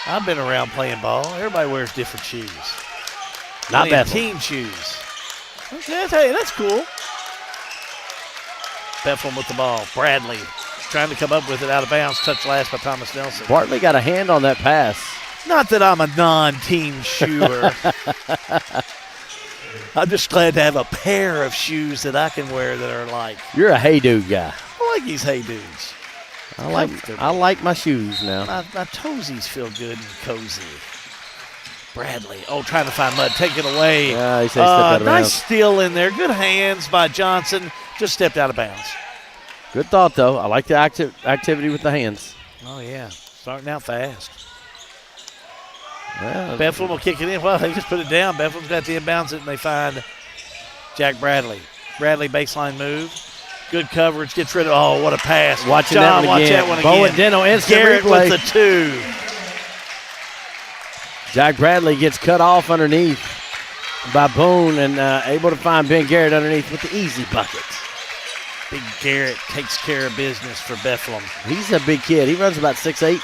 I've been around playing ball. Everybody wears different shoes. Not Bethlehem. Team shoes. Okay, hey, that's cool. Bethlehem with the ball. Bradley trying to come up with it out of bounds. Touch last by Thomas Nelson. Bartley got a hand on that pass. Not that I'm a non-team shoer. I'm just glad to have a pair of shoes that I can wear that are like. You're a hey dude guy. I like these hey dudes. I like my shoes now. My toesies feel good and cozy. Bradley. Oh, trying to find Mudd. Take it away. Yeah, he said he stepped out of nice bounds. steal in there. Good hands by Johnson. Just stepped out of bounds. Good thought, though. I like the activity with the hands. Oh, yeah. Starting out fast. Well, Bethlehem will kick it in. Well, they just put it down. Bethlehem's got the inbounds it, and they find Jack Bradley. Bradley baseline move. Good coverage. Gets rid of. Oh, what a pass. Watch that one again. Bowen Deno instant Garrett replay. with the two. Jack Bradley gets cut off underneath by Boone and able to find Ben Garrett underneath with the easy bucket. Big Garrett takes care of business for Bethlehem. He's a big kid. He runs about 6'8".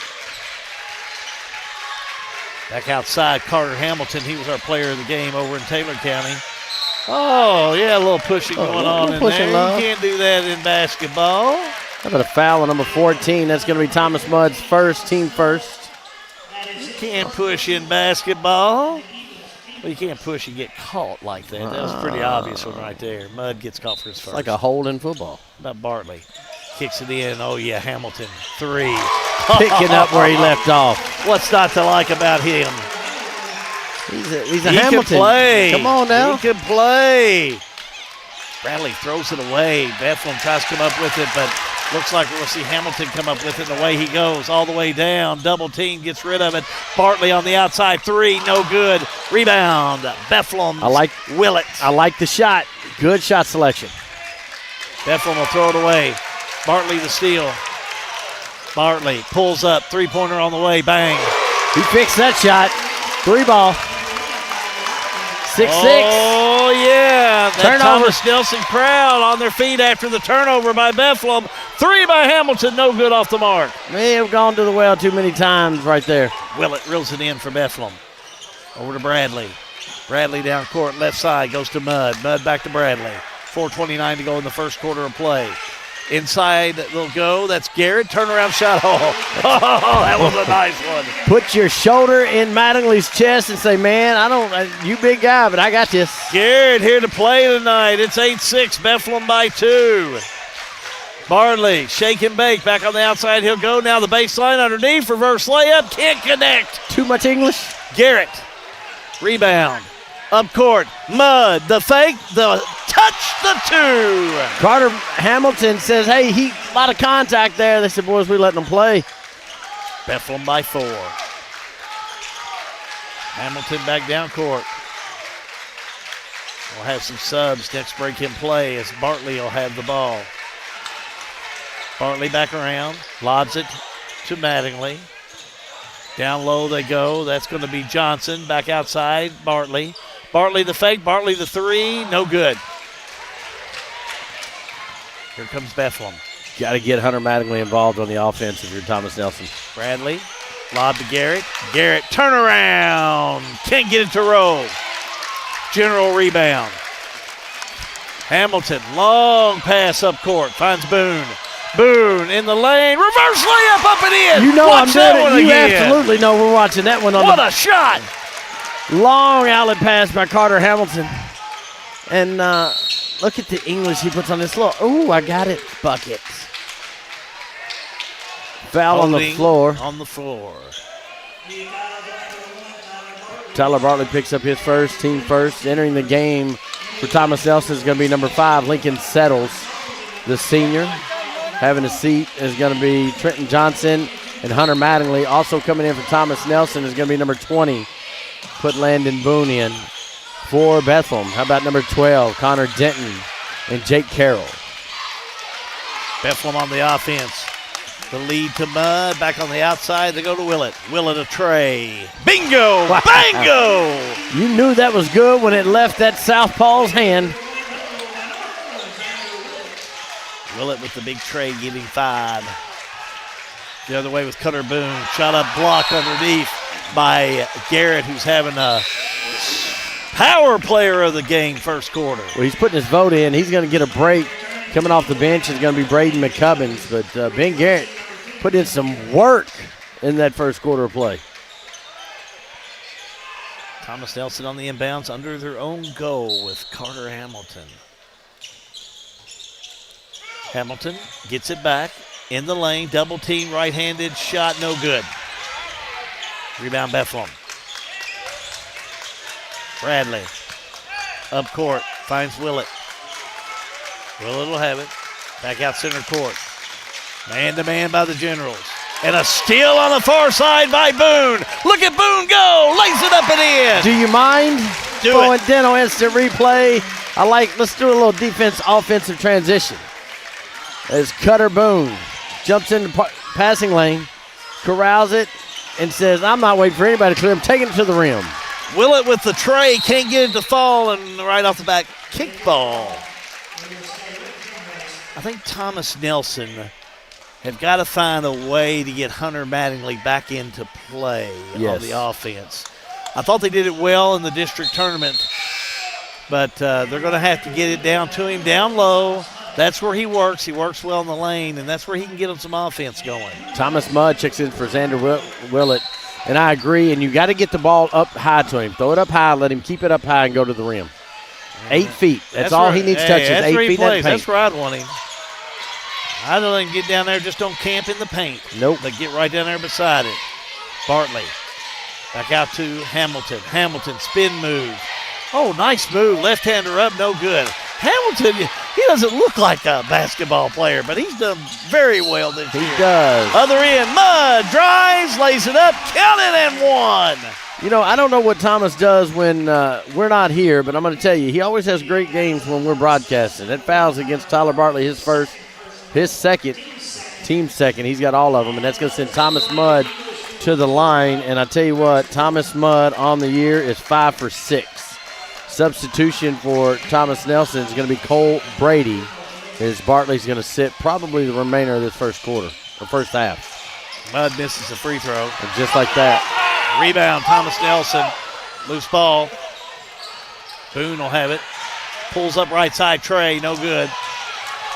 Back outside, Carter Hamilton. He was our player of the game over in Taylor County. Oh, yeah, a little pushing going on in there. Love. You can't do that in basketball. How about a foul on number 14? That's going to be Thomas Mudd's team first. You can't push in basketball. Well, you can't push and get caught like that. That was a pretty obvious one right there. Mudd gets caught for his first. It's like a hold in football. How about Bartley? Kicks it in. Oh, yeah, Hamilton. Three. Picking up where he left off. What's not to like about him? He's a he Hamilton. Can play. Come on now. He can play. Bradley throws it away. Bethlehem tries to come up with it, but looks like we'll see Hamilton come up with it. The way he goes, all the way down. Double team, gets rid of it. Bartley on the outside three, no good. Rebound, Bethlehem. Willett. I like the shot. Good shot selection. Bethlehem will throw it away. Bartley the steal. Bartley pulls up, three-pointer on the way, bang. He fixed that shot. 3 ball. 6-6. Oh, yeah. That Turnover. Thomas Nelson crowd on their feet after the turnover by Bethlehem. 3 by Hamilton, no good off the mark. May have gone to the well too many times right there. Willett reels it in for Bethlehem. Over to Bradley. Bradley down court, left side, goes to Mudd. Mudd back to Bradley. 4:29 to go in the first quarter of play. Inside they'll go. That's Garrett. Turnaround shot. Oh, that was a nice one. Put your shoulder in Mattingly's chest and say, man, you big guy, but I got this. Garrett here to play tonight. It's 8-6, Bethlehem by 2. Bartley, shake and bake. Back on the outside, he'll go. Now the baseline underneath. Reverse layup. Can't connect. Too much English. Garrett. Rebound. Up court. Mudd. The fake. The touch. The 2. Carter Hamilton says, hey, a lot of contact there. They said, boys, we letting them play. Bethlehem by 4. Hamilton back down court. We'll have some subs next break in play as Bartley will have the ball. Bartley back around. Lobs it to Mattingly. Down low they go. That's going to be Johnson. Back outside, Bartley. Bartley the fake. Bartley the 3. No good. Here comes Bethlehem. Got to get Hunter Mattingly involved on the offense if you're Thomas Nelson. Bradley. Lob to Garrett. Garrett, turnaround. Can't get it to roll. General rebound. Hamilton, long pass up court. Finds Boone. Boone in the lane. Reverse layup up and in. You know Watch I'm doing that it. one You again. absolutely know we're watching that one. What a shot. Long outlet pass by Carter Hamilton. And look at the English he puts on this floor. Ooh, I got it. Bucket. Foul on the Holding floor. On the floor. Tyler Bartley picks up his first, team first. Entering the game for Thomas Nelson is going to be number 5, Lincoln Settles, the senior. Having a seat is going to be Trenton Johnson and Hunter Mattingly. Also coming in for Thomas Nelson is going to be number 20, put Landon Boone in. For Bethlehem, how about number 12, Connor Denton and Jake Carroll. Bethlehem on the offense. The lead to Mudd. Back on the outside, they go to Willett. Willett a tray. Bingo! Wow. Bango! You knew that was good when it left that southpaw's hand. Willett with the big tray, getting 5. The other way with Cutter Boone. Shot up block underneath by Garrett, who's having a power player of the game first quarter. Well, he's putting his vote in. He's going to get a break. Coming off the bench is going to be Braden McCubbins. But Ben Garrett put in some work in that first quarter of play. Thomas Nelson on the inbounds under their own goal with Carter Hamilton. Hamilton gets it back in the lane. Double team, right-handed shot, no good. Rebound Bethlehem. Bradley up court, finds Willett. Willett will have it. Back out center court. Man-to-man by the Generals. And a steal on the far side by Boone. Look at Boone go. Lays it up and in. Do you mind throwing Dental instant replay? Let's do a little offensive transition. As Cutter Boone jumps in the passing lane, corrals it, and says, I'm not waiting for anybody to clear. I'm taking it to the rim. Willett with the tray, can't get it to fall, and right off the back, kickball. I think Thomas Nelson have got to find a way to get Hunter Mattingly back into play on the offense. I thought they did it well in the district tournament, but they're going to have to get it down to him down low. That's where he works. He works well in the lane, and that's where he can get him some offense going. Thomas Mudd checks in for Xander Willett, and I agree, and you got to get the ball up high to him. Throw it up high, let him keep it up high and go to the rim. 8 feet. That's all he needs touches. 8 feet in the paint. That's where I'd want him. I don't let him get down there. Just don't camp in the paint. Nope. But get right down there beside it. Bartley. Back out to Hamilton. Hamilton, spin move. Oh, nice move. Left-hander up, no good. Hamilton, he doesn't look like a basketball player, but he's done very well this year. He does. Other end, Mudd drives, lays it up, count it, and one. You know, I don't know what Thomas does when we're not here, but I'm going to tell you, he always has great games when we're broadcasting. That foul's against Tyler Bartley, his second, team second. He's got all of them, and that's going to send Thomas Mudd to the line. And I tell you what, Thomas Mudd on the year is 5 for 6. Substitution for Thomas Nelson is going to be Cole Brady, as Bartley's going to sit probably the remainder of this first half. Mudd misses a free throw. And just like that. Rebound, Thomas Nelson. Loose ball. Boone will have it. Pulls up right side, Trey, no good.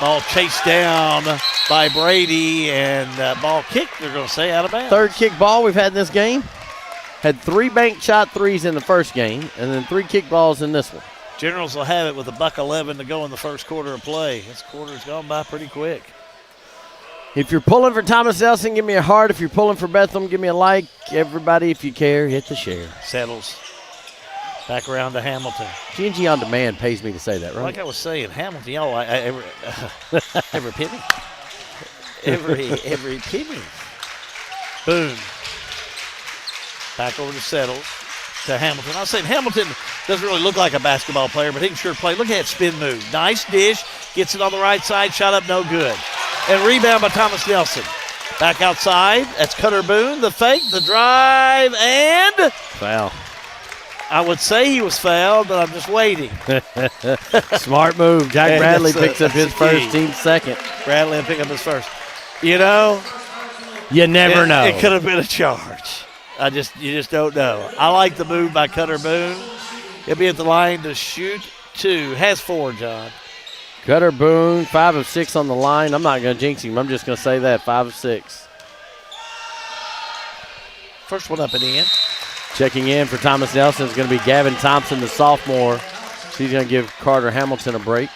Ball chased down by Brady, and ball kicked, they're going to say, out of bounds. Third kick ball we've had in this game. Had 3 bank shot threes in the first game, and then 3 kick balls in this one. Generals will have it with $1:11 to go in the first quarter of play. This quarter's gone by pretty quick. If you're pulling for Thomas Nelson, give me a heart. If you're pulling for Bethlehem, give me a like. Everybody, if you care, hit the share. Settles. Back around to Hamilton. G&G On Demand pays me to say that, right? Like I was saying, Hamilton, y'all, every penny. Every penny. Boom. Back over to Settles, to Hamilton. I was saying Hamilton doesn't really look like a basketball player, but he can sure play. Look at that spin move. Nice dish. Gets it on the right side. Shot up, no good. And rebound by Thomas Nelson. Back outside. That's Cutter Boone. The fake, the drive, and foul. I would say he was fouled, but I'm just waiting. Smart move. Jack Bradley picks up his first, team second. Bradley will pick up his first. You know, you never know. It could have been a charge. You just don't know. I like the move by Cutter Boone. He'll be at the line to shoot 2. Has 4, John. Cutter Boone, 5 of 6 on the line. I'm not going to jinx him. I'm just going to say that, 5 of 6. First one up and in. Checking in for Thomas Nelson is going to be Gavin Thompson, the sophomore. So he's going to give Carter Hamilton a break.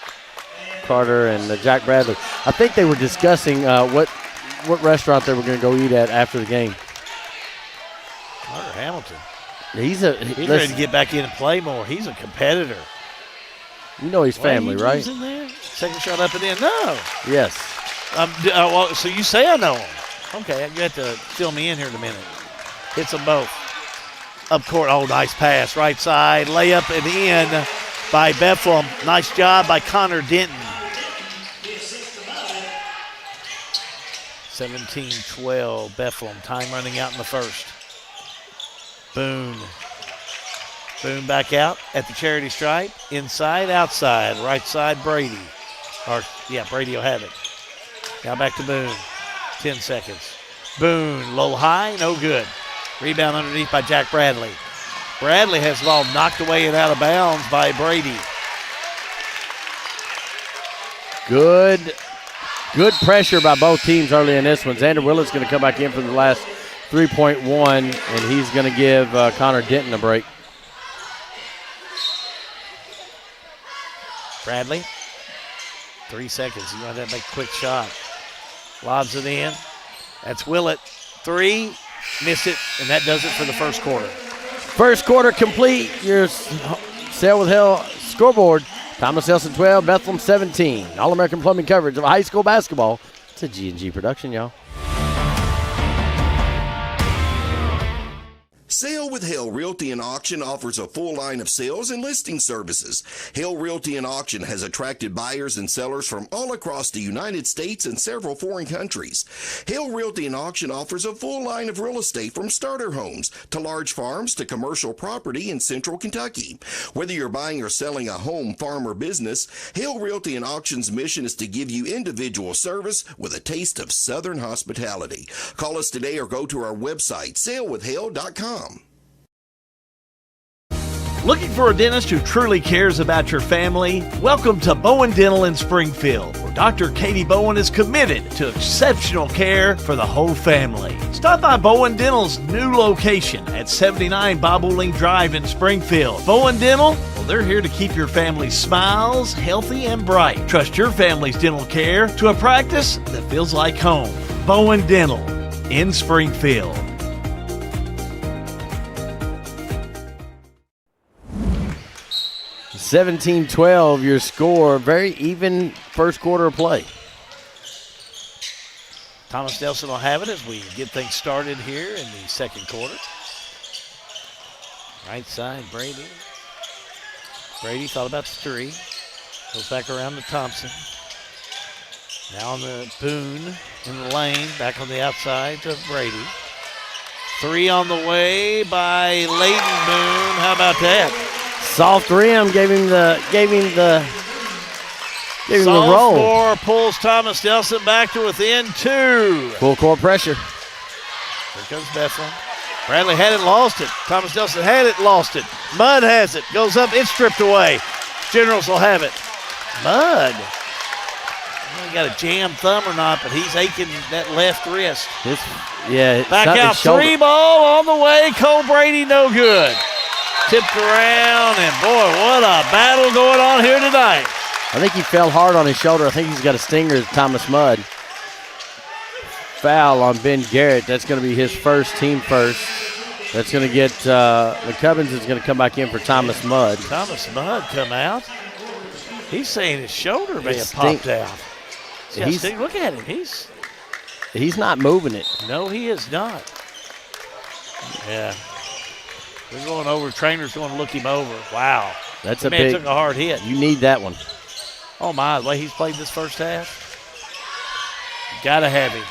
Carter and Jack Bradley. I think they were discussing what restaurant they were going to go eat at after the game. Carter Hamilton. He's ready to get back in and play more. He's a competitor. You know he's family, right? In there? Second shot up and in. No. Yes. So you say I know him. Okay, you have to fill me in here in a minute. Hits them both. Up court. Oh, nice pass. Right side. Layup and in by Bethlehem. Nice job by Connor Denton. 17-12 Bethlehem. Time running out in the first. Boone back out at the charity stripe. Inside, outside. Right side, Brady. Brady will have it. Now back to Boone. 10 seconds. Boone, low high, no good. Rebound underneath by Jack Bradley. Bradley has the ball knocked away and out of bounds by Brady. Good pressure by both teams early in this one. Xander Willett's going to come back in for the last 3.1, and he's going to give Connor Denton a break. Bradley, 3 seconds. You want to make a quick shot. Lobs it in. That's Willett. 3, missed it, and that does it for the first quarter. First quarter complete. Your Sail with Hell scoreboard. Thomas Nelson 12, Bethlehem 17. All-American Plumbing coverage of high school basketball. It's a G&G production, y'all. Sale with Hale Realty and Auction offers a full line of sales and listing services. Hale Realty and Auction has attracted buyers and sellers from all across the United States and several foreign countries. Hale Realty and Auction offers a full line of real estate from starter homes to large farms to commercial property in central Kentucky. Whether you're buying or selling a home, farm, or business, Hale Realty and Auction's mission is to give you individual service with a taste of Southern hospitality. Call us today or go to our website, salewithhale.com. Looking for a dentist who truly cares about your family? Welcome to Bowen Dental in Springfield, where Dr. Katie Bowen is committed to exceptional care for the whole family. Stop by Bowen Dental's new location at 79 Bobolink Drive in Springfield. Bowen Dental, well, they're here to keep your family's smiles healthy and bright. Trust your family's dental care to a practice that feels like home. Bowen Dental in Springfield. 17-12 your score. Very even first quarter of play. Thomas Nelson will have it as we get things started here in the second quarter. Right side, Brady. Brady thought about the three. Goes back around to Thompson. Now on the Boone in the lane. Back on the outside to Brady. Three on the way by Layton Boone. How about that? Soft rim gave him the roll. Sophomore pulls Thomas Nelson back to within 2. Full court pressure. Here comes Bethlehem. Bradley had it, lost it. Thomas Nelson had it, lost it. Mudd has it, goes up, it's stripped away. Generals will have it. Mudd. I don't know if he got a jammed thumb or not, but he's aching that left wrist. Back out, 3 ball on the way. Cole Brady, no good. Tipped around, and boy, what a battle going on here tonight. I think he fell hard on his shoulder. I think he's got a stinger, Thomas Mudd. Foul on Ben Garrett. That's going to be his first, team first. That's going to get McCubbins is going to come back in for Thomas Mudd. Thomas Mudd come out. He's saying his shoulder may have popped out. Look at him. He's not moving it. No, he is not. Yeah. They're going over. Trainer's going to look him over. Wow. That's the man took a hard hit. You need that one. Oh, my. The way he's played this first half. Got to have him.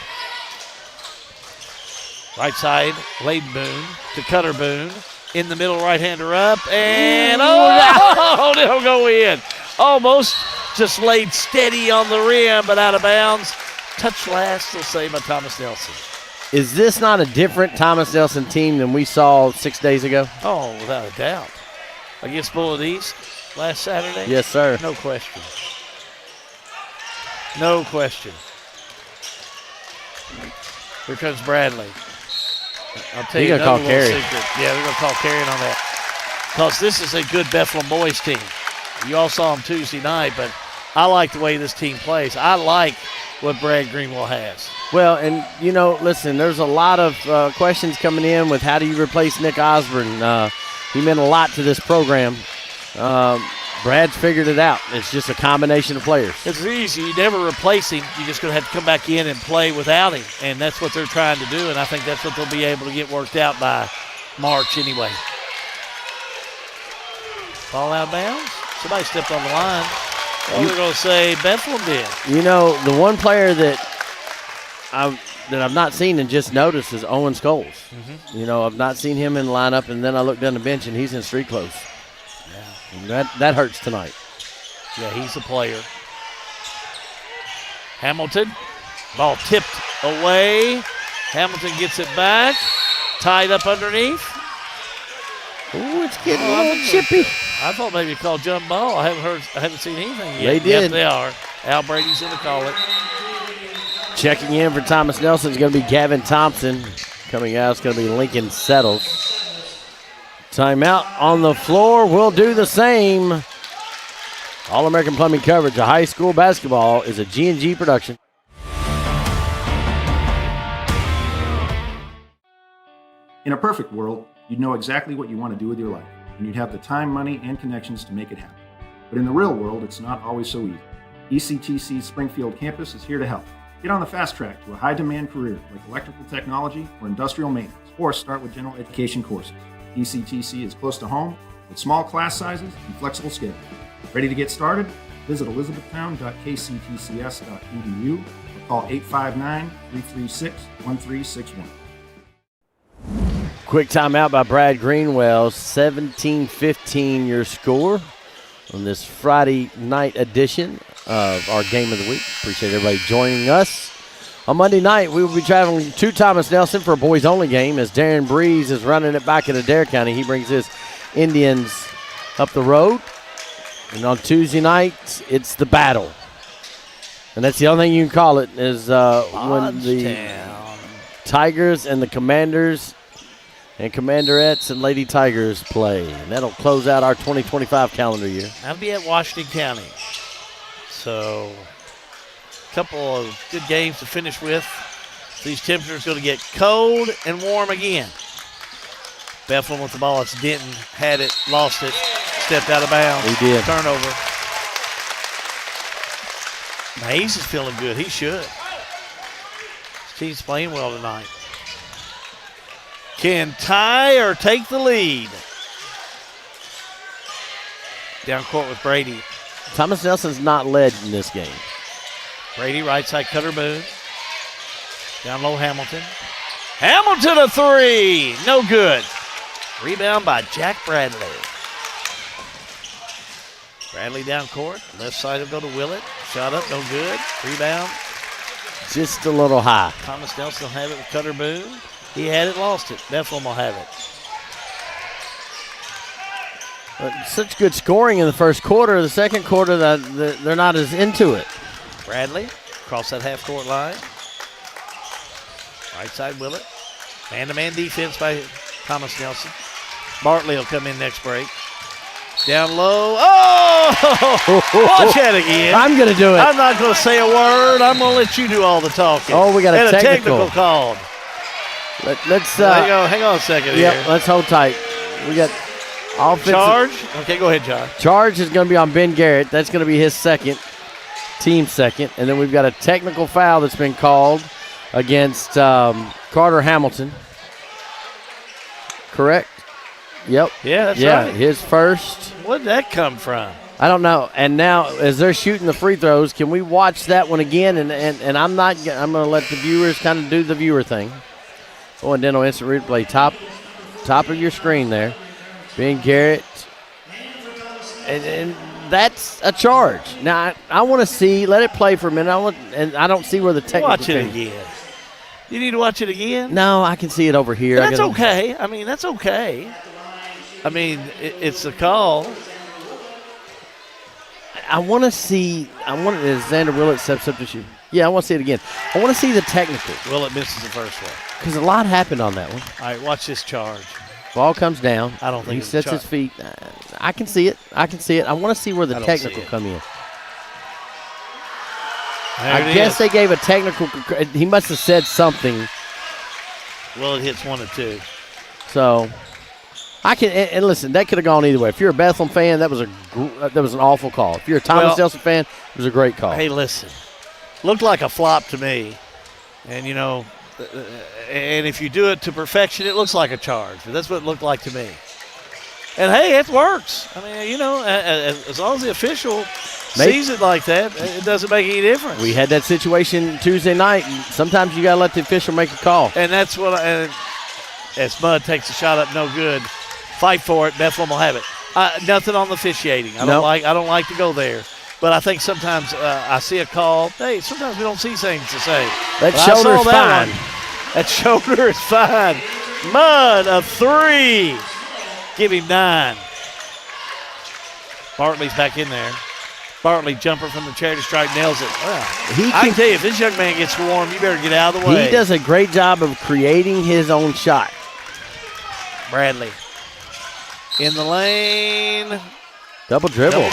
Right side, Layden Boone to Cutter Boone. In the middle, right-hander up. And, it'll go in. Almost just laid steady on the rim, but out of bounds. Touch last, they'll say, by Thomas Nelson. Is this not a different Thomas Nelson team than we saw 6 days ago? Oh, without a doubt. Against Bullitt East last Saturday? Yes, sir. No question. No question. Here comes Bradley. I'll tell you another little secret. Yeah, they're going to call carrying on that. Because this is a good Bethlehem boys team. You all saw them Tuesday night, but I like the way this team plays. I like what Brad Greenwell has. Well, and, listen, there's a lot of questions coming in with how do you replace Nick Osborne. He meant a lot to this program. Brad's figured it out. It's just a combination of players. It's easy. You never replace him. You're just going to have to come back in and play without him, and that's what they're trying to do, and I think that's what they'll be able to get worked out by March anyway. Ball out of bounds. Somebody stepped on the line. Well, they're going to say Bethlehem did. The one player that I've not seen and just noticed is Owen Scholes. Mm-hmm. I've not seen him in the lineup, and then I look down the bench, and he's in street clothes. Yeah. And that hurts tonight. Yeah, he's a player. Hamilton. Ball tipped away. Hamilton gets it back. Tied up underneath. Ooh, it's getting a little chippy. I thought maybe called jump ball. I haven't seen anything yet. They did. Yes, they are. Al Brady's going to call it. Checking in for Thomas Nelson is going to be Gavin Thompson. Coming out is going to be Lincoln Settles. Timeout on the floor. We'll do the same. All-American Plumbing coverage of high school basketball is a G&G production. In a perfect world, you'd know exactly what you want to do with your life, and you'd have the time, money, and connections to make it happen. But in the real world, it's not always so easy. ECTC's Springfield campus is here to help. Get on the fast track to a high-demand career like electrical technology or industrial maintenance, or start with general education courses. ECTC is close to home with small class sizes and flexible schedules. Ready to get started? Visit elizabethtown.kctcs.edu or call 859-336-1361. Quick timeout by Brad Greenwell. 17-15 your score on this Friday night edition of our Game of the Week. Appreciate everybody joining us. On Monday night, we will be traveling to Thomas Nelson for a boys-only game as Darren Breeze is running it back in Adair County. He brings his Indians up the road. And on Tuesday night, it's the battle. And that's the only thing you can call it is when the Tigers and the Commanders and Commanderettes and Lady Tigers play. And that'll close out our 2025 calendar year. That'll be at Washington County. So a couple of good games to finish with. These temperatures going to get cold and warm again. Bethlehem with the ball. It's Denton. Had it, lost it. Stepped out of bounds. He did. Turnover. Mays is feeling good. He should. His team's playing well tonight. Can tie or take the lead. Down court with Brady. Thomas Nelson's not led in this game. Brady, right side, Cutter Boone. Down low, Hamilton. Hamilton a three. No good. Rebound by Jack Bradley. Bradley down court. Left side will go to Willett. Shot up, no good. Rebound. Just a little high. Thomas Nelson will have it with Cutter Boone. He had it, lost it. Bethlehem will have it. Such good scoring in the first quarter. The second quarter, they're not as into it. Bradley across that half-court line. Right side, Willett. Man-to-man defense by Thomas Nelson. Bartley will come in next break. Down low. Oh! Watch that again. I'm going to do it. I'm not going to say a word. I'm going to let you do all the talking. Oh, we got a technical called. Let's hang on a second here. Let's hold tight. We got offensive. Charge? Okay, go ahead, John. Charge is going to be on Ben Garrett. That's going to be his second, team second. And then we've got a technical foul that's been called against Carter Hamilton. Correct? Yep. Yeah, that's right. His first. Where did that come from? I don't know. And now, as they're shooting the free throws, can we watch that one again? And I'm going to let the viewers kind of do the viewer thing. Oh, and then on instant replay, top of your screen there. Ben Garrett. And that's a charge. Now, I want to see, let it play for a minute. And I don't see where the technical. Watch it again. You need to watch it again? No, I can see it over here. That's okay. I mean, that's okay. I mean, it's a call. I want to see. As Xander Willett steps up to shoot. Yeah, I want to see it again. I want to see the technical. Willett misses the first one. Because a lot happened on that one. All right, watch this charge. Ball comes down. I don't think he it's sets a charge. his feet. I can see it. I want to see where the technical come in. I guess they gave a technical. He must have said something. Well, it hits 1 or 2. So, I can and listen. That could have gone either way. If you're a Bethlehem fan, that was an awful call. If you're a Thomas Nelson fan, it was a great call. Hey, listen, looked like a flop to me, and and if you do it to perfection, it looks like a charge. But that's what it looked like to me. And hey, it works. I mean, as long as the official sees it like that, it doesn't make any difference. We had that situation Tuesday night. And sometimes you got to let the official make a call. And that's what. As Mudd takes a shot up, no good. Fight for it. Bethlehem will have it. Nothing on the officiating. I don't like to go there. But I think sometimes I see a call. Hey, sometimes we don't see things to say. That shoulder is fine. That shoulder is fine. Mudd, a 3. Give him 9. Bartley's back in there. Bartley, jumper from the charity stripe, nails it. Wow. I can tell you, if this young man gets warm, you better get out of the way. He does a great job of creating his own shot. Bradley. In the lane. Double dribble.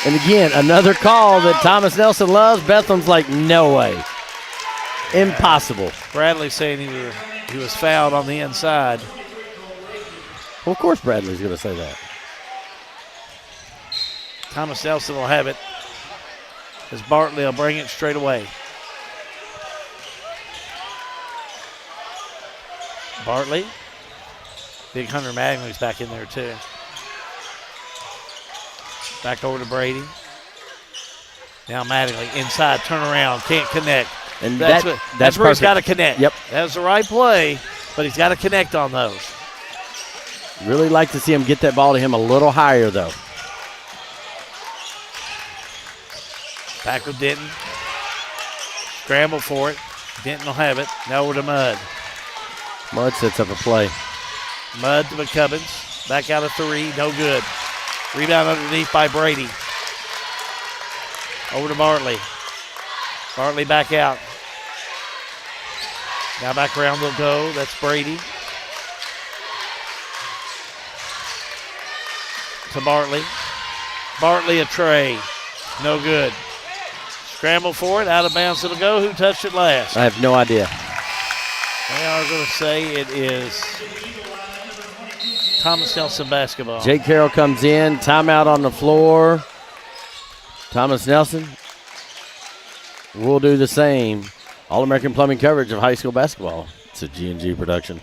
And again, another call that Thomas Nelson loves. Bethlehem's like, no way. Impossible. Bradley saying he was fouled on the inside. Well, of course Bradley's going to say that. Thomas Nelson will have it as Bartley will bring it straight away. Bartley. Big Hunter Magnley's back in there too. Back over to Brady. Now Mattingly inside, turn around, can't connect. And that's where he's got to connect. Yep. That's the right play, but he's got to connect on those. Really like to see him get that ball to him a little higher, though. Back with Denton. Scramble for it. Denton will have it. Now over to Mudd. Mudd sets up a play. Mudd to McCubbins. Back out of 3. No good. Rebound underneath by Brady. Over to Bartley. Bartley back out. Now back around they'll go. That's Brady. To Bartley. Bartley a tray. No good. Scramble for it. Out of bounds it'll go. Who touched it last? I have no idea. They are going to say it is Thomas Nelson basketball. Jake Carroll comes in. Timeout on the floor. Thomas Nelson will do the same. All-American Plumbing coverage of high school basketball. It's a G&G production.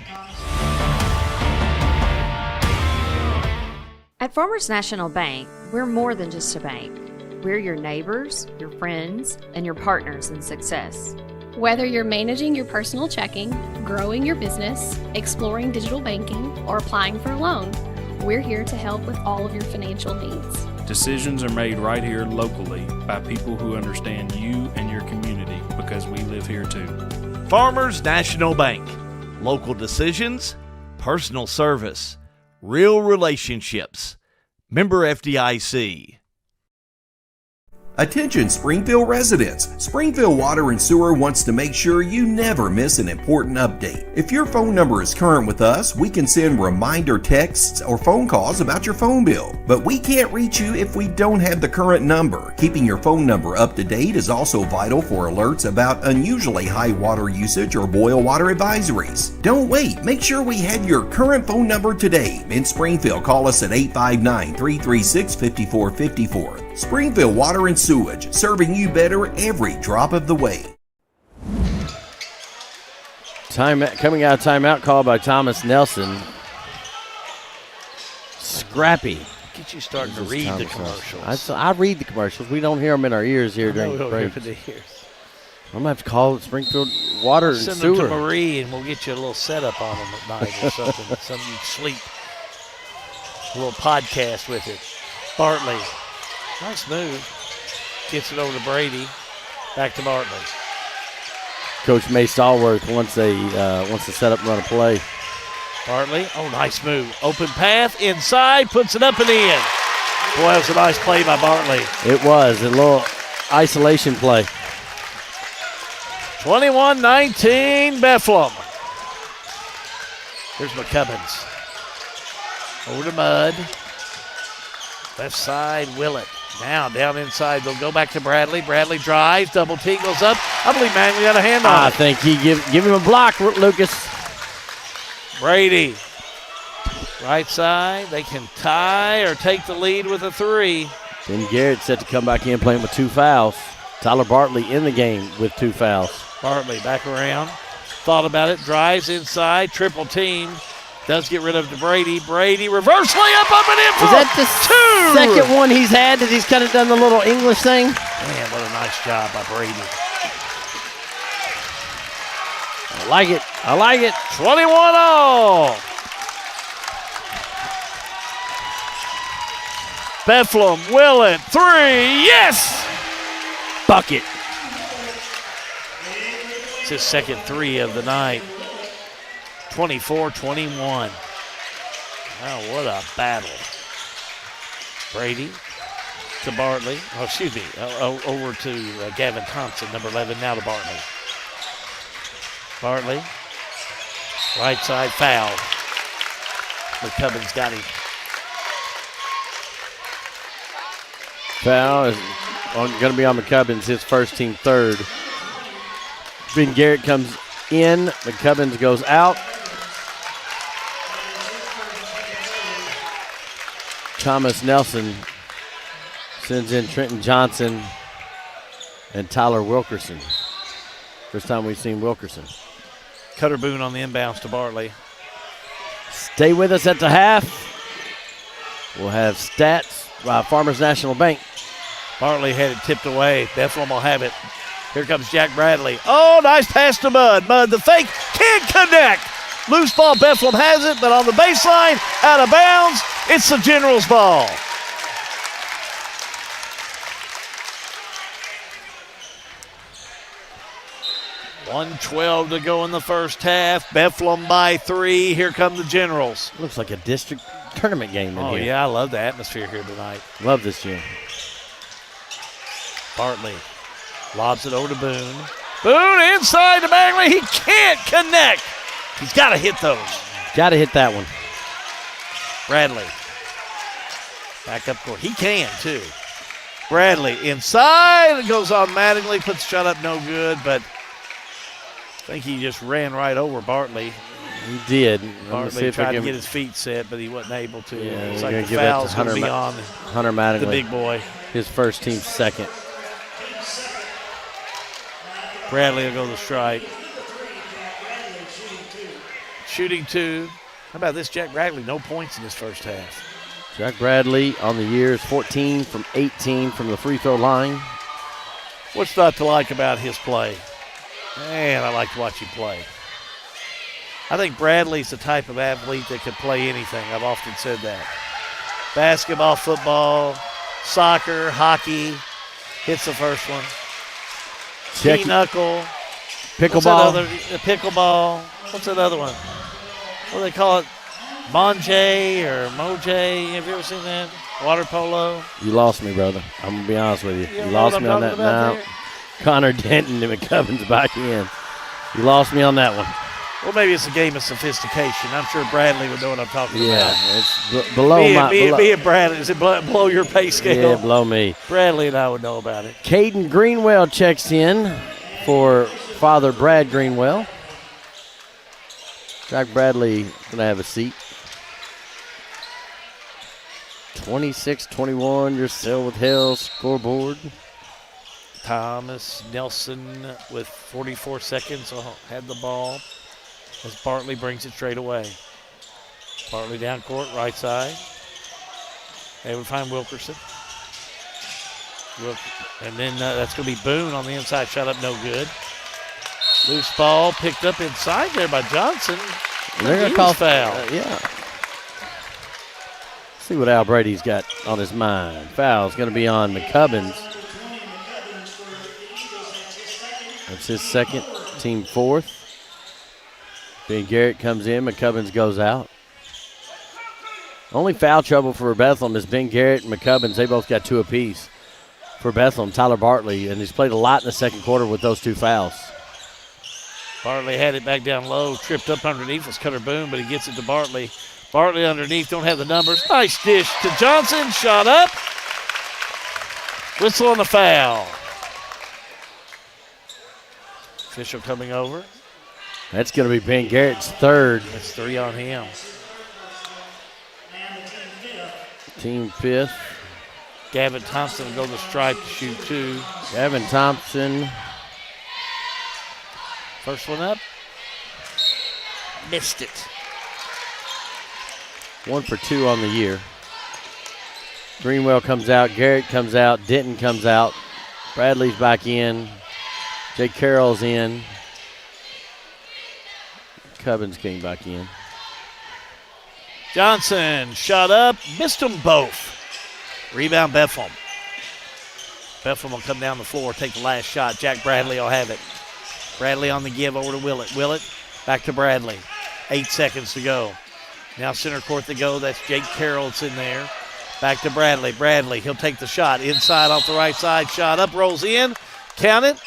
At Farmers National Bank, we're more than just a bank. We're your neighbors, your friends, and your partners in success. Whether you're managing your personal checking, growing your business, exploring digital banking, or applying for a loan, we're here to help with all of your financial needs. Decisions are made right here locally by people who understand you and your community because we live here too. Farmers National Bank. Local decisions, personal service, real relationships. Member FDIC. Attention Springfield residents. Springfield Water and Sewer wants to make sure you never miss an important update. If your phone number is current with us, we can send reminder texts or phone calls about your phone bill. But we can't reach you if we don't have the current number. Keeping your phone number up to date is also vital for alerts about unusually high water usage or boil water advisories. Don't wait. Make sure we have your current phone number today. In Springfield, call us at 859-336-5454. Springfield Water and Sewage, serving you better every drop of the way. Coming out of timeout called by Thomas Nelson. Scrappy. Get you starting to read the commercials. I read the commercials. We don't hear them in our ears here during the break. I'm going to have to call Springfield Water and Sewer. Send them to Marie and we'll get you a little setup on them at night or something. Something you sleep. A little podcast with it. Bartley. Nice move. Gets it over to Brady. Back to Bartley. Coach May Stallworth wants to set up and run a play. Bartley. Oh, nice move. Open path inside. Puts it up and in. Boy, that was a nice play by Bartley. It was. A little isolation play. 21-19 Bethlehem. Here's McCubbins. Over to Mudd. Left side, Willett. Now down inside, they'll go back to Bradley. Bradley drives, double T goes up. I believe Mangley got a hand on it. I think he give him a block, Lucas. Brady. Right side, they can tie or take the lead with a three. Ben Garrett set to come back in playing with 2 fouls. Tyler Bartley in the game with 2 fouls. Bartley back around. Thought about it, drives inside, triple team. Does get rid of to Brady. Brady reverse layup up and in for Is that the 2. second one he's had that he's kind of done the little English thing? Man, what a nice job by Brady. I like it. I like it. 21-all. Bethlehem, Willett, 3. Yes! Bucket. It's his second 3 of the night. 24-21. Wow, what a battle. Brady to Bartley. Oh, excuse me. Over to Gavin Thompson, number 11, now to Bartley. Bartley. Right side foul. McCubbins got him. Foul is going to be on McCubbins, his first team third. Ben Garrett comes in. McCubbins goes out. Thomas Nelson sends in Trenton Johnson and Tyler Wilkerson. First time we've seen Wilkerson. Cutter Boone on the inbounds to Bartley. Stay with us at the half. We'll have stats by Farmers National Bank. Bartley had it tipped away. Bethlehem will have it. Here comes Jack Bradley. Oh, nice pass to Mudd. Mudd, the fake, can't connect. Loose ball, Bethlehem has it, but on the baseline, out of bounds, it's the Generals' ball. .112 to go in the first half. Bethlehem by 3. Here come the Generals. Looks like a district tournament game in here. Oh, yeah, I love the atmosphere here tonight. Love this gym. Bartley lobs it over to Boone. Boone inside to Bagley. He can't connect. He's got to hit those. Got to hit that one. Bradley. Back up court. He can, too. Bradley inside. It goes on Mattingly. Puts the shot up no good, but I think he just ran right over Bartley. He did. Bartley tried to get his feet set, but he wasn't able to. Yeah, it's they're like the give that foul's to going to be Hunter on Hunter Mattingly, the big boy. His first team second. Bradley will go to the strike. Shooting 2. How about this, Jack Bradley? No points in his first half. Jack Bradley on the year is 14 from 18 from the free throw line. What's not to like about his play? Man, I like to watch him play. I think Bradley's the type of athlete that can play anything. I've often said that. Basketball, football, soccer, hockey. Hits the first one. Knuckle. Pickleball. Pickleball. What's that other one? What do they call it? Monjay or Mojay. Have you ever seen that? Water polo. You lost me, brother. I'm going to be honest with you. You You lost me on talking that. about Now, Connor Denton and McCubbin's back in. You lost me on that one. Well, maybe it's a game of sophistication. I'm sure Bradley would know what I'm talking about. Yeah, it's below my... Be it Bradley. Is it below your pay scale? Yeah, below me. Bradley and I would know about it. Caden Greenwell checks in for Father Brad Greenwell. Jack Bradley going to have a seat. 26-21, you're still with Hell scoreboard. Thomas Nelson with 44 seconds had the ball as Bartley brings it straight away. Bartley down court, right side. They would find Wilkerson. And then that's going to be Boone on the inside. Shot up, no good. Loose ball picked up inside there by Johnson. And they're going to call foul. Yeah. See what Al Brady's got on his mind. Foul's going to be on McCubbins. That's his second, team fourth. Ben Garrett comes in, McCubbins goes out. Only foul trouble for Bethlehem is Ben Garrett and McCubbins. They both got 2 apiece. For Bethlehem, Tyler Bartley, and he's played a lot in the second quarter with those 2 fouls. Bartley had it back down low, tripped up underneath was Cutter Boone, but he gets it to Bartley. Bartley underneath, don't have the numbers. Nice dish to Johnson, shot up. Whistle on the foul. Official coming over. That's going to be Ben Garrett's third. That's 3 on him. Team fifth. Gavin Thompson will go to the stripe to shoot 2. Gavin Thompson. First one up. Missed it. 1 for 2 on the year. Greenwell comes out. Garrett comes out. Denton comes out. Bradley's back in. Jake Carroll's in. Cubbins came back in. Johnson shot up. Missed them both. Rebound Bethlehem. Bethlehem will come down the floor, take the last shot. Jack Bradley will have it. Bradley on the give over to Willett. Willett back to Bradley. 8 seconds to go. Now center court to go. That's Jake Carroll. It's in there. Back to Bradley. Bradley, he'll take the shot. Inside off the right side. Shot up, rolls in. Count it.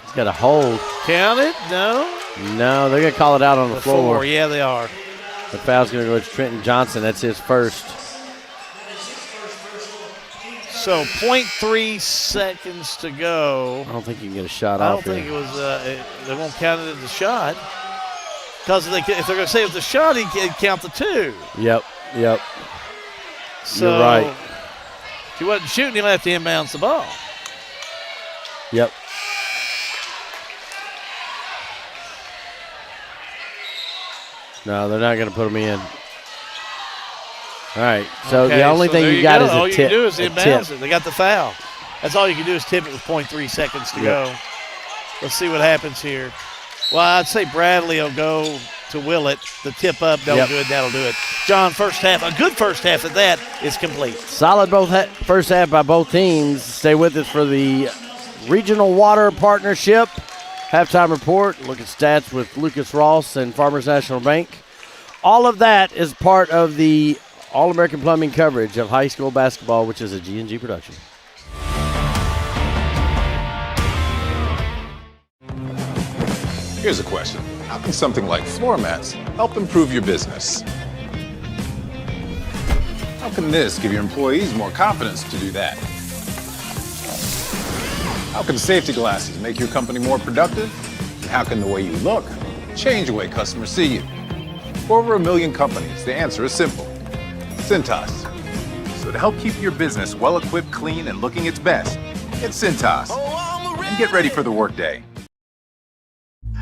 He's got a hold. Count it. No. No, they're going to call it out on the floor. Yeah, they are. The foul's going to go to Trenton Johnson. That's his first. So 0.3 seconds to go. I don't think you can get a shot I off don't think here. it was. They won't count it as a shot. Because if they're going to say it's a shot, he can count the 2. Yep. So you're right. If he wasn't shooting, he'll have to inbounds the ball. Yep. No, they're not going to put him in. All right, so Okay, the only so thing there you got is all a you tip. can do is a inbounds tip. it. They got the foul. That's all you can do is tip it with 0.3 seconds to go. Let's see what happens here. Well, I'd say Bradley will go to Willett. The tip up, no good. That'll do it. John, first half, a good first half at that is complete. Solid first half by both teams. Stay with us for the Regional Water Partnership halftime report. Look at stats with Lucas Ross and Farmers National Bank. All of that is part of the All-American Plumbing coverage of high school basketball, which is a G&G production. Here's a question. How can something like floor mats help improve your business? How can this give your employees more confidence to do that? How can safety glasses make your company more productive? And how can the way you look change the way customers see you? For over 1 million companies, the answer is simple. Cintas. So to help keep your business well-equipped, clean, and looking its best, get Cintas. And get ready for the workday.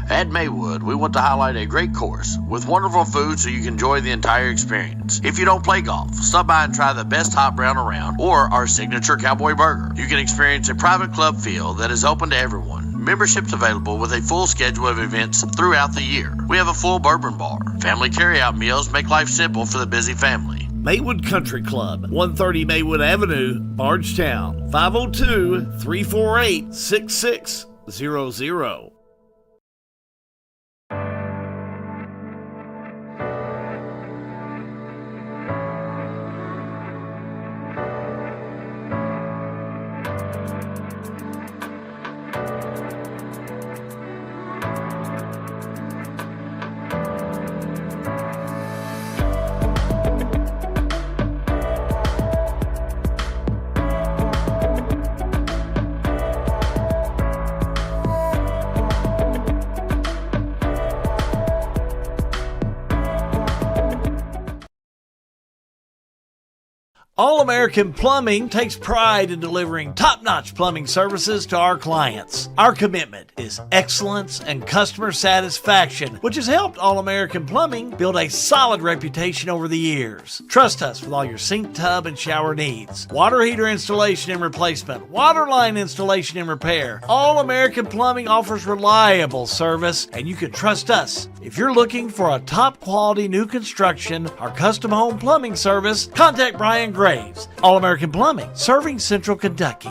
At Maywood, we want to highlight a great course with wonderful food so you can enjoy the entire experience. If you don't play golf, stop by and try the best hot brown around or our signature cowboy burger. You can experience a private club feel that is open to everyone. Memberships available with a full schedule of events throughout the year. We have a full bourbon bar. Family carryout meals make life simple for the busy family. Maywood Country Club, 130 Maywood Avenue, Bardstown, 502-348-6600. All-American Plumbing takes pride in delivering top-notch plumbing services to our clients. Our commitment is excellence and customer satisfaction, which has helped All-American Plumbing build a solid reputation over the years. Trust us with all your sink, tub, and shower needs. Water heater installation and replacement, water line installation and repair. All-American Plumbing offers reliable service, and you can trust us. If you're looking for a top-quality new construction or custom home plumbing service, contact Brian Graves. All-American Plumbing, serving Central Kentucky.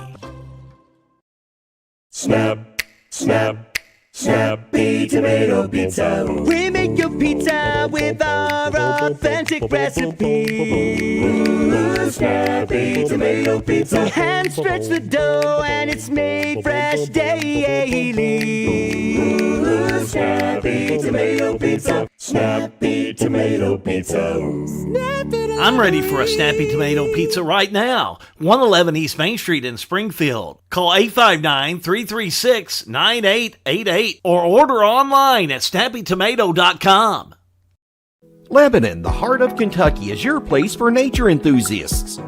Snap, snap, Snappy Tomato Pizza. We make your pizza with our authentic recipe. Ooh, Snappy Tomato Pizza. Hand stretch the dough and it's made fresh daily. Ooh, Snappy Tomato Pizza. Snappy Tomato Pizza. I'm ready for a Snappy Tomato Pizza right now. 111 East Main Street in Springfield. Call 859-336-9888 or order online at snappytomato.com. Lebanon, the heart of Kentucky, is your place for nature enthusiasts.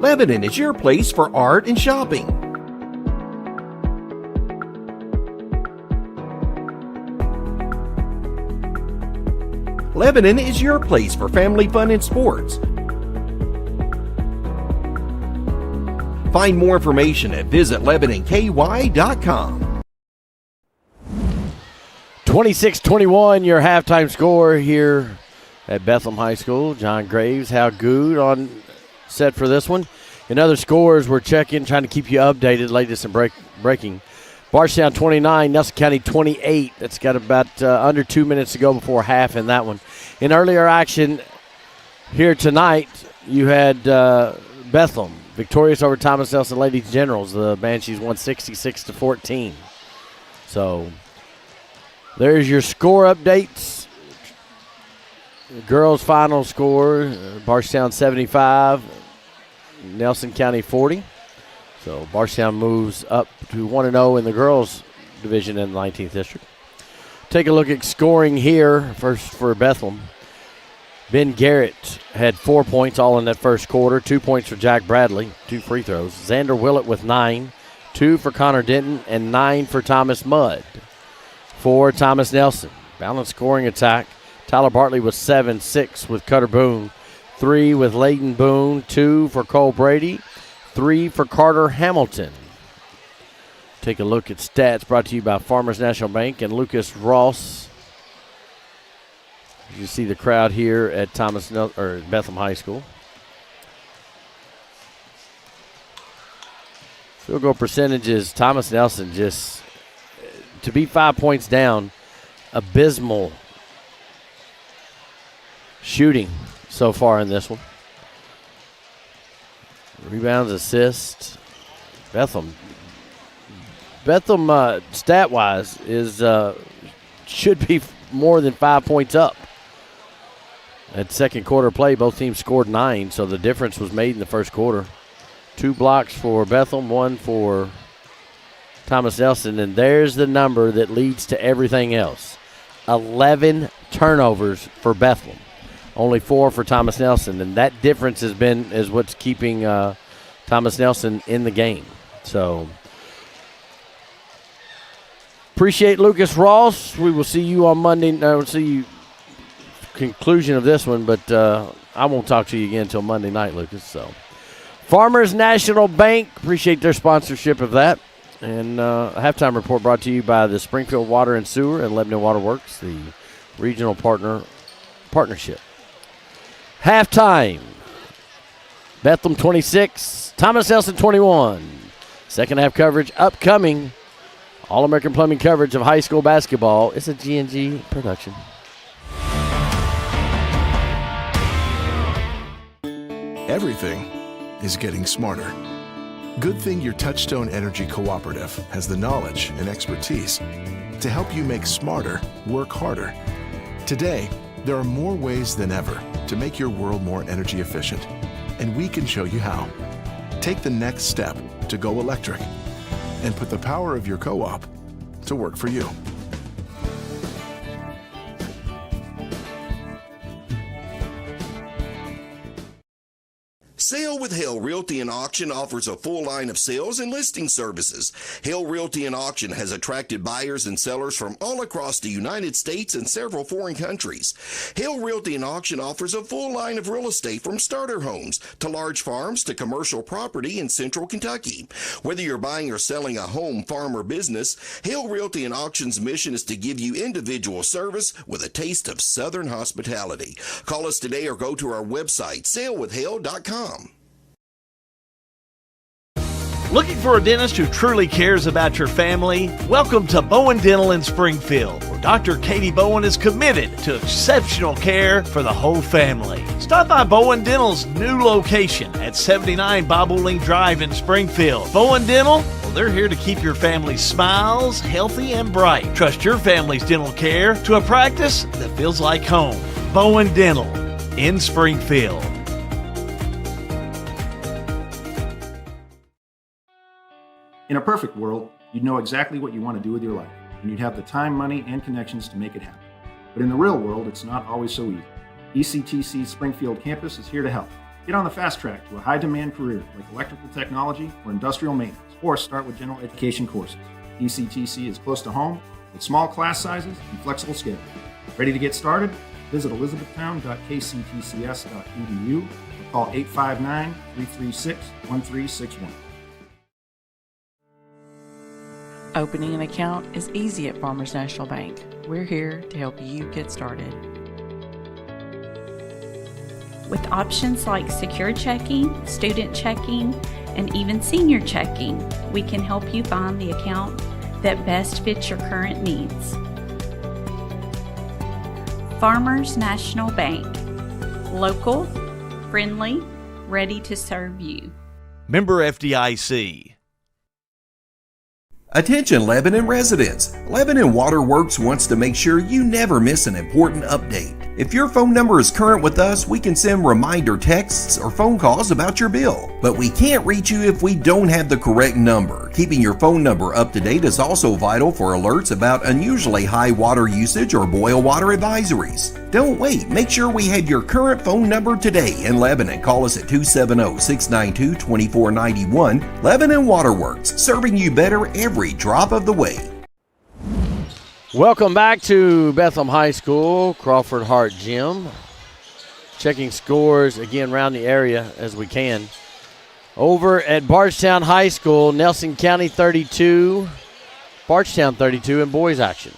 Lebanon is your place for art and shopping. Lebanon is your place for family fun and sports. Find more information at visitlebanonky.com. 26-21, your halftime score here at Bethlehem High School. John Graves, Hal Good on set for this one. In other scores, we're checking, trying to keep you updated, latest and breaking. Bardstown 29, Nelson County 28. That's got about under 2 minutes to go before half in that one. In earlier action here tonight, you had Bethlehem victorious over Thomas Nelson Ladies Generals. The Banshees won 66-14. So there's your score updates. The girls' final score, Bardstown 75, Nelson County 40. So Bardstown moves up to 1-0 in the girls' division in the 19th district. Take a look at scoring here. First for Bethlehem. Ben Garrett had 4 points all in that first quarter. 2 points for Jack Bradley, 2 free throws. Xander Willett with 9, 2 for Connor Denton, and 9 for Thomas Mudd. For Thomas Nelson, balanced scoring attack. Tyler Bartley was 7, 6 with Cutter Boone, 3 with Layden Boone, 2 for Cole Brady, 3 for Carter Hamilton. Take a look at stats brought to you by Farmers National Bank and Lucas Ross. You see the crowd here at Bethlehem High School. Field goal percentages, Thomas Nelson just, to be 5 points down, abysmal shooting so far in this one. Rebounds, assists. Bethlehem stat-wise is should be more than 5 points up. At second quarter play, both teams scored 9, so the difference was made in the first quarter. 2 blocks for Bethlehem, 1 for Thomas Nelson, and there's the number that leads to everything else. 11 turnovers for Bethlehem. Only 4 for Thomas Nelson, and that difference is what's keeping Thomas Nelson in the game. So appreciate Lucas Ross. We will see you on Monday. We'll see you conclusion of this one, but I won't talk to you again until Monday night, Lucas. So Farmers National Bank, appreciate their sponsorship of that. And a halftime report brought to you by the Springfield Water and Sewer and Lebanon Water Works, the regional partnership. Halftime, Bethlehem 26, Thomas Nelson 21. Second half coverage upcoming. All-American Plumbing coverage of high school basketball. It's a G&G production. Everything is getting smarter. Good thing your Touchstone Energy Cooperative has the knowledge and expertise to help you make smarter work harder. Today, there are more ways than ever to make your world more energy efficient, and we can show you how. Take the next step to go electric and put the power of your co-op to work for you. Sale with Hale Realty and Auction offers a full line of sales and listing services. Hale Realty and Auction has attracted buyers and sellers from all across the United States and several foreign countries. Hale Realty and Auction offers a full line of real estate from starter homes to large farms to commercial property in central Kentucky. Whether you're buying or selling a home, farm, or business, Hale Realty and Auction's mission is to give you individual service with a taste of Southern hospitality. Call us today or go to our website, salewithhale.com. Looking for a dentist who truly cares about your family? Welcome to Bowen Dental in Springfield, where Dr. Katie Bowen is committed to exceptional care for the whole family. Stop by Bowen Dental's new location at 79 Bobolink Drive in Springfield. Bowen Dental, well, they're here to keep your family's smiles healthy and bright. Trust your family's dental care to a practice that feels like home. Bowen Dental in Springfield. In a perfect world, you'd know exactly what you want to do with your life, and you'd have the time, money, and connections to make it happen. But in the real world, it's not always so easy. ECTC's Springfield campus is here to help. Get on the fast track to a high-demand career like electrical technology or industrial maintenance, or start with general education courses. ECTC is close to home with small class sizes and flexible schedules. Ready to get started? Visit elizabethtown.kctcs.edu or call 859-336-1361. Opening an account is easy at Farmers National Bank. We're here to help you get started. With options like secure checking, student checking, and even senior checking, we can help you find the account that best fits your current needs. Farmers National Bank. Local, friendly, ready to serve you. Member FDIC. Attention Lebanon residents, Lebanon Water Works wants to make sure you never miss an important update. If your phone number is current with us, we can send reminder texts or phone calls about your bill. But we can't reach you if we don't have the correct number. Keeping your phone number up to date is also vital for alerts about unusually high water usage or boil water advisories. Don't wait, make sure we have your current phone number today in Lebanon. Call us at 270-692-2491. Lebanon Water Works, serving you better every drop of the way. Welcome back to Bethlehem High School, Crawford Hart Gym. Checking scores again around the area as we can. Over at Bardstown High School, Nelson County 32, Bardstown 32 in boys action.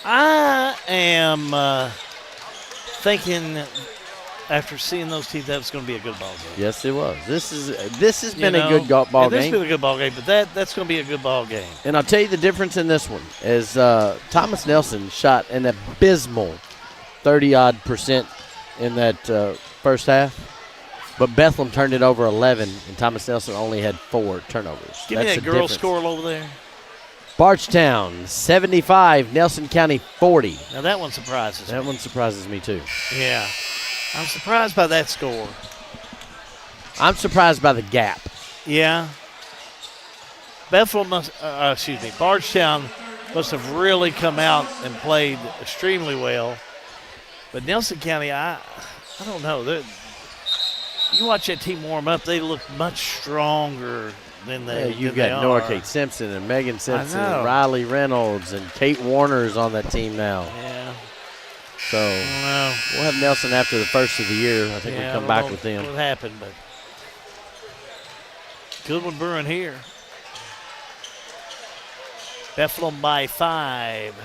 I am thinking after seeing those teams that was going to be a good ball game. Yes, it was. This has been a good ball game. This has been a good ball game, but that's going to be a good ball game. And I'll tell you the difference in this one is Thomas Nelson shot an abysmal 30-odd% in that first half. But Bethlehem turned it over 11, and Thomas Nelson only had 4 turnovers. Give me that girl score over there. Bardstown 75, Nelson County 40. Now that one surprises me. That one surprises me too. Yeah. I'm surprised by that score. I'm surprised by the gap. Yeah. Bethlehem Bardstown must have really come out and played extremely well. But Nelson County, I don't know. You watch that team warm up, they look much stronger than they You've than got they Nora are. Kate Simpson and Megan Simpson know. and Riley Reynolds and Kate Warner's on that team now. Yeah. So we'll have Nelson after the first of the year. I think we'll come back with them. What happened, but good one brewing here. Bethlehem by 5.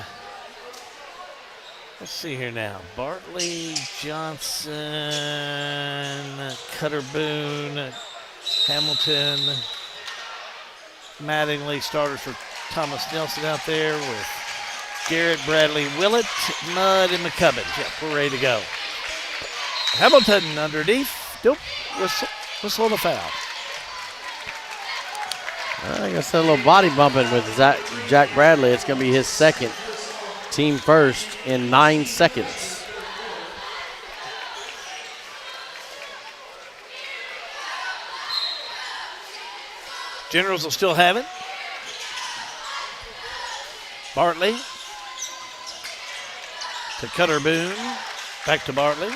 Let's see here now. Bartley, Johnson, Cutter Boone, Hamilton, Mattingly, starters for Thomas Nelson out there with Garrett, Bradley, Willett, Mudd, and McCubbin. Yep, we're ready to go. Hamilton underneath. Nope. Whistle the foul. I guess a little body bumping with Jack Bradley. It's going to be his second, team first in 9 seconds. Generals will still have it. Bartley to Cutter Boone. Back to Bartley.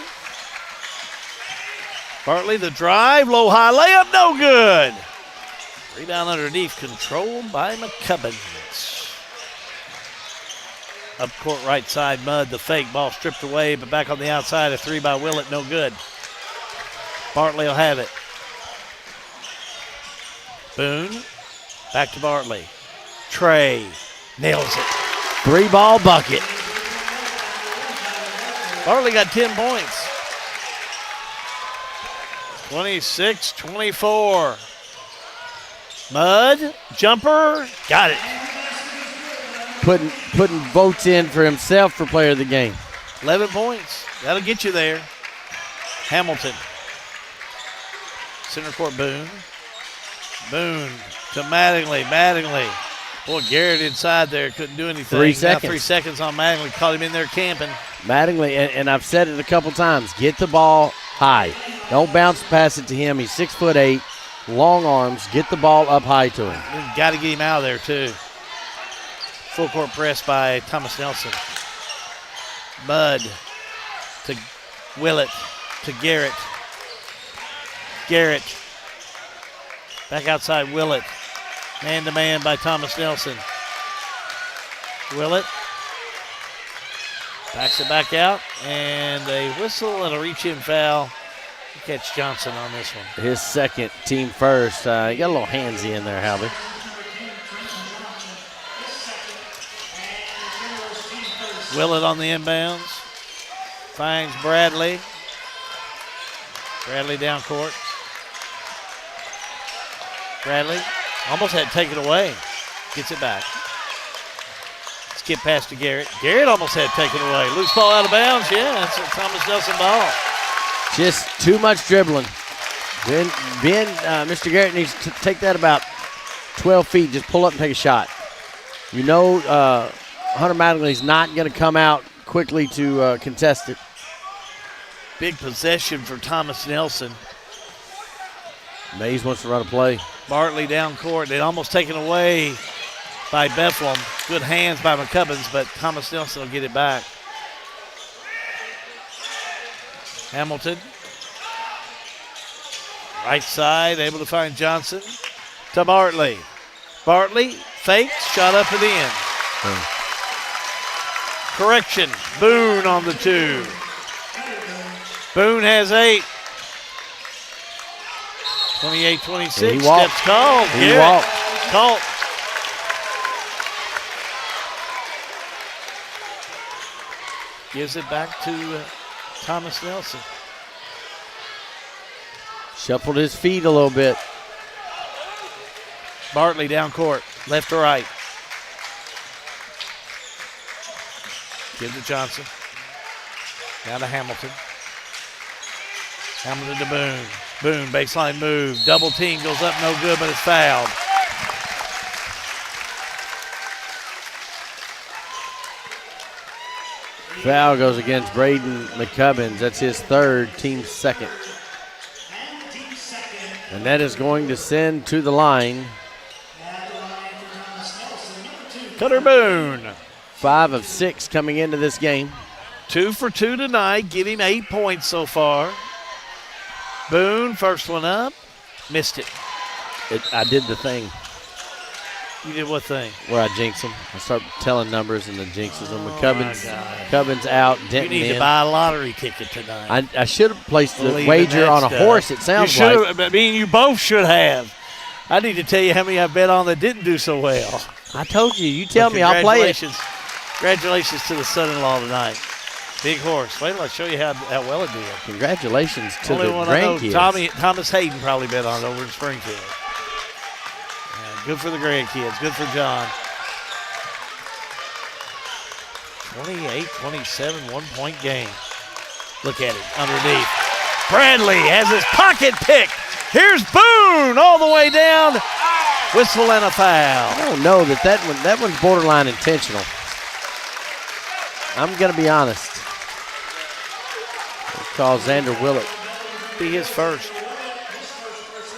Bartley, the drive, low high layup, no good. Rebound underneath, controlled by McCubbins. Up court right side, Mudd, the fake ball stripped away, but back on the outside, a 3 by Willett, no good. Bartley will have it. Boone, back to Bartley. Trey nails it. 3-ball bucket. Bartley got 10 points. 26-24. Mudd, jumper, got it. Putting votes in for himself for player of the game. 11 points. That'll get you there. Hamilton. Center court, Boone. Boone to Mattingly. Mattingly. Boy, Garrett inside there couldn't do anything. 3 seconds. Now 3 seconds on Mattingly. Caught him in there camping. Mattingly, and I've said it a couple times, get the ball high. Don't bounce pass it to him. He's 6'8", long arms. Get the ball up high to him. Got to get him out of there, too. Full court press by Thomas Nelson. Mudd to Willett to Garrett. Garrett. Back outside, Willett. Man-to-man by Thomas Nelson. Willett. Backs it back out. And a whistle and a reach-in foul. Catch Johnson on this one. His second, team first. He got a little handsy in there, Halby. Willett on the inbounds. Finds Bradley. Bradley down court. Bradley almost had to take it away. Gets it back. Skip pass to Garrett. Garrett almost had to take it away. Loose ball out of bounds. Yeah, that's a Thomas Nelson ball. Just too much dribbling. Mr. Garrett needs to take that about 12 feet. Just pull up and take a shot. You know Hunter Mattingly's not going to come out quickly to contest it. Big possession for Thomas Nelson. Mays wants to run a play. Bartley down court. They'd almost taken away by Bethlehem. Good hands by McCubbins, but Thomas Nelson will get it back. Hamilton. Right side, able to find Johnson. To Bartley. Bartley fakes, shot up and in. Correction, Boone on the 2. Boone has 8. 28-26, steps called. He walked. Called. Gives it back to Thomas Nelson. Shuffled his feet a little bit. Bartley down court, left to right. Give to Johnson. Now to Hamilton. Hamilton to Boone. Boone, baseline move. Double team goes up, no good, but it's fouled. Foul goes against Braden McCubbins. That's his third, team second. And that is going to send to the line Cutter Boone. 5 of 6 coming into this game. 2 for 2 tonight. Give him 8 points so far. Boone, first one up. Missed it. I did the thing You did what thing? where I jinx them. I start telling numbers and then jinxes them. Oh, Cubbins out, You Denton need in. to buy a lottery ticket tonight. I should have placed the Believe in wager that on a stuff. horse, it sounds you like. I mean, you both should have. I need to tell you how many I bet on that didn't do so well. I told you. You tell But me, I'll play it. Congratulations to the son-in-law tonight. Big horse. Wait till I show you how well it did. Congratulations to Only the one I know, grandkids. Thomas Hayden probably bet on it over in Springfield. Yeah, good for the grandkids. Good for John. 28-27, 1-point game. Look at it underneath. Bradley has his pocket pick. Here's Boone all the way down. Whistle and a foul. I don't know that one's borderline intentional. I'm going to be honest. Call Xander Willett. Be his first.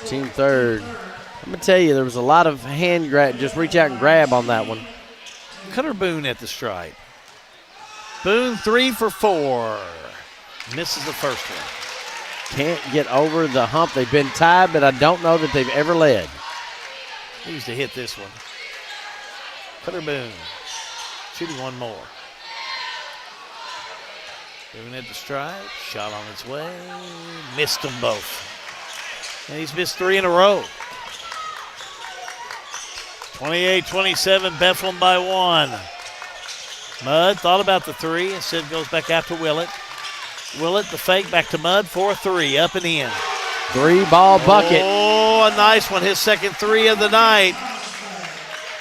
Team third. I'm going to tell you, there was a lot of hand grab. Just reach out and grab on that one. Cutter Boone at the stripe. Boone 3 for 4. Misses the first one. Can't get over the hump. They've been tied, but I don't know that they've ever led. Needs to hit this one. Cutter Boone. Shooting one more. Boone at the stripe. Shot on its way. Missed them both. And he's missed 3 in a row. 28-27, Bethlehem by 1. Mudd thought about the 3. Instead goes back out to Willett. Willett, the fake, back to Mudd. 4-3, up and in. 3-ball bucket. Oh, a nice one. His second 3 of the night.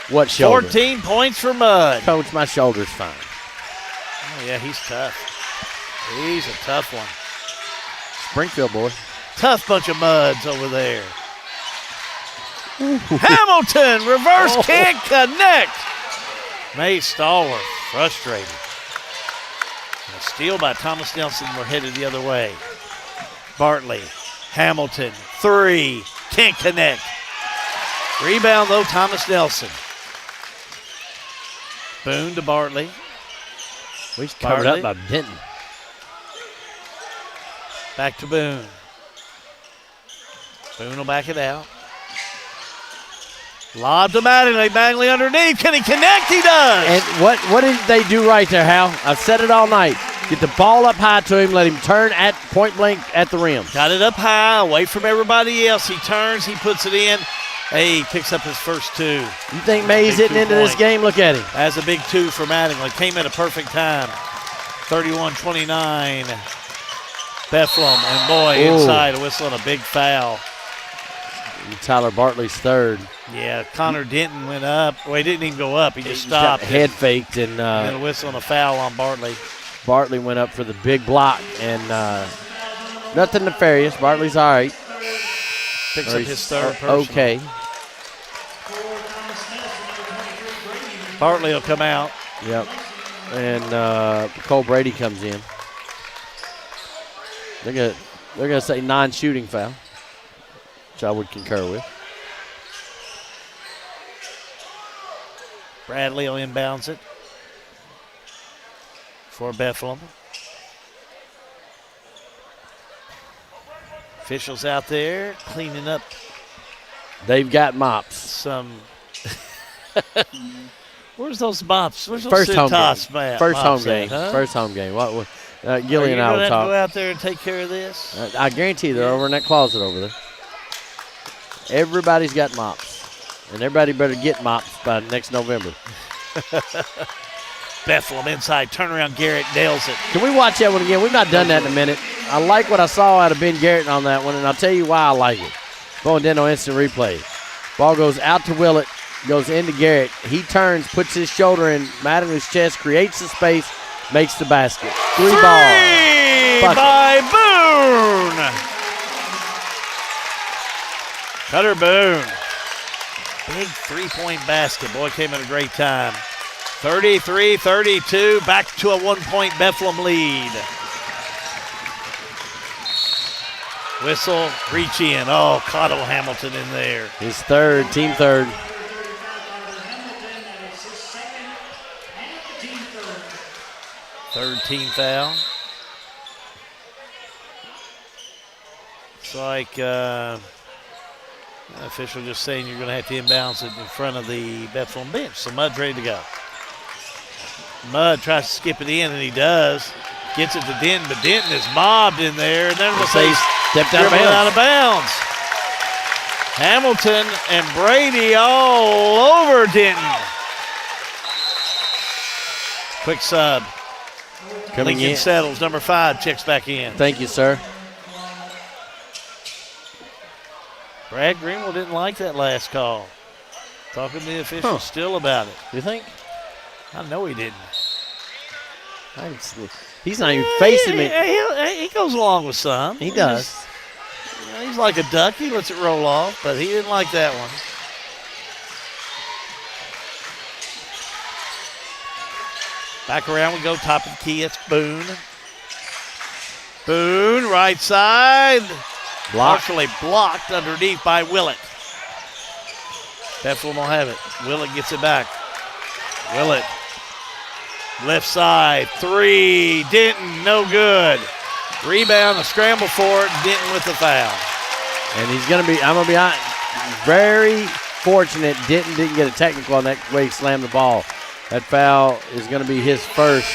What shoulder? 14 points for Mudd. Coach, my shoulder's fine. Oh, yeah, he's tough. He's a tough one. Springfield boy. Tough bunch of Mudds over there. Hamilton, reverse can't connect. May Stallworth, frustrated. A steal by Thomas Nelson. We're headed the other way. Bartley, Hamilton, 3, can't connect. Rebound, though, Thomas Nelson. Boone to Bartley. He's covered up by Denton. Back to Boone. Boone will back it out. Lob to Mattingly. Mattingly underneath. Can he connect? He does. And what did they do right there, Hal? I've said it all night. Get the ball up high to him. Let him turn at point blank at the rim. Got it up high, away from everybody else. He turns. He puts it in. Hey, he picks up his first 2. You think May's hitting into this game? Look at him. That's a big 2 for Mattingly. Came at a perfect time. 31-29. Bethlehem. And boy, inside a whistle and a big foul. Tyler Bartley's third. Yeah, Connor Denton went up. Well, he didn't even go up. He just stopped. Head faked and then a whistle and a foul on Bartley. Bartley went up for the big block and nothing nefarious. Bartley's all right. Picks up his third personal. Okay. Bartley will come out. Yep. And Cole Brady comes in. They're gonna say non-shooting foul, which I would concur with. Bradley will inbounds it for Bethlehem. Officials out there cleaning up. They've got mops. Some. Where's those mops? Where's those First home game. First home game. Huh? First home game. Gilly and I will Are you going to talk. go out there and take care of this? I guarantee they're over in that closet over there. Everybody's got mops. And everybody better get mops by next November. Bethlehem inside, turnaround, Garrett nails it. Can we watch that one again? We've not done that in a minute. I like what I saw out of Ben Garrett on that one, and I'll tell you why I like it. Going down on instant replay. Ball goes out to Willett, goes into Garrett. He turns, puts his shoulder in Mattingly's chest, creates the space, makes the basket. 3 ball. By Boone. Cutter Boone. Big 3-point basket. Boy, came at a great time. 33-32, back to a 1-point Bethlehem lead. Whistle, reach in. Oh, caught old Hamilton in there. His third, team third. Third team foul. It's like official just saying you're going to have to inbounds it in front of the Bethlehem bench. So Mudd's ready to go. Mudd tries to skip it in, and he does. Gets it to Denton, but Denton is mobbed in there. And then They stepped out of bounds. Out of bounds. Hamilton and Brady all over Denton. Quick sub. Coming Lincoln in. settles. Number 5 checks back in. Thank you, sir. Brad Greenwell didn't like that last call. Talking to the officials still about it. You think? I know he didn't. He's not even facing me. He goes along with some. He does. He's like a duck. He lets it roll off, but he didn't like that one. Back around we go, top of the key. It's Boone. Boone, right side. Partially blocked underneath by Willett. Bethlehem will have it. Willett gets it back. Willett. Left side. 3. Denton, no good. Rebound, a scramble for it. Denton with the foul. And he's going to be, I'm going to be honest, very fortunate Denton didn't get a technical on that way he slammed the ball. That foul is going to be his first,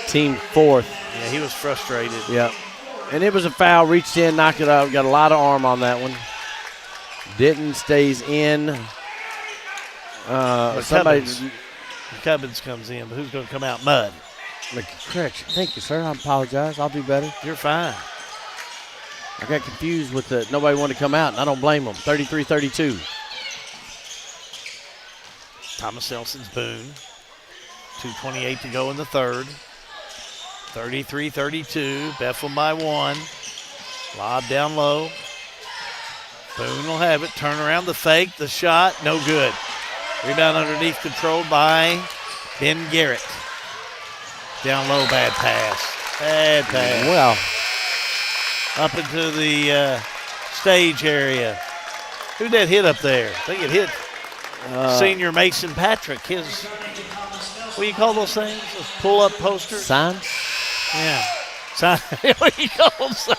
team 4th. Yeah, he was frustrated. Yep. And it was a foul, reached in, knocked it out, got a lot of arm on that one. Denton stays in. Cubbins comes in, but who's going to come out? Mudd. Correction. Thank you, sir. I apologize. I'll do better. You're fine. I got confused with the nobody wanted to come out, and I don't blame them. 33-32. Thomas Nelson's Boone. 2:28 to go in the third. 33-32. Bethlehem by 1. Lob down low. Boone will have it. Turn around the fake. The shot. No good. Rebound underneath, controlled by Ben Garrett. Down low, bad pass. Bad pass. Well. Up into the stage area. Who'd that hit up there? I think it hit senior Mason Patrick. His, what do you call those things? Those pull-up posters? Signs? Yeah. Sign. What do you call them? Signs?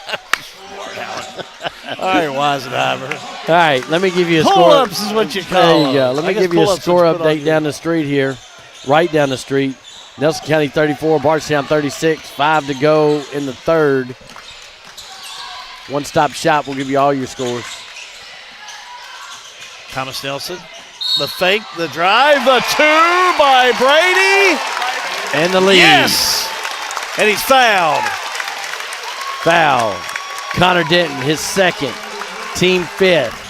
All right, Weisenheimer. All right, let me give you a score. Pull-ups is what you call them. There you go. them. Let me give you a score update down the street here. Right down the street. Nelson County 34, Bardstown 36. 5 to go in the third. One-stop shop will give you all your scores. Thomas Nelson. The fake, the drive, the 2 by Brady. And the lead. Yes. And he's fouled. Foul. Connor Denton, his second. Team 5th.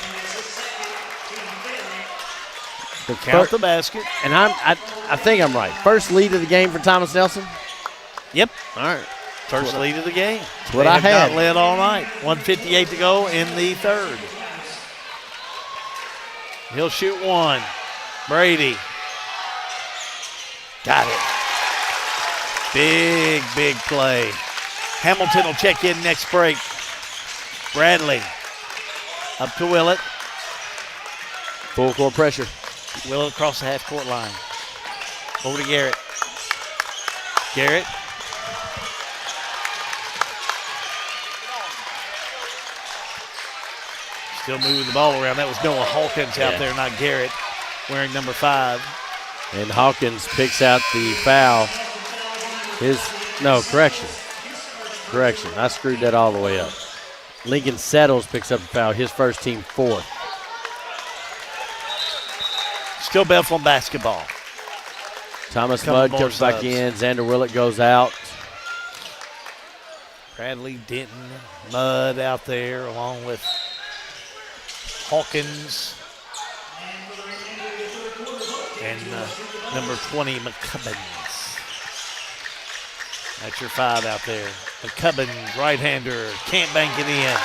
Count the basket. And I think I'm right. First lead of the game for Thomas Nelson? Yep. All right. First lead of the game. That's what I had. Not led all night. 1:58 to go in the third. He'll shoot 1. Brady. Got it. Big, big play. Hamilton will check in next break. Bradley. Up to Willett. Full court pressure. Willett across the half-court line. Over to Garrett. Garrett. Still moving the ball around. That was Noah Hawkins out there, not Garrett, wearing number 5. And Hawkins picks out the foul. Correction. I screwed that all the way up. Lincoln Settles picks up the foul. His first, team 4th. Still Bethlehem basketball. Thomas Mudd comes back in. Xander Willett goes out. Bradley, Denton, Mudd out there along with Hawkins and number 20, McCubbins. That's your 5 out there. McCubbins, right-hander, can't bank it in.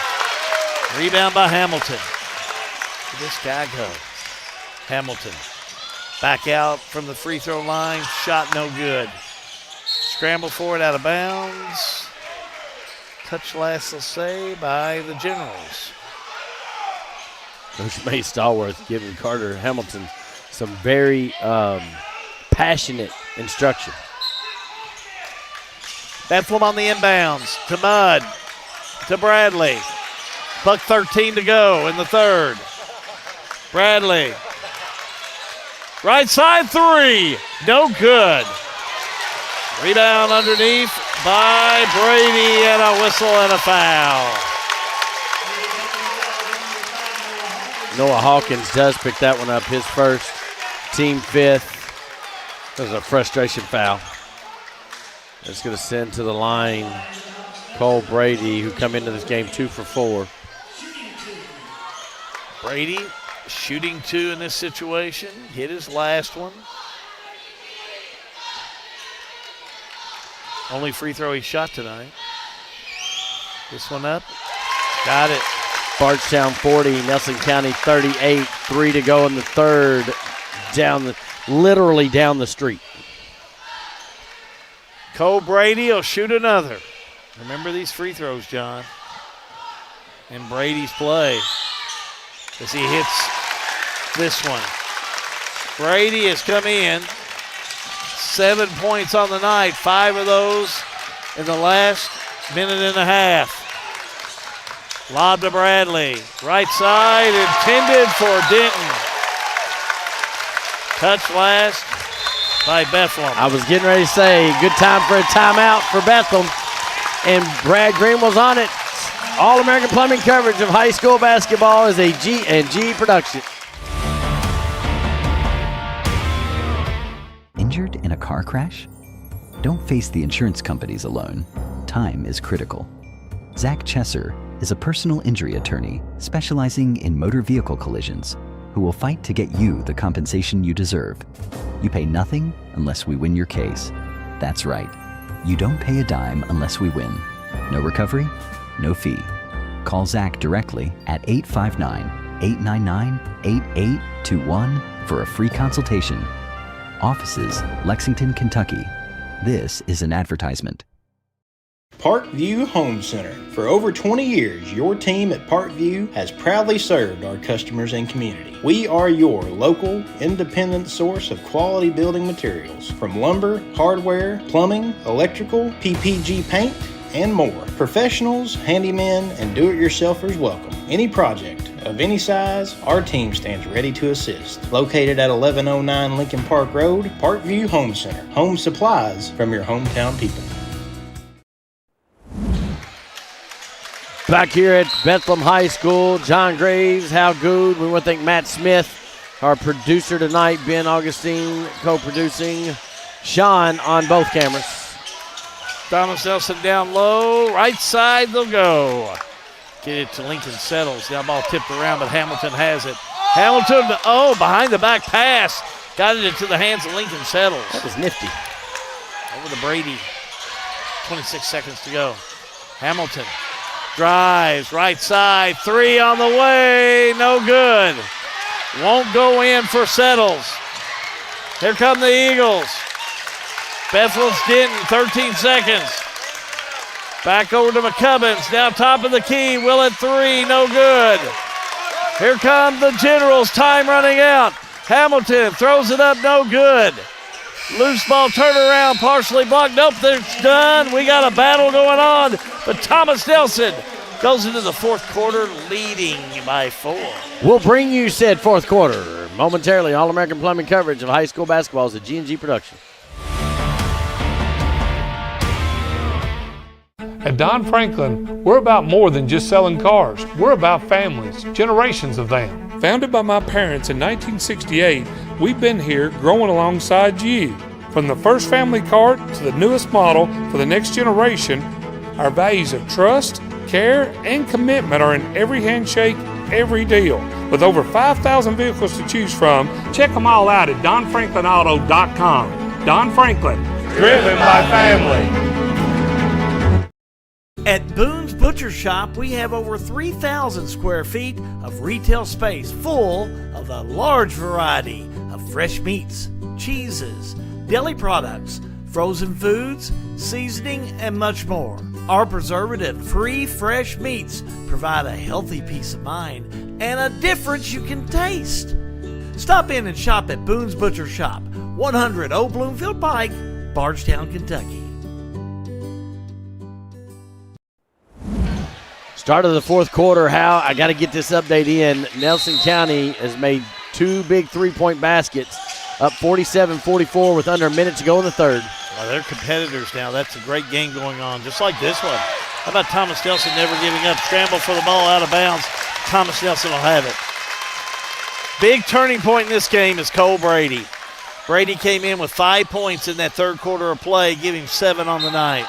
Rebound by Hamilton. Where'd this guy go? Hamilton. Back out from the free throw line. Shot no good. Scramble for it out of bounds. Touch last, let's say, by the Generals. Coach May Stallworth giving Carter Hamilton some very passionate instruction. Bethlehem on the inbounds to Mudd, to Bradley. Buck 13 to go in the third. Bradley. Right side three. No good. Rebound underneath by Brady and a whistle and a foul. Noah Hawkins does pick that one up, his first, team fifth. That was a frustration foul. It's going to send to the line Cole Brady, who come into this game 2 for 4. Brady shooting 2 in this situation. Hit his last one. Only free throw he shot tonight. This one up. Got it. Bardstown 40, Nelson County 38. 3 to go in the third. Literally down the street. Cole Brady will shoot another. Remember these free throws, John. In Brady's play as he hits this one. Brady has come in. 7 points on the night. 5 of those in the last minute and a half. Lob to Bradley. Right side intended for Denton. Touch last by Bethlehem. I was getting ready to say, good time for a timeout for Bethlehem. And Brad Green was on it. All-American Plumbing coverage of high school basketball is a G&G production. Injured in a car crash? Don't face the insurance companies alone. Time is critical. Zach Chesser is a personal injury attorney specializing in motor vehicle collisions who will fight to get you the compensation you deserve. You pay nothing unless we win your case. That's right. You don't pay a dime unless we win. No recovery, no fee. Call Zach directly at 859-899-8821 for a free consultation. Offices, Lexington, Kentucky. This is an advertisement. Parkview Home Center. For over 20 years, your team at Parkview has proudly served our customers and community. We are your local, independent source of quality building materials, from lumber, hardware, plumbing, electrical, PPG paint, and more. Professionals, handymen, and do-it-yourselfers welcome. Any project of any size, our team stands ready to assist. Located at 1109 Lincoln Park Road, Parkview Home Center. Home supplies from your hometown people. Back here at Bethlehem High School, John Graves, Hal Good. We want to thank Matt Smith, our producer tonight, Ben Augustine co-producing, Sean on both cameras. Thomas Nelson down low, right side they'll go. Get it to Lincoln Settles. That ball tipped around, but Hamilton has it. Hamilton, behind the back pass. Got it into the hands of Lincoln Settles. That was nifty. Over to Brady. 26 seconds to go. Hamilton drives, right side, 3 on the way, no good. Won't go in for Settles. Here come the Eagles. Bethlehem's Denton, 13 seconds. Back over to McCubbins, now top of the key, Willett 3, no good. Here come the Generals, time running out. Hamilton throws it up, no good. Loose ball turnaround, partially blocked. Nope, it's done. We got a battle going on, but Thomas Nelson goes into the fourth quarter leading by 4. We'll bring you said fourth quarter momentarily. All-American Plumbing coverage of high school basketball is a G&G production. At Don Franklin, we're about more than just selling cars. We're about families, generations of them. Founded by my parents in 1968, we've been here growing alongside you. From the first family car to the newest model for the next generation, our values of trust, care, and commitment are in every handshake, every deal. With over 5,000 vehicles to choose from, check them all out at DonFranklinAuto.com. Don Franklin, driven by family. At Boone's Butcher Shop, we have over 3,000 square feet of retail space full of the large variety of fresh meats, cheeses, deli products, frozen foods, seasoning, and much more. Our preservative-free fresh meats provide a healthy peace of mind and a difference you can taste. Stop in and shop at Boone's Butcher Shop, 100 Old Bloomfield Pike, Bardstown, Kentucky. Start of the fourth quarter, Hal. I got to get this update in. Nelson County has made 2 big three-point baskets, up 47-44 with under a minute to go in the third. Well, they're competitors now. That's a great game going on, just like this one. How about Thomas Nelson never giving up? Scramble for the ball out of bounds. Thomas Nelson will have it. Big turning point in this game is Cole Brady. Brady came in with 5 points in that third quarter of play, giving 7 on the night.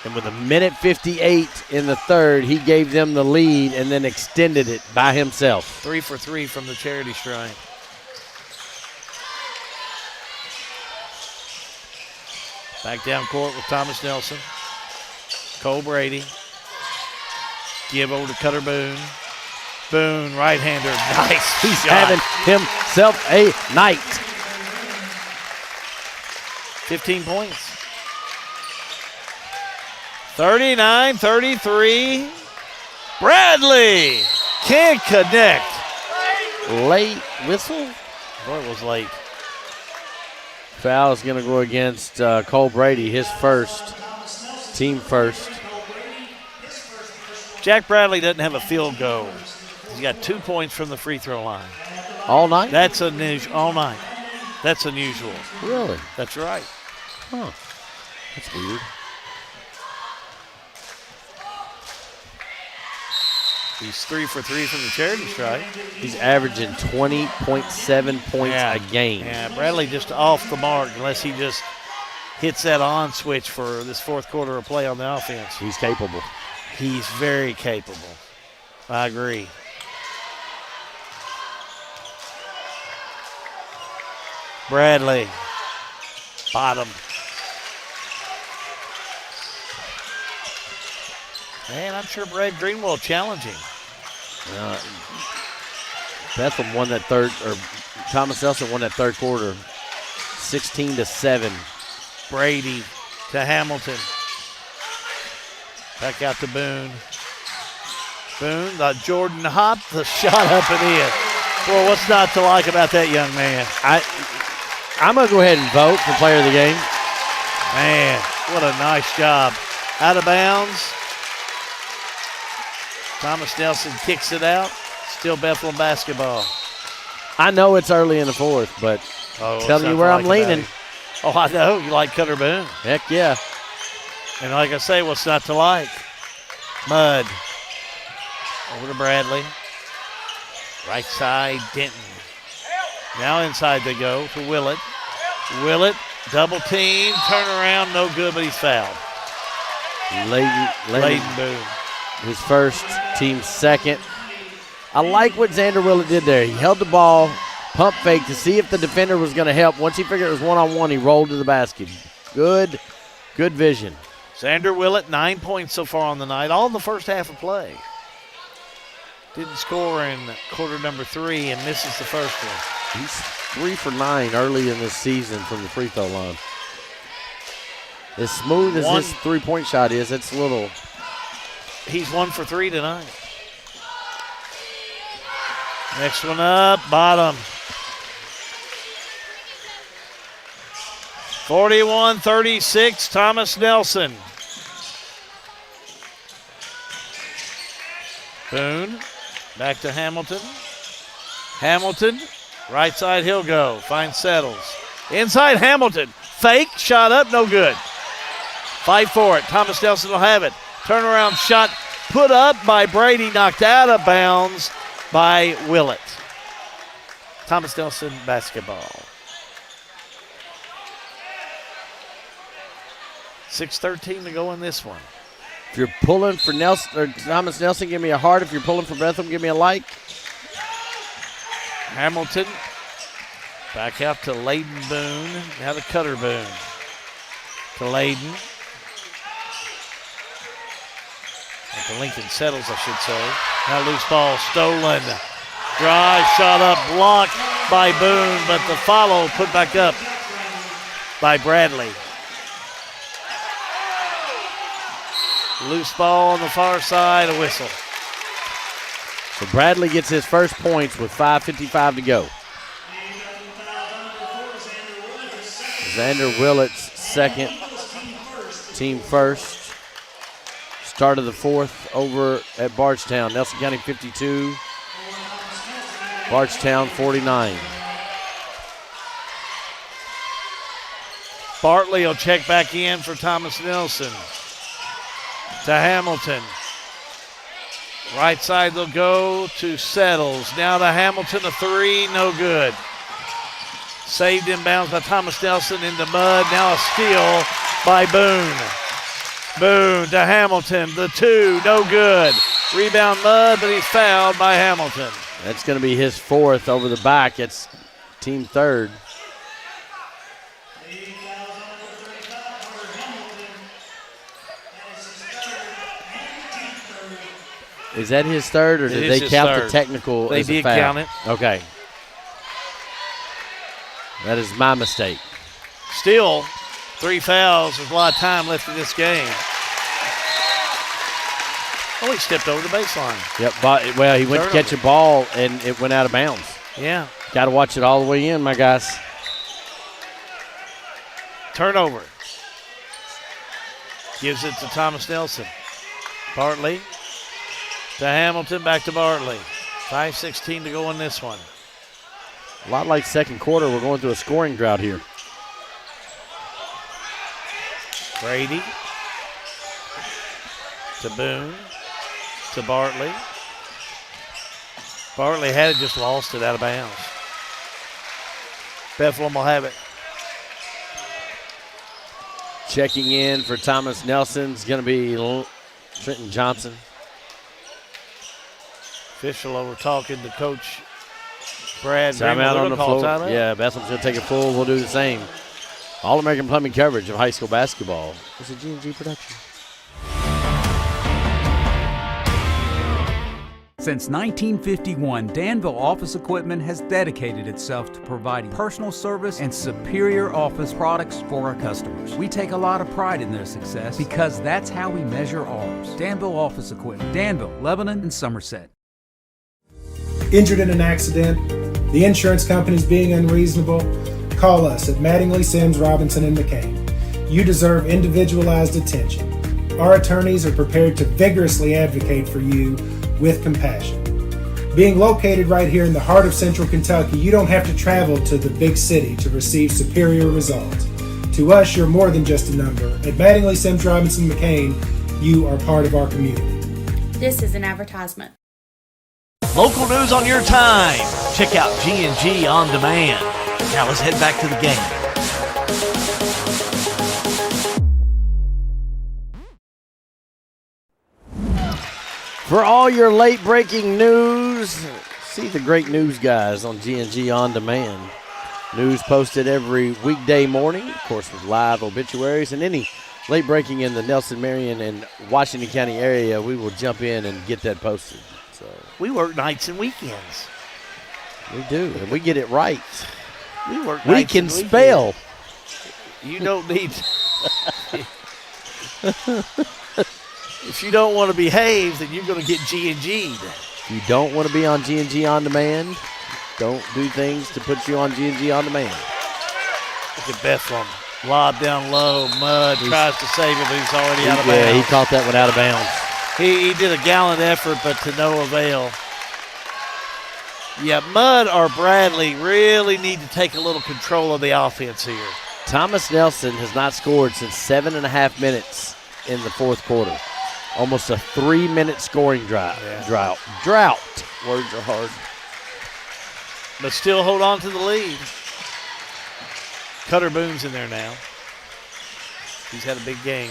And with a minute 58 in the third, he gave them the lead and then extended it by himself. 3 for 3 from the charity stripe. Back down court with Thomas Nelson. Cole Brady. Give over to Cutter Boone. Boone, right-hander. Nice. He's shot. having himself a night. 15 points. 39-33. Bradley can't connect. Late whistle? Boy, it was late. Foul is going to go against Cole Brady, his first, team first. Jack Bradley doesn't have a field goal. He's got 2 points from the free throw line. All night? That's unusual. All night. That's unusual. Really? That's right. Huh. That's weird. He's 3 for 3 from the charity stripe. He's averaging 20.7 points a game. Yeah, Bradley just off the mark unless he just hits that on switch for this fourth quarter of play on the offense. He's capable. He's very capable. I agree. Bradley. Bottom. Man, I'm sure Brad Greenwell challenging. Bethlehem won that third, or Thomas Nelson won that third quarter, 16-7. Brady to Hamilton. Back out to Boone. Boone, the Jordan hop, the shot up and in. Boy, what's not to like about that young man? I'm going to go ahead and vote for player of the game. Man, what a nice job. Out of bounds. Thomas Nelson kicks it out. Still Bethlehem basketball. I know it's early in the fourth, but telling you where I'm leaning. Oh, I know. You like Cutter Boone. Heck yeah. And like I say, what's not to like? Mudd. Over to Bradley. Right side, Denton. Now inside they go to Willett. Willett, double team, turn around, no good, but he's fouled. Layden Boone. His first, team second. I like what Xander Willett did there. He held the ball, pump fake to see if the defender was going to help. Once he figured it was one-on-one, he rolled to the basket. Good vision. Xander Willett, 9 points so far on the night, all in the first half of play. Didn't score in quarter number 3 and misses the first one. He's 3 for 9 early in this season from the free throw line. As smooth as his three-point shot is, it's a little... He's 1 for 3 tonight. Next one up, bottom. 41-36, Thomas Nelson. Boone, back to Hamilton. Hamilton, right side he'll go, finds Settles. Inside Hamilton, fake, shot up, no good. Fight for it, Thomas Nelson will have it. Turnaround shot put up by Brady, knocked out of bounds by Willett. Thomas Nelson basketball. 6:13 to go in this one. If you're pulling for Nelson or Thomas Nelson, give me a heart. If you're pulling for Bethlehem, give me a like. Hamilton back out to Layden Boone. Now to Cutter Boone. To Layden. To Lincoln Settles, I should say. Now loose ball stolen. Drive, shot up, blocked by Boone, but the follow put back up by Bradley. Loose ball on the far side, a whistle. So Bradley gets his first points with 5:55 to go. Xander Willett's second, team first. Start of the fourth over at Bardstown. Nelson County 52, Bardstown 49. Bartley will check back in for Thomas Nelson. To Hamilton. Right side they'll go to Settles. Now to Hamilton, a three, no good. Saved inbounds by Thomas Nelson into mud. Now a steal by Boone. Boone to Hamilton, the two, no good. Rebound mud, but he's fouled by Hamilton. That's going to be his fourth over the back. It's team third. Is that his third, or did they count the technical as a foul? They did count it. Okay. That is my mistake. Still, 3 fouls. There's a lot of time left in this game. Oh, he stepped over the baseline. Yep. Well, he went to catch a ball, and it went out of bounds. Yeah. Got to watch it all the way in, my guys. Turnover. Gives it to Thomas Nelson. Bartley to Hamilton, back to Bartley. 5:16 to go in this one. A lot like second quarter, we're going through a scoring drought here. Brady to Boone to Bartley. Bartley had it, just lost it out of bounds. Bethlehem will have it. Checking in for Thomas Nelson is going to be Trenton Johnson. Official over talking to Coach Brad. Timeout on the floor. Timeout. Yeah, Bethlehem's going to take it full. We'll do the same. All-American Plumbing coverage of high school basketball. It's a G&G production. Since 1951, Danville Office Equipment has dedicated itself to providing personal service and superior office products for our customers. We take a lot of pride in their success because that's how we measure ours. Danville Office Equipment, Danville, Lebanon, and Somerset. Injured in an accident, the insurance company's being unreasonable, call us at Mattingly, Sims, Robinson, and McCain. You deserve individualized attention. Our attorneys are prepared to vigorously advocate for you with compassion. Being located right here in the heart of Central Kentucky, you don't have to travel to the big city to receive superior results. To us, you're more than just a number. At Mattingly, Sims, Robinson, McCain, you are part of our community. This is an advertisement. Local news on your time. Check out G&G On Demand. Now let's head back to the game. For all your late-breaking news, see the great news guys on G&G On Demand. News posted every weekday morning, of course, with live obituaries and any late-breaking in the Nelson, Marion, and Washington County area, we will jump in and get that posted. So we work nights and weekends. We do, and we get it right. We work. We can spell. You don't need. If you don't want to behave, then you're going to get G&G'd. If you don't want to be on G&G On Demand, don't do things to put you on G&G On Demand. Look at Bethlehem. Lob down low. Mudd tries to save it, but he's already out of bounds. Yeah, he caught that one out of bounds. He did a gallant effort, but to no avail. Yeah, Mudd or Bradley really need to take a little control of the offense here. Thomas Nelson has not scored since 7.5 minutes in the fourth quarter. Almost a 3-minute scoring drought. Drought. Words are hard. But still hold on to the lead. Cutter Boone's in there now. He's had a big game.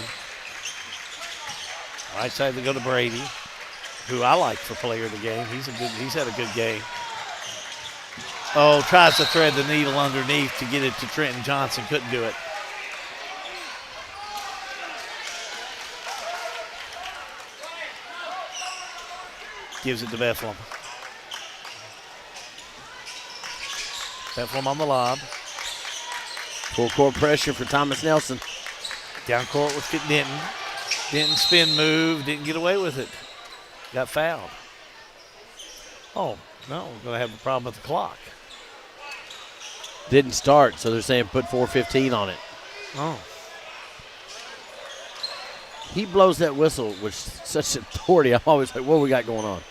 Right side they go to Brady, who I like for player of the game. He's had a good game. Oh, tries to thread the needle underneath to get it to Trenton Johnson. Couldn't do it. Gives it to Bethlehem. Bethlehem on the lob. Full court pressure for Thomas Nelson. Down court with Denton. Denton spin move. Didn't get away with it. Got fouled. Oh, no. We're going to have a problem with the clock. Didn't start, so they're saying put 4:15 on it. Oh. he blows that whistle with such authority. I'm always like, what we got going on?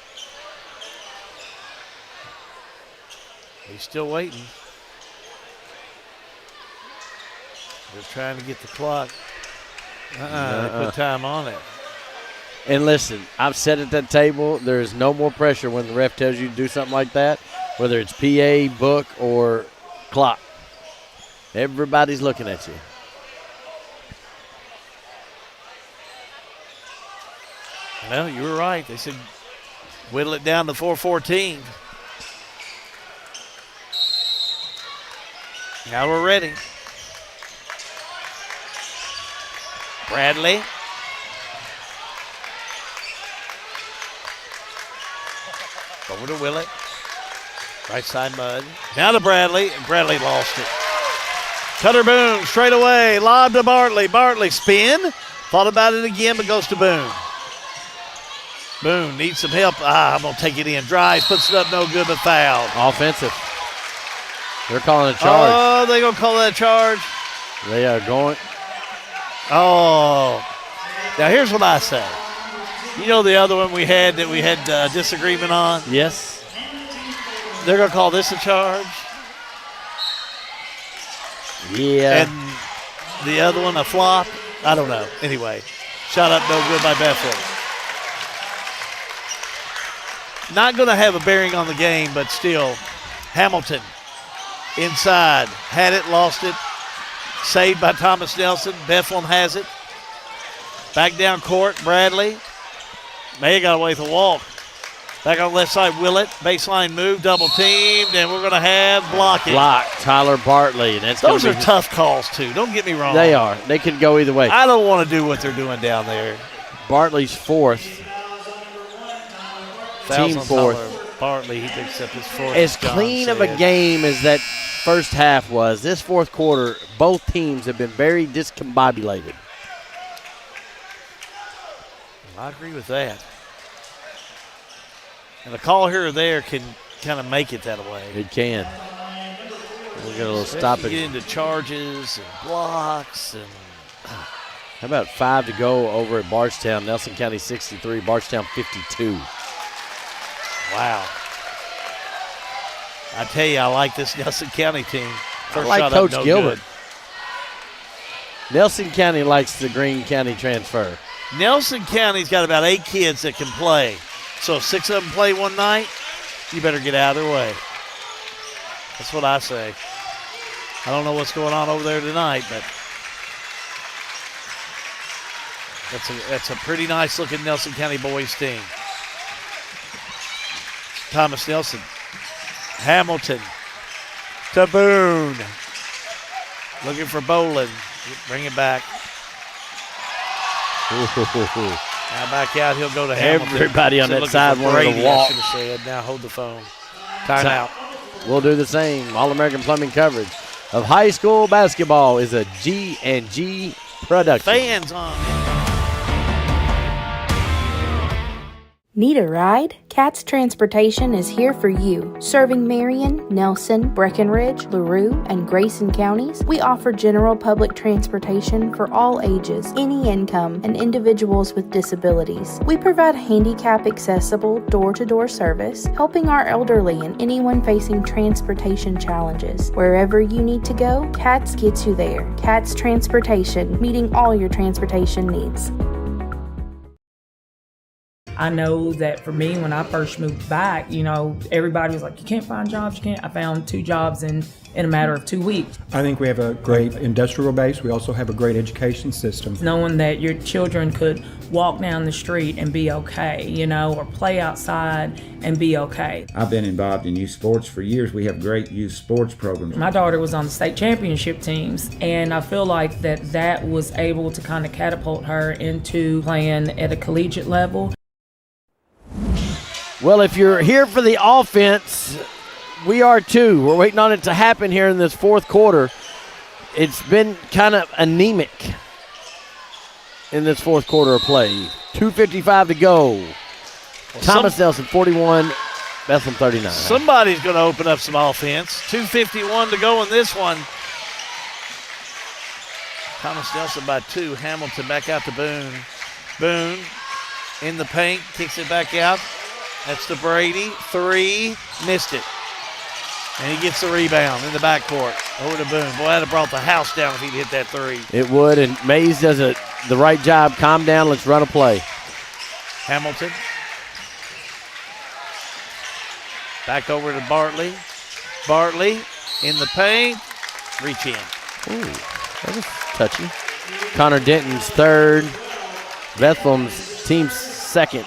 He's still waiting. They're trying to get the clock. They put time on it. And listen, I've said at that table, there is no more pressure when the ref tells you to do something like that, whether it's PA, book, or clock. Everybody's looking at you. Well, you were right. They said whittle it down to 4:14. Now we're ready. Bradley. Over to Willett. Right side mud. Now to Bradley, and Bradley lost it. Cutter Boone straight away. Lob to Bartley. Bartley spin. Thought about it again, but goes to Boone. Boone needs some help. I'm going to take it in. Drives, puts it up, no good, but fouled. Offensive. They're calling a charge. Oh, they're going to call that a charge? They are going. Oh. Now, here's what I say. You know the other one we had that we had disagreement on? Yes. They're going to call this a charge? Yeah. And the other one a flop? I don't know. Anyway, shot up no good by Bethlehem. Not going to have a bearing on the game, but still, Hamilton inside. Had it, lost it. Saved by Thomas Nelson. Bethlehem has it. Back down court, Bradley. May have got away with a walk. Back on the left side, Willett. Baseline move, double teamed, and we're going to have blocking. Block, Tyler Bartley. And those are tough calls, too. Don't get me wrong. They are. They can go either way. I don't want to do what they're doing down there. Bartley's fourth. Team fourth. Bartley, he picks up his fourth. As clean of a game as that first half was, this fourth quarter, both teams have been very discombobulated. I agree with that. And a call here or there can kind of make it that way. It can. We'll get a little stoppage. Get into charges and blocks. And how about 5 to go over at Bardstown? Nelson County 63, Bardstown 52. Wow. I tell you, I like this Nelson County team. First I like shot Coach up, no Gilbert. Good. Nelson County likes the Greene County transfer. Nelson County's got about 8 kids that can play. So if 6 of them play one night, you better get out of their way. That's what I say. I don't know what's going on over there tonight, but that's a pretty nice looking Nelson County boys team. Thomas Nelson. Hamilton to Boone. Looking for Bolin. Bring it back. Now back out, he'll go to Hamilton. Everybody on that side wanted to walk. I should have said. Now hold the phone. Timeout. We'll do the same. All-American Plumbing coverage of high school basketball is a G&G production. Fans on. Need a ride? Cat's Transportation is here for you. Serving Marion, Nelson, Breckenridge, LaRue, and Grayson counties, we offer general public transportation for all ages, any income, and individuals with disabilities. We provide handicap-accessible, door-to-door service, helping our elderly and anyone facing transportation challenges. Wherever you need to go, Cat's gets you there. Cat's Transportation, meeting all your transportation needs. I know that for me, when I first moved back, everybody was like, you can't find jobs, I found 2 jobs in a matter of 2 weeks. I think we have a great industrial base. We also have a great education system. Knowing that your children could walk down the street and be okay, or play outside and be okay. I've been involved in youth sports for years. We have great youth sports programs. My daughter was on the state championship teams, and I feel like that was able to kind of catapult her into playing at a collegiate level. Well, if you're here for the offense, we are too. We're waiting on it to happen here in this fourth quarter. It's been kind of anemic in this fourth quarter of play. 2:55 to go. Well, Thomas Nelson 41, Bethlehem 39. Somebody's going to open up some offense. 2:51 to go in this one. Thomas Nelson by 2. Hamilton back out to Boone. Boone in the paint, kicks it back out. That's to Brady. 3, missed it. And he gets the rebound in the backcourt. Over to Boone. Boy, that'd have brought the house down if he'd hit that 3. It would, and Mays does the right job. Calm down, let's run a play. Hamilton. Back over to Bartley. Bartley in the paint. Reach in. Ooh, that was touchy. Connor Denton's third. Bethlehem's team's second.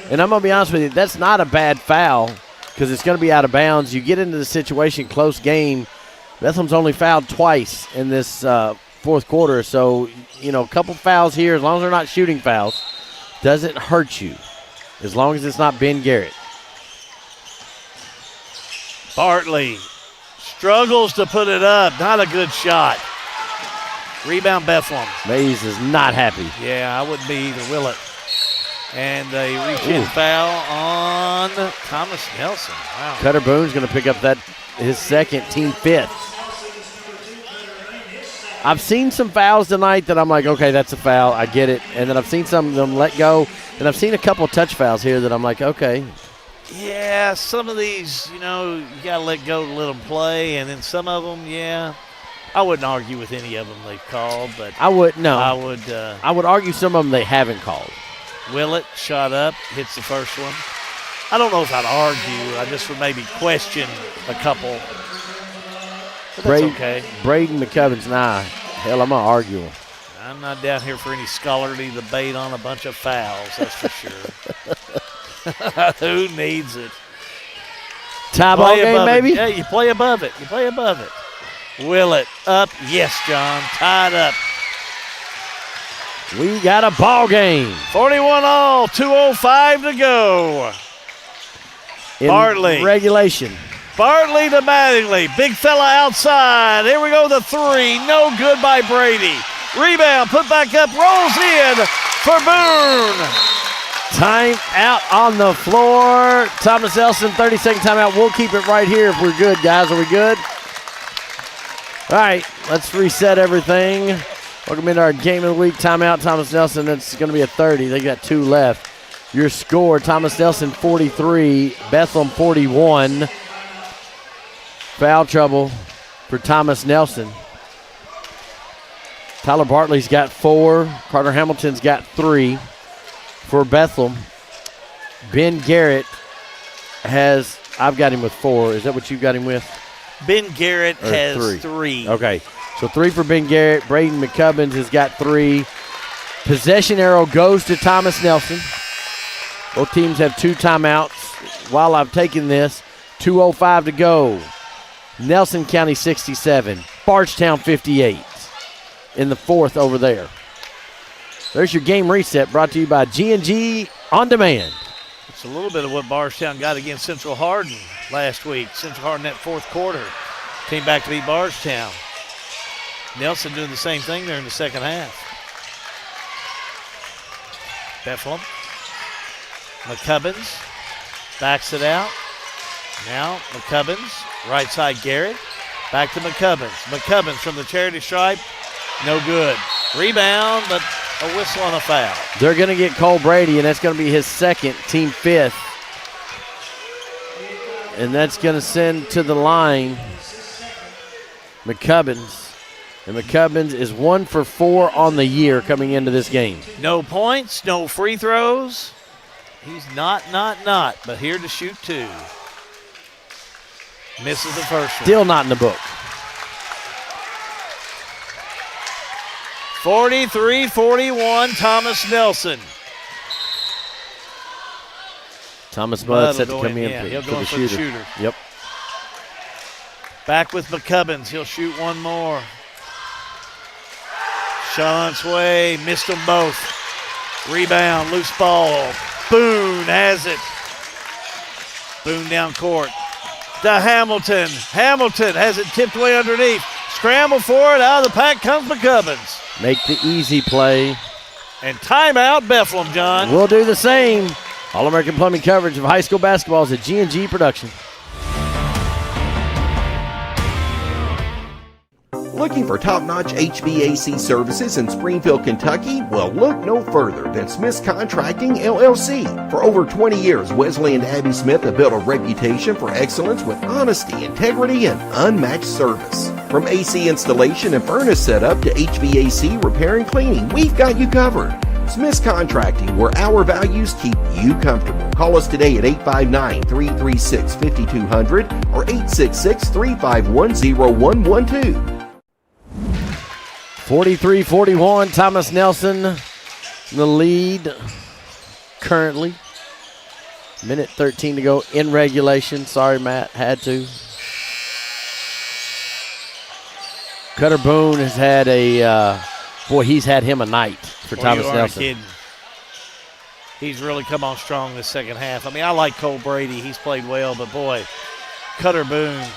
And I'm going to be honest with you, that's not a bad foul because it's going to be out of bounds. You get into the situation, close game. Bethlehem's only fouled twice in this fourth quarter. So, a couple fouls here, as long as they're not shooting fouls, doesn't hurt you as long as it's not Ben Garrett. Bartley struggles to put it up. Not a good shot. Rebound Bethlehem. Mays is not happy. Yeah, I wouldn't be either, will it? And a reach-in foul on Thomas Nelson. Wow. Cutter Boone's going to pick up his second, team 5th. I've seen some fouls tonight that I'm like, okay, that's a foul. I get it. And then I've seen some of them let go. And I've seen a couple of touch fouls here that I'm like, okay. Yeah, some of these, you got to let go to let them play. And then some of them, yeah. I wouldn't argue with any of them they've called. But I would, no. I would argue some of them they haven't called. Willett, shot up, hits the first one. I don't know if I'd argue. I just would maybe question a couple. But that's okay. Braden McCubbins, hell, I'm going to argue. I'm not down here for any scholarly debate on a bunch of fouls, that's for sure. Who needs it? Tie ball game, maybe? Yeah, you play above it. Willett up. Yes, John. Tied up. We got a ball game. 41-all, 2:05 to go. In Bartley. Regulation. Bartley to Mattingly. Big fella outside. Here we go, the 3. No good by Brady. Rebound, put back up, rolls in for Boone. Time out on the floor. Thomas Nelson, 30-second timeout. We'll keep it right here if we're good, guys. Are we good? All right, let's reset everything. Welcome into our game of the week timeout. Thomas Nelson, it's going to be a 30. They got 2 left. Your score, Thomas Nelson 43, Bethlehem 41. Foul trouble for Thomas Nelson. Tyler Bartley's got 4. Carter Hamilton's got 3 for Bethlehem. Ben Garrett I've got him with 4. Is that what you've got him with? Ben Garrett has 3. Okay, so 3 for Ben Garrett. Braden McCubbins has got 3. Possession arrow goes to Thomas Nelson. Both teams have 2 timeouts. While I've taken this, 2:05 to go. Nelson County 67, Bardstown 58 in the fourth over there. There's your game reset brought to you by G&G On Demand. It's a little bit of what Bardstown got against Central Hardin last week. Central Hardin that fourth quarter came back to beat Bardstown. Nelson doing the same thing there in the second half. Bethlehem. McCubbins backs it out. Now McCubbins, right side Garrett. Back to McCubbins. McCubbins from the charity stripe. No good. Rebound, but a whistle on a foul. They're going to get Cole Brady, and that's going to be his second, team 5th. And that's going to send to the line McCubbins. And McCubbins is 1 for 4 on the year coming into this game. No points, no free throws. He's not, but here to shoot 2. Misses the first one. Still not in the book. 43-41, Thomas Nelson. Thomas Mudd set to come in he'll for go the in for the shooter. shooter. Yep. Back with McCubbins. He'll shoot one more. Shot on its way. Missed them both. Rebound. Loose ball. Boone has it. Boone down court. To Hamilton. Hamilton has it tipped away underneath. Scramble for it. Out of the pack comes McCubbins. Make the easy play. And timeout Bethlehem, John. We'll do the same. All-American Plumbing coverage of high school basketball is a G&G production. Looking for top-notch HVAC services in Springfield, Kentucky? Well, look no further than Smith's Contracting, LLC. For over 20 years, Wesley and Abby Smith have built a reputation for excellence with honesty, integrity, and unmatched service. From AC installation and furnace setup to HVAC repair and cleaning, we've got you covered. Smith's Contracting, where our values keep you comfortable. Call us today at 859-336-5200 or 866-351-0112. 43-41, Thomas Nelson in the lead currently. Minute 13 to go in regulation. Sorry, Matt, had to. Cutter Boone has had he's had him a night for Thomas Nelson. Kidding. He's really come on strong this second half. I mean, I like Cole Brady. He's played well, but boy, Cutter Boone,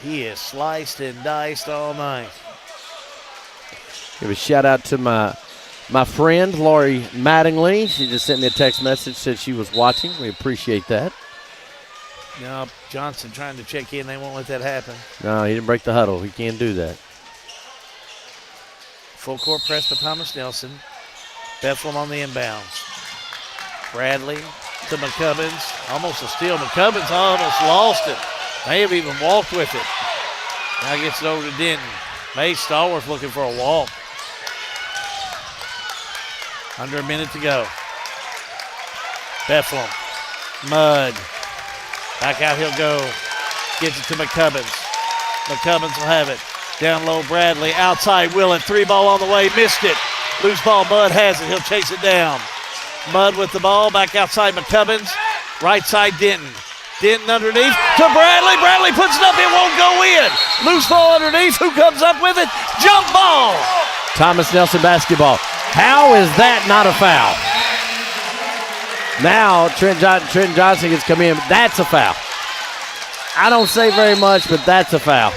he is sliced and diced all night. Give a shout out to my friend, Lori Mattingly. She just sent me a text message, said she was watching. We appreciate that. No, Johnson trying to check in. They won't let that happen. No, he didn't break the huddle. He can't do that. Full court press by Thomas Nelson. Bethlehem on the inbounds. Bradley to McCubbins. Almost a steal. McCubbins almost lost it. May have even walked with it. Now gets it over to Denton. May Stallworth looking for a walk. Under a minute to go. Bethlehem. Mudd. Back out he'll go. Gets it to McCubbins. McCubbins will have it. Down low, Bradley. Outside, Willett. 3-ball on the way. Missed it. Loose ball, Mudd has it. He'll chase it down. Mudd with the ball. Back outside, McCubbins. Right side, Denton. Denton underneath to Bradley. Bradley puts it up. It won't go in. Loose ball underneath. Who comes up with it? Jump ball. Thomas Nelson basketball. How is that not a foul? Now Trent Johnson gets come in. That's a foul. I don't say very much, but that's a foul.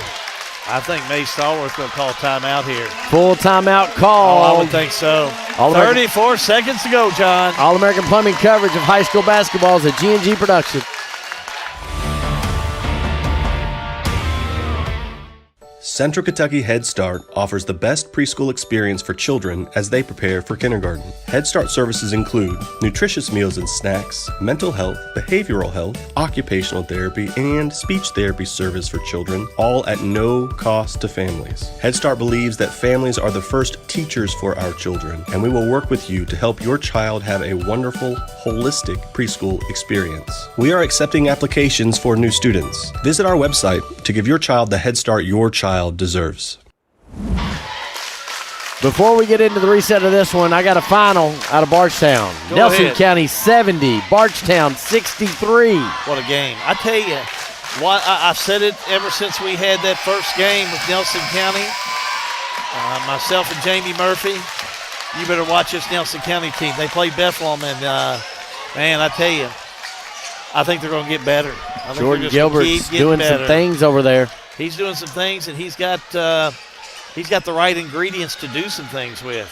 I think May Stallworth going to call timeout here. Full timeout call. Oh, I would think so. 34 seconds to go, John. All-American Plumbing coverage of high school basketball is a G&G production. Central Kentucky Head Start offers the best preschool experience for children as they prepare for kindergarten. Head Start services include nutritious meals and snacks, mental health, behavioral health, occupational therapy, and speech therapy service for children, all at no cost to families. Head Start believes that families are the first teachers for our children, and we will work with you to help your child have a wonderful, holistic preschool experience. We are accepting applications for new students. Visit our website to give your child the Head Start your child deserves. Before we get into the reset of this one, I got a final out of Bargetown. Nelson County 70, Bargetown 63. What a game. I tell you, I've said it ever since we had that first game with Nelson County. Myself and Jamie Murphy, you better watch this Nelson County team. They play Bethlehem, and, man, I tell you, I think they're going to get better. Jordan Gilbert's doing some things over there. He's doing some things, and he's got the right ingredients to do some things with.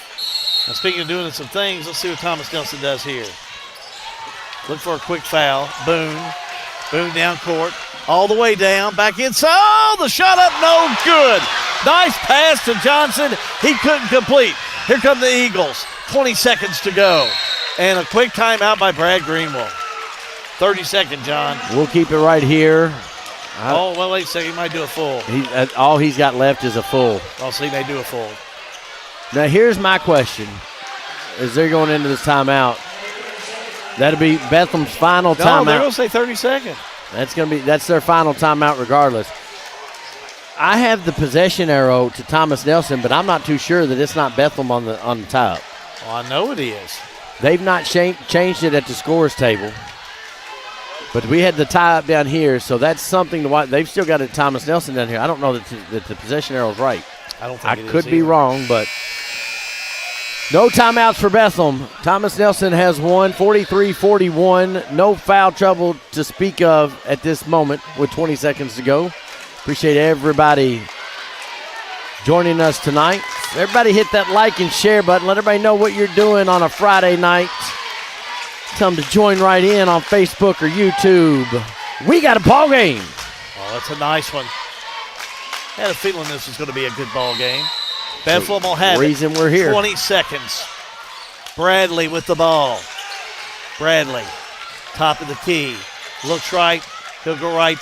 Now, speaking of doing some things, let's see what Thomas Nelson does here. Look for a quick foul. Boone down court, all the way down, back inside. Oh, the shot up, no good. Nice pass to Johnson. He couldn't complete. Here come the Eagles. 20 seconds to go. And a quick timeout by Brad Greenwell. 30-second, John. We'll keep it right here. Wait a second. He might do a full. All he's got left is a full. I'll see. They do a full. Now, here's my question. As they're going into this timeout, that'll be Bethlehem's final timeout. No, they're going to say 30 seconds. That's their final timeout regardless. I have the possession arrow to Thomas Nelson, but I'm not too sure that it's not Bethlehem on the tie-up. Well, I know it is. They've not changed it at the scores table. But we had the tie-up down here, so that's something to watch. They've still got it Thomas Nelson down here. I don't know that the possession arrow is right. I don't think I could be wrong, but no timeouts for Bethlehem. Thomas Nelson has won 43-41. No foul trouble to speak of at this moment with 20 seconds to go. Appreciate everybody joining us tonight. Everybody hit that like and share button. Let everybody know what you're doing on a Friday night. Tell them to join right in on Facebook or YouTube. We got a ball game. Oh, that's a nice one. Had a feeling this was going to be a good ball game. Bethlehem will have reason we're here. 20 seconds. Bradley with the ball. Bradley, top of the key. Looks right. He'll go right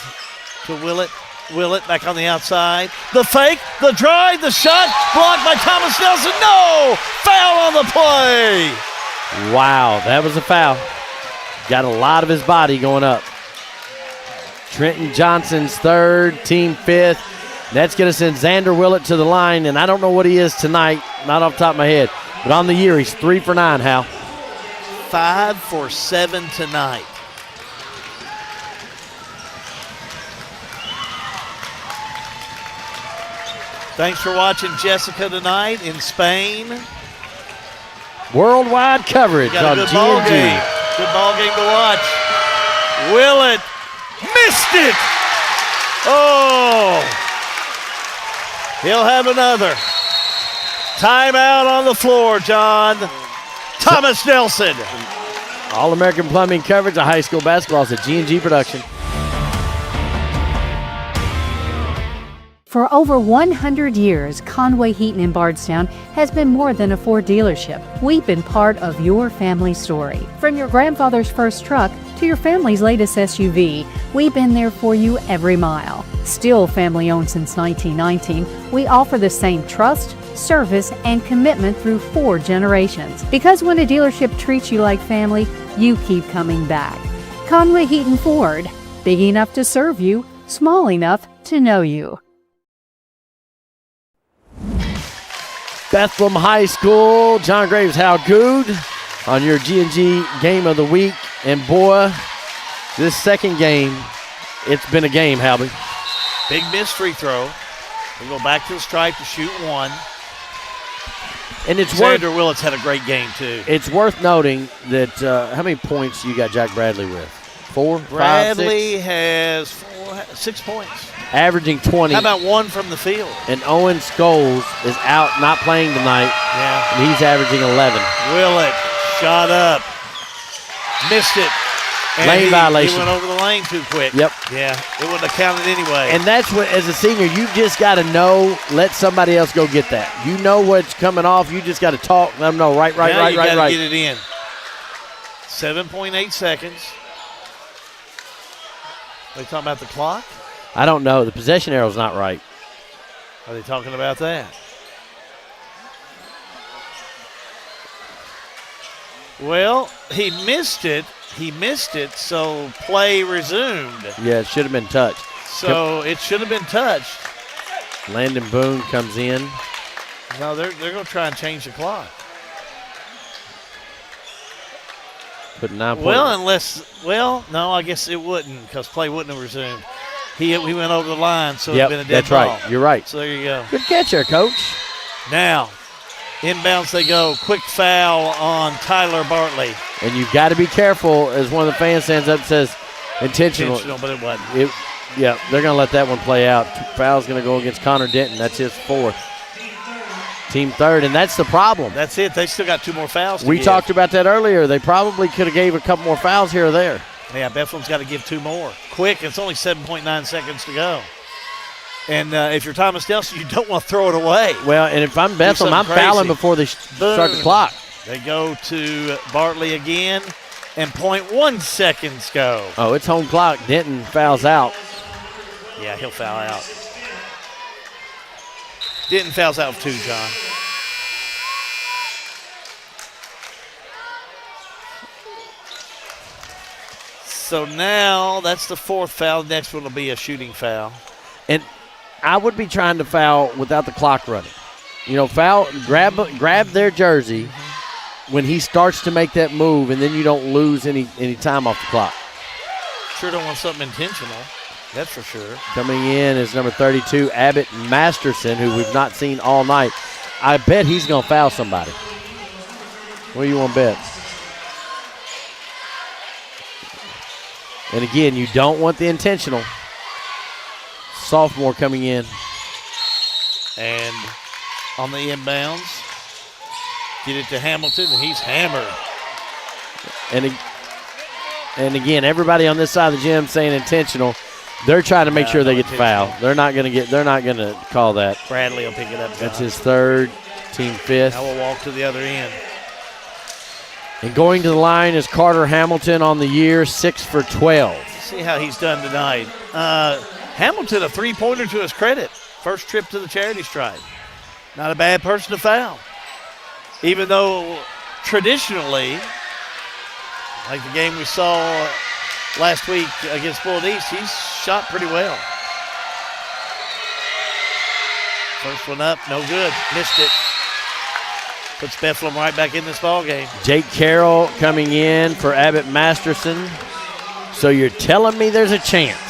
to Willett. Willett back on the outside. The fake, the drive, the shot. Blocked by Thomas Nelson. No! Foul on the play. Wow, that was a foul. Got a lot of his body going up. Trenton Johnson's third, team fifth. That's going to send Xander Willett to the line, and I don't know what he is tonight, not off the top of my head. But on the year, he's 3 for 9, Hal. 5 for 7 tonight. Thanks for watching Jessica tonight in Spain. Worldwide coverage on good ball G&G. game. Good ball game to watch. Willett missed it. Oh. He'll have another. Timeout on the floor, John. Thomas Nelson. All-American Plumbing coverage of high school basketball is a G&G production. For over 100 years, Conway Heaton in Bardstown has been more than a Ford dealership. We've been part of your family story. From your grandfather's first truck to your family's latest SUV, we've been there for you every mile. Still family owned since 1919, we offer the same trust, service, and commitment through 4 generations. Because when a dealership treats you like family, you keep coming back. Conway Heaton Ford, big enough to serve you, small enough to know you. Bethlehem High School, John Graves, how good on your G&G game of the week. And boy, this second game, it's been a game, Halby. Big missed free throw. We'll go back to the stripe to shoot one. And it's Xander Willett's had a great game, too. It's worth noting that how many points you got Jack Bradley with? 4, 5, 6? Bradley has 6 points. Averaging 20. How about 1 from the field? And Owen Scholes is out, not playing tonight. Yeah. And he's averaging 11. Willett shot up. Missed it. And lane violation. He went over the lane too quick. Yep. Yeah, it wouldn't have counted anyway. And that's what, as a senior, you just got to know, let somebody else go get that. You know what's coming off. You just got to talk, let them know, right. You got to get it in. 7.8 seconds. Are they talking about the clock? I don't know. The possession arrow's not right. Are they talking about that? Well, he missed it. So play resumed. Yeah, it should have been touched. So it should have been touched. Landon Boone comes in. No, they're going to try and change the clock. Put 9 points. No, I guess it wouldn't because play wouldn't have resumed. He went over the line, so yep, it would have been a dead ball. ball. Right. You're right. So there you go. Good catch there, Coach. Now, inbounds they go. Quick foul on Tyler Bartley. And you've got to be careful as one of the fans stands up and says intentional. But it wasn't. Yeah, they're going to let that one play out. Foul's going to go against Connor Denton. That's his 4th. Team 3rd, and that's the problem. That's it. They still got 2 more fouls to We give. talked about that earlier. They probably could have gave a couple more fouls here or there. Yeah, Bethlehem's got to give 2 more. Quick, it's only 7.9 seconds to go. And if you're Thomas Nelson, you don't want to throw it away. Well, and if I'm Bethlehem, I'm fouling before they start the clock. They go to Bartley again, and 0.1 seconds go. Oh, it's home clock. Denton fouls out. Yeah, he'll foul out. Denton fouls out 2, John. So now that's the 4th foul. The next one will be a shooting foul. And I would be trying to foul without the clock running. You know, foul, grab their jersey when he starts to make that move, and then you don't lose any time off the clock. Sure don't want something intentional. That's for sure. Coming in is number 32, Abbott Masterson, who we've not seen all night. I bet he's going to foul somebody. What do you want to bet? And again, you don't want the intentional. Sophomore coming in. And on the inbounds, get it to Hamilton, and he's hammered. And again, everybody on this side of the gym saying intentional. They're trying to make sure they get the foul. They're not going to call that. Bradley will pick it up. That's his third, team fifth. Now we'll walk to the other end. And going to the line is Carter Hamilton on the year, 6 for 12. See how he's done tonight. Hamilton, a three-pointer to his credit. First trip to the charity stripe. Not a bad person to foul. Even though traditionally, like the game we saw last week against Bullitt East, he's shot pretty well. First one up, no good. Missed it. Puts Bethlehem right back in this ball game. Jake Carroll coming in for Abbott Masterson. So you're telling me there's a chance?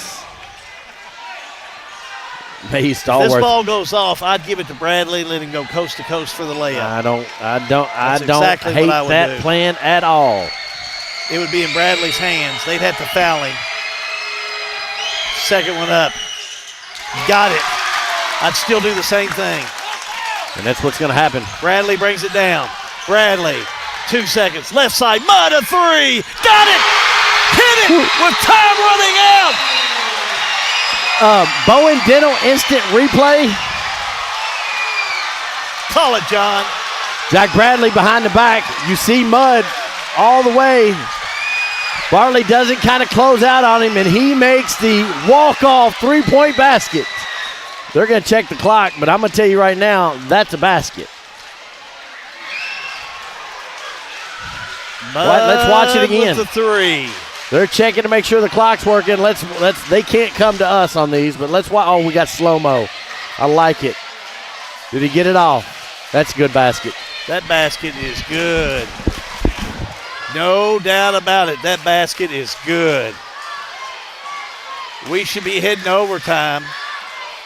May Stallworth. If this ball goes off, I'd give it to Bradley and let him go coast to coast for the layup. I don't exactly hate what I would that do. plan at all. It would be in Bradley's hands. They'd have to foul him. Second one up. Got it. I'd still do the same thing. And that's what's going to happen. Bradley brings it down. Bradley, 2 seconds. Left side, Mudd, a three. Got it! Hit it with time running out! Bowen Dental instant replay. Call it, John. Jack Bradley behind the back. You see Mudd all the way. Bartley doesn't kind of close out on him, and he makes the walk-off three-point basket. They're going to check the clock, but I'm going to tell you right now, that's a basket. Let's watch it again. With the three. They're checking to make sure the clock's working. They can't come to us on these, but let's watch. Oh, we got slow-mo. I like it. Did he get it off? That's a good basket. That basket is good. No doubt about it. That basket is good. We should be heading to overtime.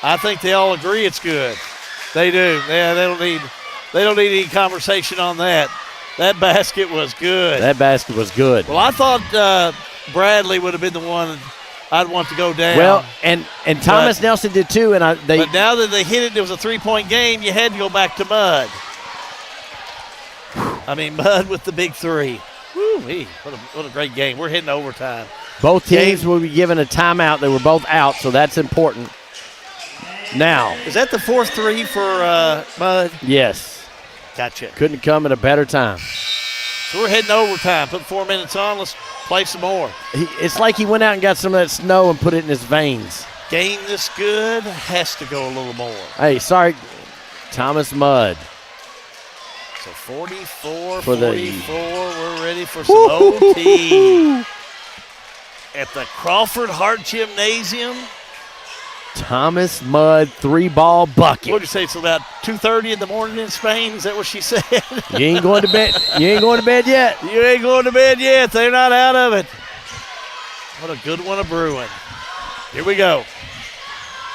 I think they all agree it's good. They do. Yeah, they don't need any conversation on that. That basket was good. That basket was good. Well, I thought Bradley would have been the one I'd want to go down. Well, and Thomas Nelson did too. But now that they hit it, it was a three-point game. You had to go back to Mudd. I mean, Mudd with the big three. Woo-wee. What a great game. We're heading to overtime. Both teams will be given a timeout. They were both out, so that's important. Now. Is that the fourth three for Mudd? Yes. Gotcha. Couldn't come at a better time. So we're heading to overtime. Put 4 minutes on. Let's play some more. It's like he went out and got some of that snow and put it in his veins. Game this good has to go a little more. Hey, sorry, Thomas Mudd. So 44, for 44. We're ready for some OT at the Crawford Hart Gymnasium. Thomas Mudd three-ball bucket. What did you say? It's about 2:30 in the morning in Spain. Is that what she said? You ain't going to bed. You ain't going to bed yet. You ain't going to bed yet. They're not out of it. What a good one of brewing. Here we go.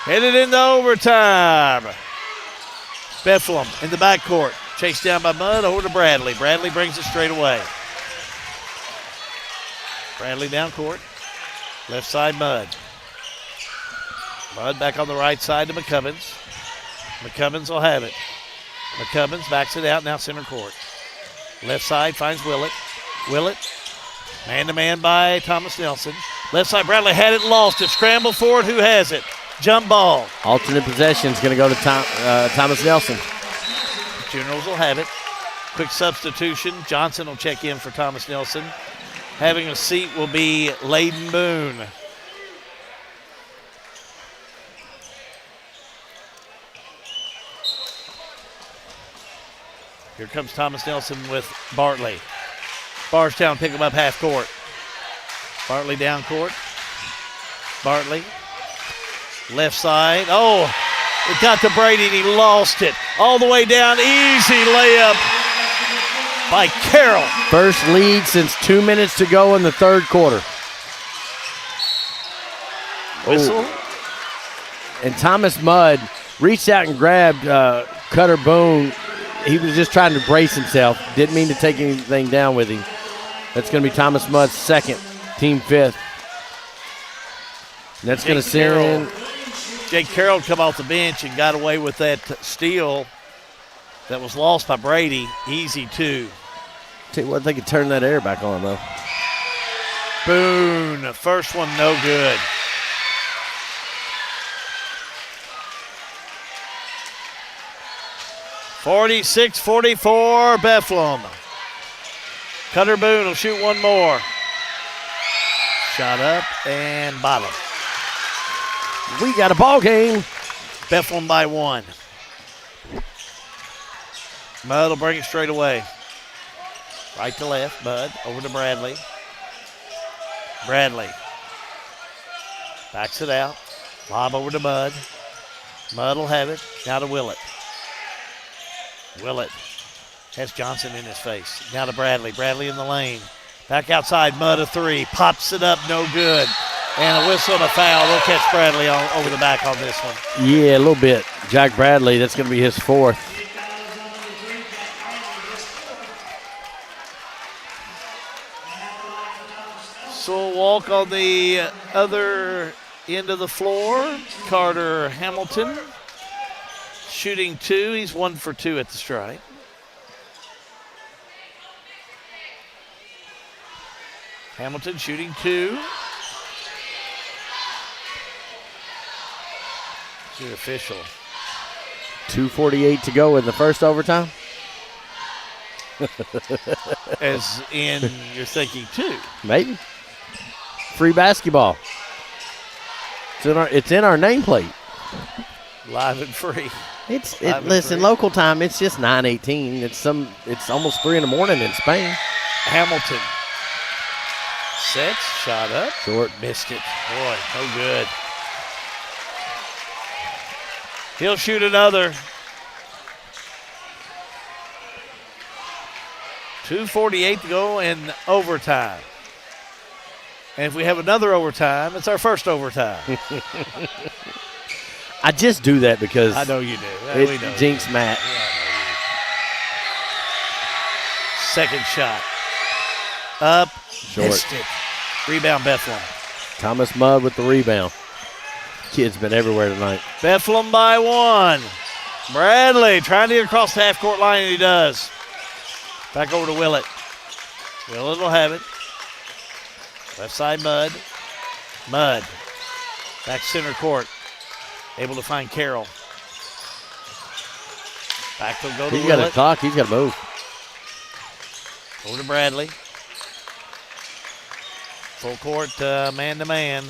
Headed into overtime. Bethlehem in the backcourt. Chased down by Mudd over to Bradley. Bradley brings it straight away. Bradley down court. Left side, Mudd. Mudd back on the right side to McCubbins. McCubbins will have it. McCubbins backs it out, now center court. Left side finds Willett. Willett, man-to-man by Thomas Nelson. Left side, Bradley had it, lost it. Scramble for it, who has it? Jump ball. Alternate possession is going to go to Thomas Nelson. Generals will have it. Quick substitution. Johnson will check in for Thomas Nelson. Having a seat will be Layden Boone. Here comes Thomas Nelson with Bartley. Barstown pick him up half court. Bartley down court. Bartley. Left side. Oh, it got to Brady and he lost it. All the way down. Easy layup by Carroll. First lead since 2 minutes to go in the third quarter. Whistle. Oh. And Thomas Mudd reached out and grabbed Cutter Boone. He was just trying to brace himself. Didn't mean to take anything down with him. That's going to be Thomas Mudd's second, team fifth. And that's going to send in. Jake Carroll come off the bench and got away with that steal that was lost by Brady. Easy two. Tell you what, they could turn that air back on, though. Boone, first one no good. 46-44 Bethlehem. Cutter Boone will shoot one more. Shot up and bottom. We got a ball game. Bethlehem by 1. Mudd will bring it straight away. Right to left, Mudd over to Bradley. Bradley backs it out. Lob over to Mudd. Mudd will have it. Now to Willett. Willett has Johnson in his face. Now to Bradley. Bradley in the lane. Back outside. Mudd a 3. Pops it up. No good. And a whistle and a foul. They'll catch Bradley over the back on this one. Yeah, a little bit. Jack Bradley, that's going to be his 4th. So we'll walk on the other end of the floor. Carter Hamilton shooting 2. He's 1 for 2 at the stripe. Hamilton shooting 2. The official. 2:48 to go in the first overtime. As in, you're thinking 2. Maybe. Free basketball. It's in our nameplate. Live and free. Listen, local time, it's just 9:18. It's almost 3 in the morning in Spain. Hamilton. Sets, shot up. Short. Missed it. Boy, no good. He'll shoot another. 2:48 to go in overtime. And if we have another overtime, it's our first overtime. I just do that because I know you do. It jinx Matt. Second shot. Up. Short. Missed it. Rebound Bethlehem. Thomas Mudd with the rebound. Kid's been everywhere tonight. Bethlehem by 1. Bradley trying to get across the half-court line, and he does. Back over to Willett. Willett will have it. Left side Mudd. Mudd. Back center court. Able to find Carroll. Back to go to He's Willett. got to talk. He's got to move. Over to Bradley. Full court, man-to-man.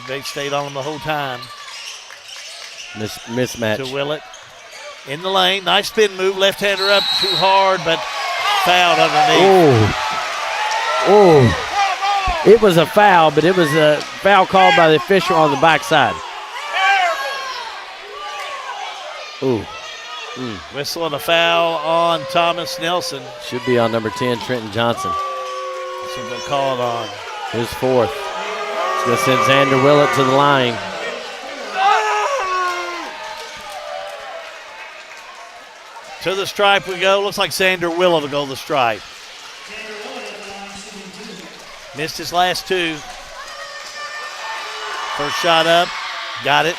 They stayed on him the whole time. Mismatch. To Willett. In the lane. Nice spin move. Left-hander up. Too hard, but fouled underneath. Oh. It was a foul, but it was a foul called by the official on the backside. Ooh. Whistle and a foul on Thomas Nelson. Should be on number 10, Trenton Johnson. So they'll call it on. His 4th. It's going to send Xander Willett to the line. To the stripe we go. Looks like Xander Willett will go to the stripe. Missed his last 2. First shot up. Got it.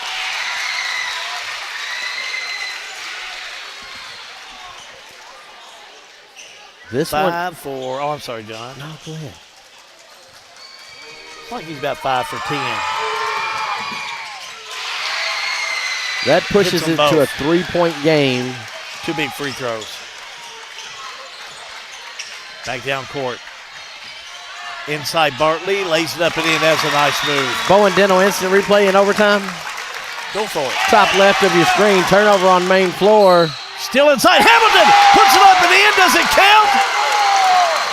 This 5 for. Oh, I'm sorry, John. No, go ahead. Looks like he's about 5 for 10. That pushes it to a 3-point game. 2 big free throws. Back down court. Inside Bartley, lays it up and in. That's a nice move. Bowen Dental instant replay in overtime. Go for it. Top left of your screen. Turnover on main floor. Still inside. Hamilton puts it up and in. Does it count?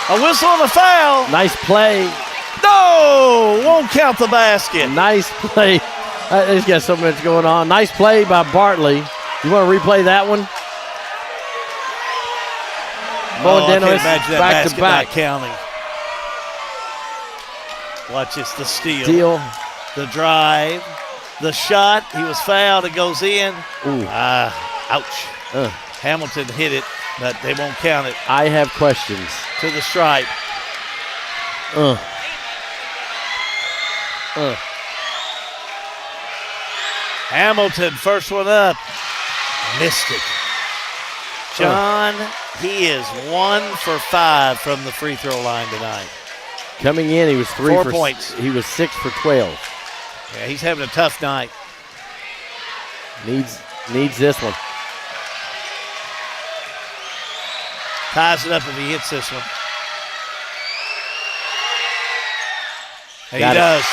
A whistle and a foul. Nice play. No! Won't count the basket. Nice play. He's got so much going on. Nice play by Bartley. You want to replay that one? I can't imagine that basket not counting. Watch this, the steal. The drive. The shot. He was fouled. It goes in. Ooh. Ouch. Hamilton hit it, but they won't count it. I have questions. To the stripe. Hamilton, first one up. Missed it. John, he is 1 for 5 from the free throw line tonight. Coming in, he was 4 points. He was 6 for 12. Yeah, he's having a tough night. Needs this one. Ties it up if he hits this one. And Got he it. does.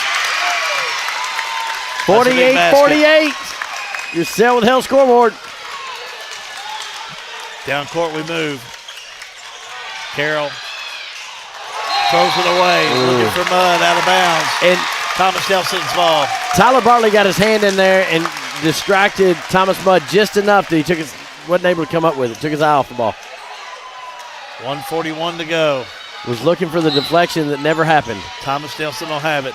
48-48. You're set with Hell scoreboard. Down court we move. Carroll throws it away. Looking for mud out of bounds. And Thomas Nelson's ball. Tyler Bartley got his hand in there and distracted Thomas Mudd just enough that he wasn't able to come up with it. Took his eye off the ball. 1:41 to go. Was looking for the deflection that never happened. Thomas Nelson will have it.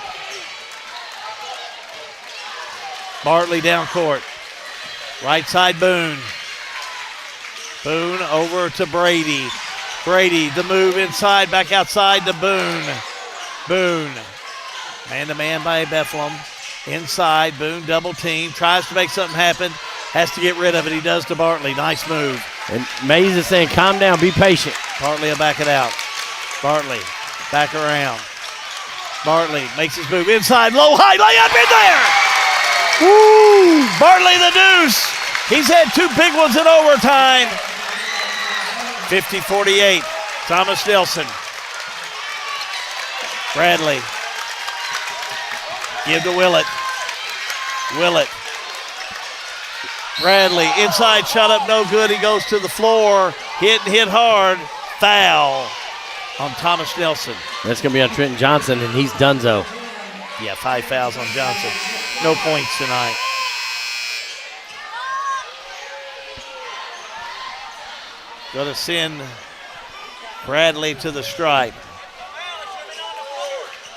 Bartley down court. Right side Boone. Boone over to Brady. Brady, the move inside, back outside to Boone. Boone. Man-to-man by Bethlehem. Inside, Boone double team. Tries to make something happen. Has to get rid of it. He does to Bartley. Nice move. And Mays is saying, calm down, be patient. Bartley will back it out. Bartley back around. Bartley makes his move inside. Low, high, layup in there. Woo! Bartley the deuce. He's had two big ones in overtime. 50-48. Thomas Nelson. Bradley. Give to Willett. Willett. Bradley, inside shot up, no good. He goes to the floor. Hit hard. Foul on Thomas Nelson. That's going to be on Trenton Johnson, and he's donezo. Yeah, 5 fouls on Johnson. No points tonight. Going to send Bradley to the stripe.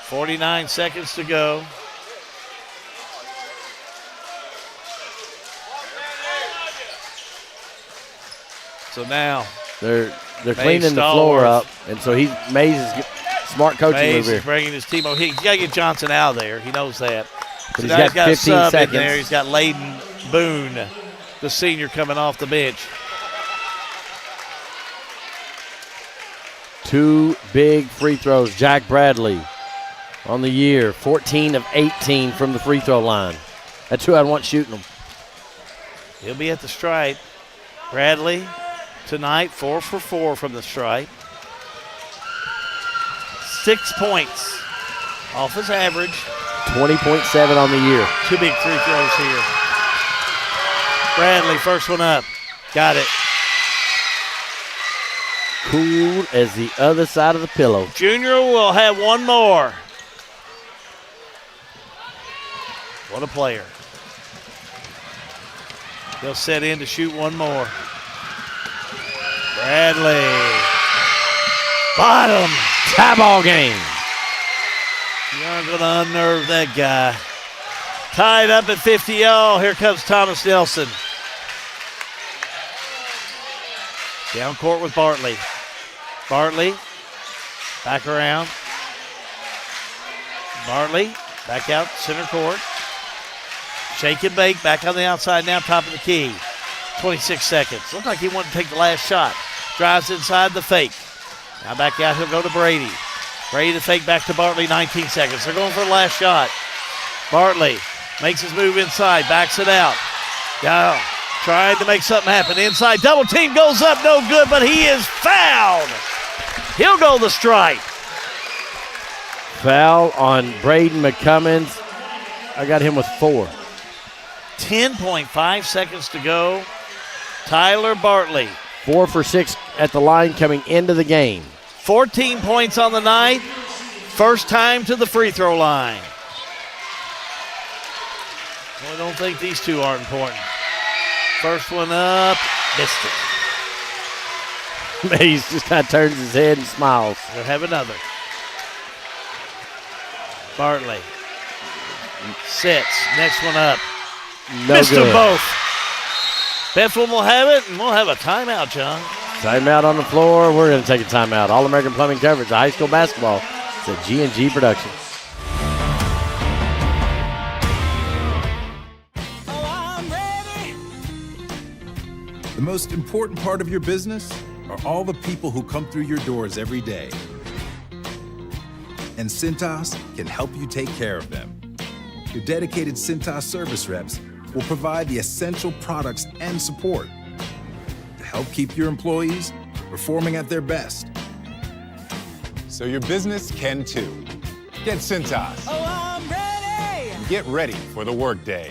49 seconds to go. So now they're cleaning the floor up, and so Mays is smart coaching Mays over here. is bringing his team over. He's got to get Johnson out of there. He knows that. But So he's now got he's got 15 a sub seconds. in there. He's got Layden Boone, the senior, coming off the bench. 2 big free throws. Jack Bradley on the year, 14 of 18 from the free throw line. That's who I'd want shooting them. He'll be at the stripe. Bradley tonight, 4 for 4 from the stripe. 6 points off his average. 20.7 on the year. 2 big free throws here. Bradley, first one up. Got it. Cool as the other side of the pillow. Junior will have one more. What a player. He'll set in to shoot one more. Bradley. Bottom. Tie ball game. You aren't going to unnerve that guy. Tied up at 50 all. Here comes Thomas Nelson. Down court with Bartley. Bartley. Back around. Bartley. Back out center court. Shake and bake. Back on the outside now. Top of the key. 26 seconds. Looks like he wanted to take the last shot. Drives inside the fake. Now back out. He'll go to Brady. Brady to fake back to Bartley. 19 seconds. They're going for the last shot. Bartley makes his move inside. Backs it out. Yeah. Tried to make something happen. Inside. Double team goes up. No good, but he is fouled. He'll go the stripe. Foul on Braden McCummins. I got him with 4. 10.5 seconds to go. Tyler Bartley. 4 for 6 at the line coming into the game. 14 points on the night. First time to the free throw line. Well, I don't think these two are important. First one up. Missed it. Mays just kind of turns his head and smiles. They'll have another. Bartley. Sits. Next one up. Missed them both. Bethlehem will have it, and we'll have a timeout, John. Timeout on the floor. We're going to take a timeout. All-American Plumbing coverage of high school basketball. It's a G&G production. The most important part of your business are all the people who come through your doors every day. And Cintas can help you take care of them. Your dedicated Cintas service reps will provide the essential products and support to help keep your employees performing at their best. So your business can too. Get Cintas. Oh, I'm ready! And get ready for the workday.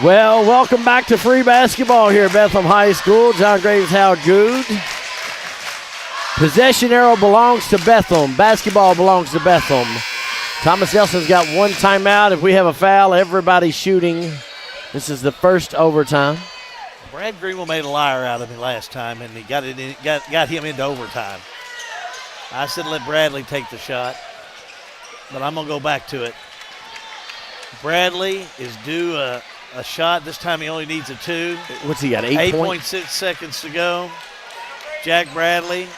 Well, welcome back to free basketball here at Bethlehem High School. John Graves, Howard Good. Possession arrow belongs to Bethlehem. Basketball belongs to Bethlehem. Thomas Nelson's got one timeout. If we have a foul, everybody's shooting. This is the first overtime. Brad Greenwell made a liar out of me last time, and he got him into overtime. I said let Bradley take the shot, but I'm going to go back to it. Bradley is due a shot. This time he only needs a 2. What's he got, 8 points? 8.6 seconds to go. Jack Bradley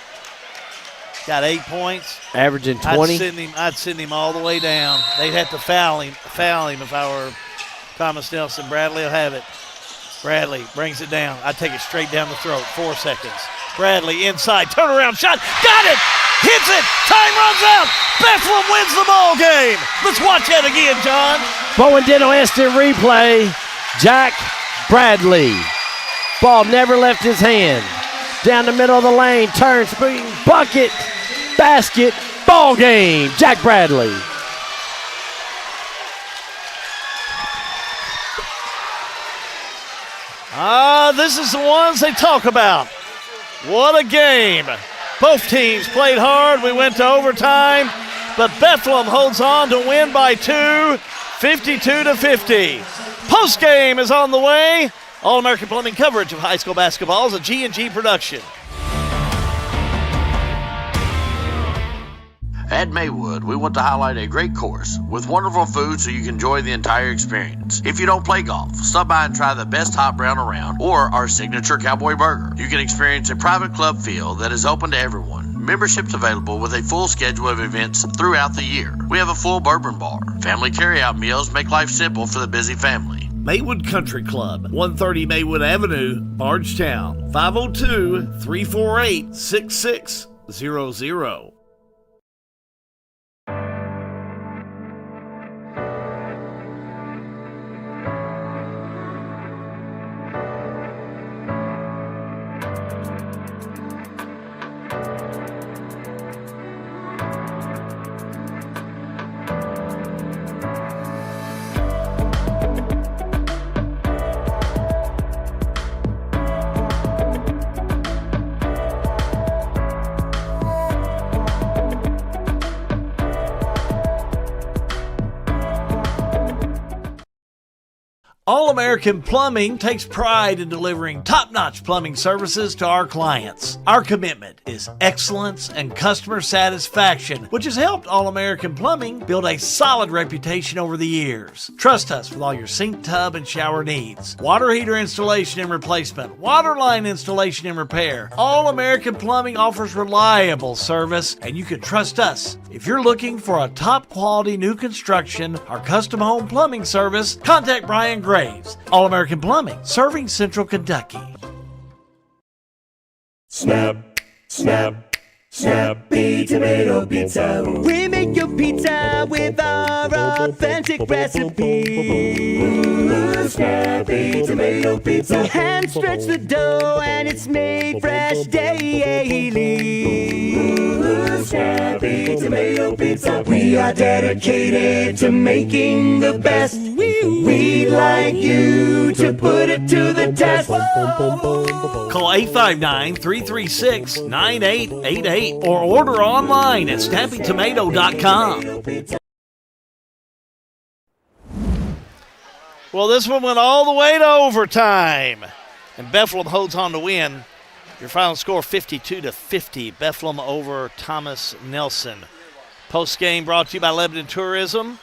got 8 points. Averaging 20. I'd send him all the way down. They'd have to foul him if I were Thomas Nelson. Bradley will have it. Bradley brings it down. I take it straight down the throat. 4 seconds. Bradley inside. Turnaround shot. Got it. Hits it. Time runs out. Bethlehem wins the ball game. Let's watch that again, John. Bowen Dental instant replay. Jack Bradley. Ball never left his hand. Down the middle of the lane. Turn, spring, bucket, basket, ball game. Jack Bradley. This is the ones they talk about. What a game. Both teams played hard. We went to overtime, but Bethlehem holds on to win by 2, 52-50. Postgame is on the way. All-American Plumbing coverage of high school basketball is a G&G production. At Maywood, we want to highlight a great course with wonderful food so you can enjoy the entire experience. If you don't play golf, stop by and try the best hot brown around or our signature cowboy burger. You can experience a private club feel that is open to everyone. Memberships available with a full schedule of events throughout the year. We have a full bourbon bar. Family carryout meals make life simple for the busy family. Maywood Country Club, 130 Maywood Avenue, Bardstown, 502-348-6600. All-American Plumbing takes pride in delivering top-notch plumbing services to our clients. Our commitment is excellence and customer satisfaction, which has helped All-American Plumbing build a solid reputation over the years. Trust us with all your sink, tub, and shower needs. Water heater installation and replacement, water line installation and repair. All-American Plumbing offers reliable service, and you can trust us. If you're looking for a top-quality new construction or custom home plumbing service, contact Brian Graves. All-American Plumbing, serving Central Kentucky. Snap, snap, Snappy Tomato Pizza. We make your pizza with our authentic recipe. Ooh, Snappy Tomato Pizza. Hand stretch the dough and it's made fresh daily. Ooh, Snappy Tomato Pizza. We are dedicated to making the best. We'd like you to put it to the test. Call 859-336-9888 or order online at snappytomato.com. Well, this one went all the way to overtime, and Bethlehem holds on to win. Your final score 52-50. Bethlehem over Thomas Nelson. Post-game brought to you by Lebanon Tourism.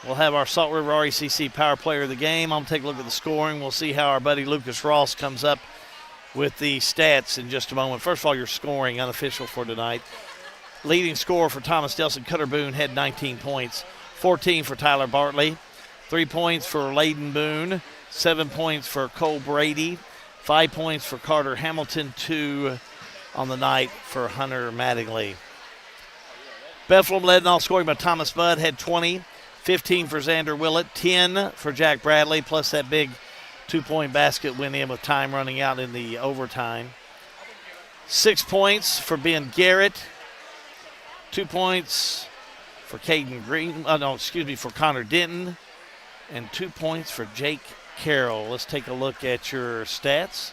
We'll have our Salt River RECC Power Player of the game. I'm going to take a look at the scoring. We'll see how our buddy Lucas Ross comes up with the stats in just a moment. First of all, your scoring, unofficial for tonight. Leading scorer for Thomas Nelson, Cutter Boone, had 19 points. 14 for Tyler Bartley. 3 points for Layden Boone. 7 points for Cole Brady. 5 points for Carter Hamilton. 2 on the night for Hunter Mattingly. Bethlehem led in all scoring by Thomas Budd, had 20. 15 for Xander Willett, 10 for Jack Bradley, plus that big 2-point basket went in with time running out in the overtime. 6 points for Ben Garrett. 2 points for Caden Green. For Connor Denton. And 2 points for Jake Carroll. Let's take a look at your stats.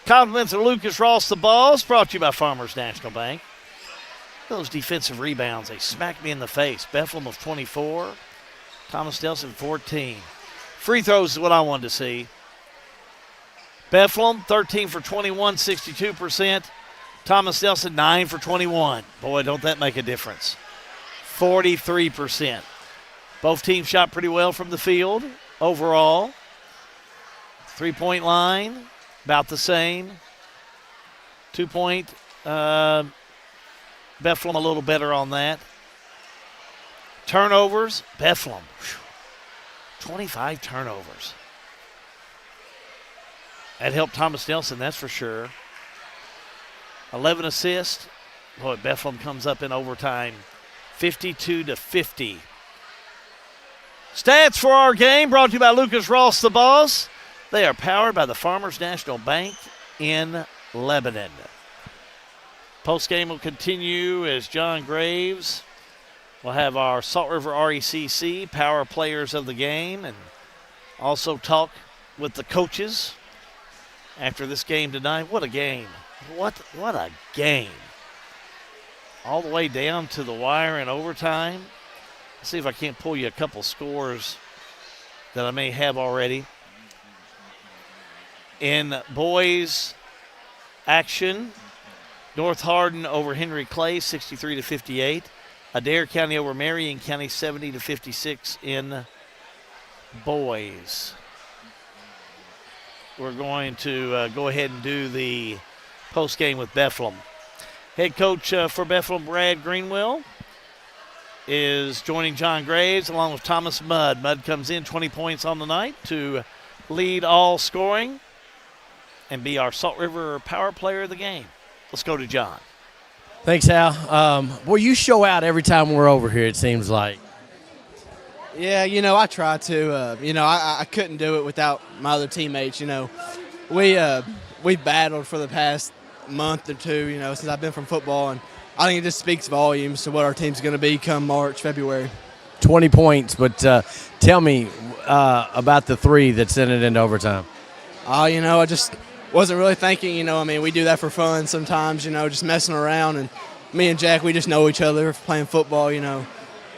Compliments of Lucas Ross, the balls, brought to you by Farmers National Bank. Those defensive rebounds, they smacked me in the face. Bethlehem of 24, Thomas Nelson 14. Free throws is what I wanted to see. Bethlehem 13 for 21, 62%. Thomas Nelson 9 for 21. Boy, don't that make a difference. 43%. Both teams shot pretty well from the field overall. 3-point line, about the same. 2-point, Bethlehem a little better on that. Turnovers, Bethlehem, 25 turnovers. That helped Thomas Nelson, that's for sure. 11 assists. Boy, Bethlehem comes up in overtime, 52-50. Stats for our game brought to you by Lucas Ross, the boss. They are powered by the Farmers National Bank in Lebanon. Postgame will continue as John Graves will have our Salt River RECC power players of the game and also talk with the coaches after this game tonight. What a game. What a game. All the way down to the wire in overtime. Let's see if I can't pull you a couple scores that I may have already. In boys action, North Hardin over Henry Clay, 63-58. Adair County over Marion County, 70-56 in boys. We're going to go ahead and do the post game with Bethlehem. Head coach for Bethlehem, Brad Greenwell, is joining John Graves along with Thomas Mudd. Mudd comes in 20 points on the night to lead all scoring and be our Salt River power player of the game. Let's go to John. Thanks, Al. Boy, you show out every time we're over here, it seems like. Yeah, I try to. I couldn't do it without my other teammates. We've battled for the past month or two, since I've been from football, and I think it just speaks volumes to what our team's going to be come March, February. 20 points, but tell me about the three that sent it into overtime. I just wasn't really thinking, we do that for fun sometimes, just messing around. And me and Jack, we just know each other playing football,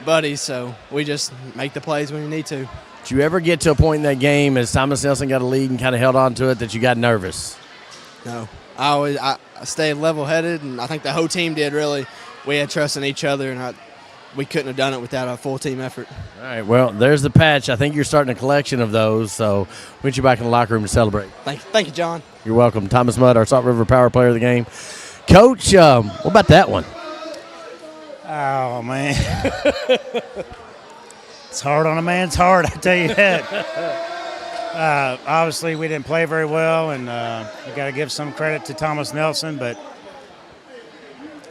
buddies, so we just make the plays when you need to. Did you ever get to a point in that game as Thomas Nelson got a lead and kind of held on to it that you got nervous? No. I stayed level-headed, and I think the whole team did, really. We had trust in each other, and we couldn't have done it without a full team effort. All right, well, there's the patch. I think you're starting a collection of those, so we'll get you back in the locker room to celebrate. Thank you, John. You're welcome. Thomas Mudd, our Salt River power player of the game. Coach, what about that one? Oh, man. It's hard on a man's heart, I tell you that. Obviously, we didn't play very well, and we got to give some credit to Thomas Nelson, but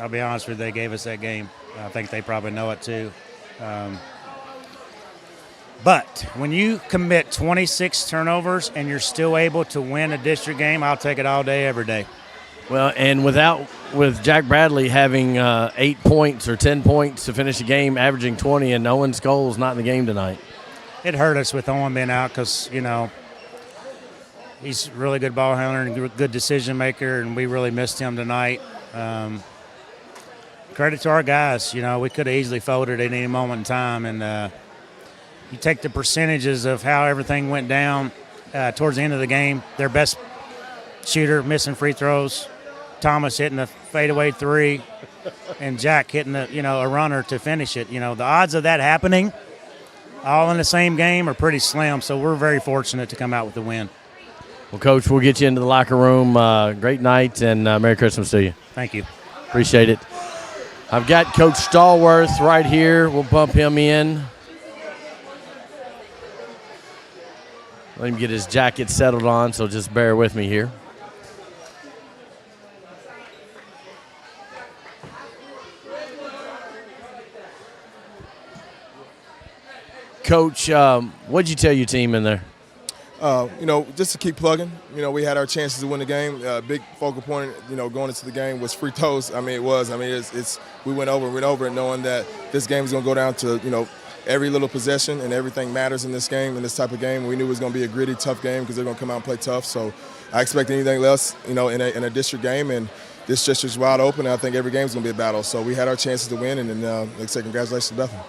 I'll be honest with you, they gave us that game. I think they probably know it too. But when you commit 26 turnovers and you're still able to win a district game, I'll take it all day, every day. Well, and with Jack Bradley having 8 points or 10 points to finish the game, averaging 20, and Owen Scholes not in the game tonight. It hurt us with Owen being out because, he's a really good ball handler and good decision maker, and we really missed him tonight. Credit to our guys. We could have easily folded at any moment in time, and you take the percentages of how everything went down towards the end of the game. Their best shooter missing free throws, Thomas hitting a fadeaway three, and Jack hitting a runner to finish it. The odds of that happening all in the same game are pretty slim, so we're very fortunate to come out with the win. Well, Coach, we'll get you into the locker room. Great night, and Merry Christmas to you. Thank you. Appreciate it. I've got Coach Stallworth right here. We'll bump him in. Let him get his jacket settled on, so just bear with me here. Coach, what'd you tell your team in there? Just to keep plugging. We had our chances to win the game. Big focal point, going into the game was free throws. It was. We went over it knowing that this game was going to go down to, every little possession and everything matters in this game, in this type of game. We knew it was going to be a gritty, tough game because they're going to come out and play tough. So I expect anything less, in a district game. And this district's wide open, and I think every game's going to be a battle. So we had our chances to win, and like I said, congratulations to Bethlehem.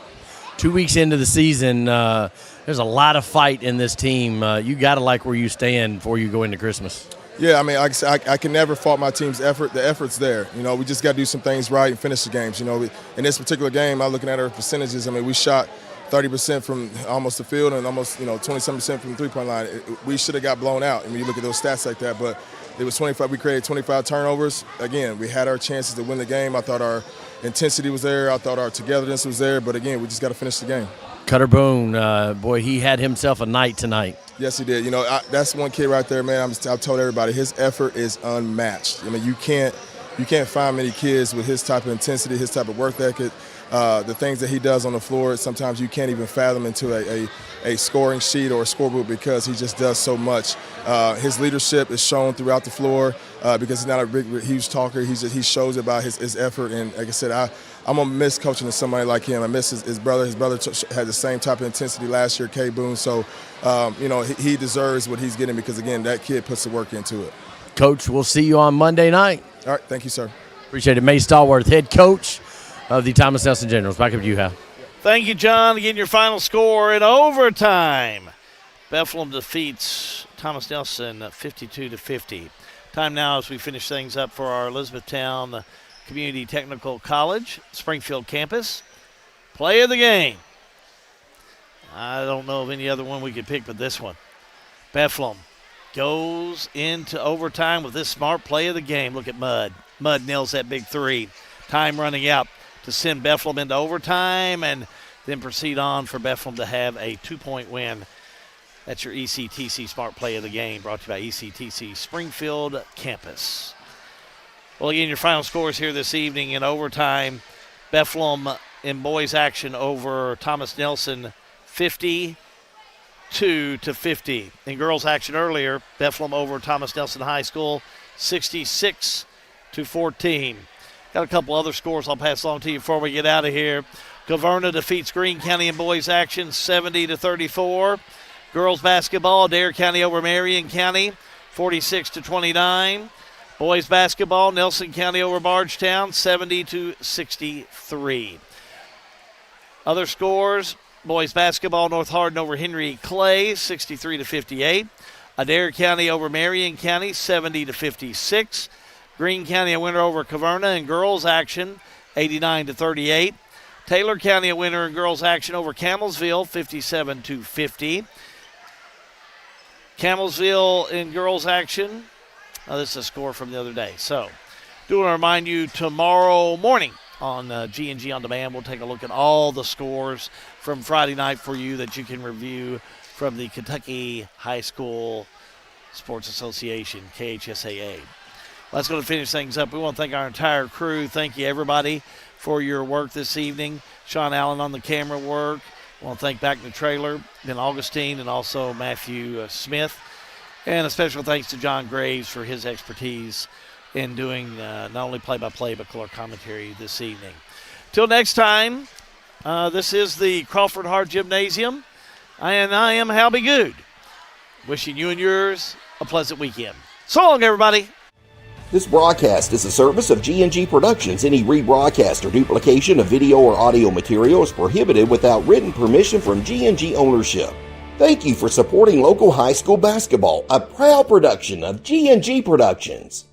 2 weeks into the season, there's a lot of fight in this team. You got to like where you stand before you go into Christmas. Yeah, I can never fault my team's effort. The effort's there. We just got to do some things right and finish the games. In this particular game, I'm looking at our percentages. We shot 30% from almost the field and almost 27% from the three-point line. We should have got blown out. You look at those stats like that, but it was 25. We created 25 turnovers. Again, we had our chances to win the game. I thought our intensity was there. I thought our togetherness was there. But again, we just got to finish the game. Cutter Boone, boy, he had himself a night tonight. Yes, he did. That's one kid right there, man. I've told everybody his effort is unmatched. You can't find many kids with his type of intensity, his type of work ethic. The things that he does on the floor, sometimes you can't even fathom into a scoring sheet or a scoreboard because he just does so much. His leadership is shown throughout the floor because he's not a big, huge talker. He shows it by his effort. And like I said, I'm going to miss coaching to somebody like him. I miss his brother. His brother had the same type of intensity last year, K. Boone. So, he deserves what he's getting because, again, that kid puts the work into it. Coach, we'll see you on Monday night. All right. Thank you, sir. Appreciate it. May Stallworth, head coach of the Thomas Nelson Generals. Back up to you, Hal. Thank you, John. Again, your final score in overtime. Bethlehem defeats Thomas Nelson 52-50. Time now as we finish things up for our Elizabethtown Community Technical College Springfield campus. Play of the game. I don't know of any other one we could pick but this one. Bethlehem goes into overtime with this smart play of the game. Look at Mudd. Mudd nails that big three. Time running out to send Bethlehem into overtime and then proceed on for Bethlehem to have a 2-point win. That's your ECTC Smart Play of the Game, brought to you by ECTC Springfield Campus. Well, again, your final scores here this evening in overtime. Bethlehem in boys action over Thomas Nelson, 52-50. In girls action earlier, Bethlehem over Thomas Nelson High School, 66-14. Got a couple other scores I'll pass along to you before we get out of here. Gouverneur defeats Greene County in boys action, 70-34. Girls basketball, Adair County over Marion County, 46-29. Boys basketball, Nelson County over Bardstown, 70-63. Other scores, boys basketball, North Hardin over Henry Clay, 63-58. Adair County over Marion County, 70-56. Greene County a winner over Caverna in girls action, 89-38. Taylor County a winner in girls action over Camelsville, 57-50. Camelsville in girls action. This is a score from the other day. So, do want to remind you tomorrow morning on G&G On Demand, we'll take a look at all the scores from Friday night for you that you can review from the Kentucky High School Sports Association, KHSAA. That's going to finish things up. We want to thank our entire crew. Thank you, everybody, for your work this evening. Sean Allen on the camera work. I want to thank back in the trailer, Ben Augustine, and also Matthew Smith. And a special thanks to John Graves for his expertise in doing not only play-by-play but color commentary this evening. Till next time, this is the Crawford Hart Gymnasium, and I am Halby Good. Wishing you and yours a pleasant weekend. So long, everybody. This broadcast is a service of G&G Productions. Any rebroadcast or duplication of video or audio material is prohibited without written permission from G&G ownership. Thank you for supporting local high school basketball, a proud production of G&G Productions.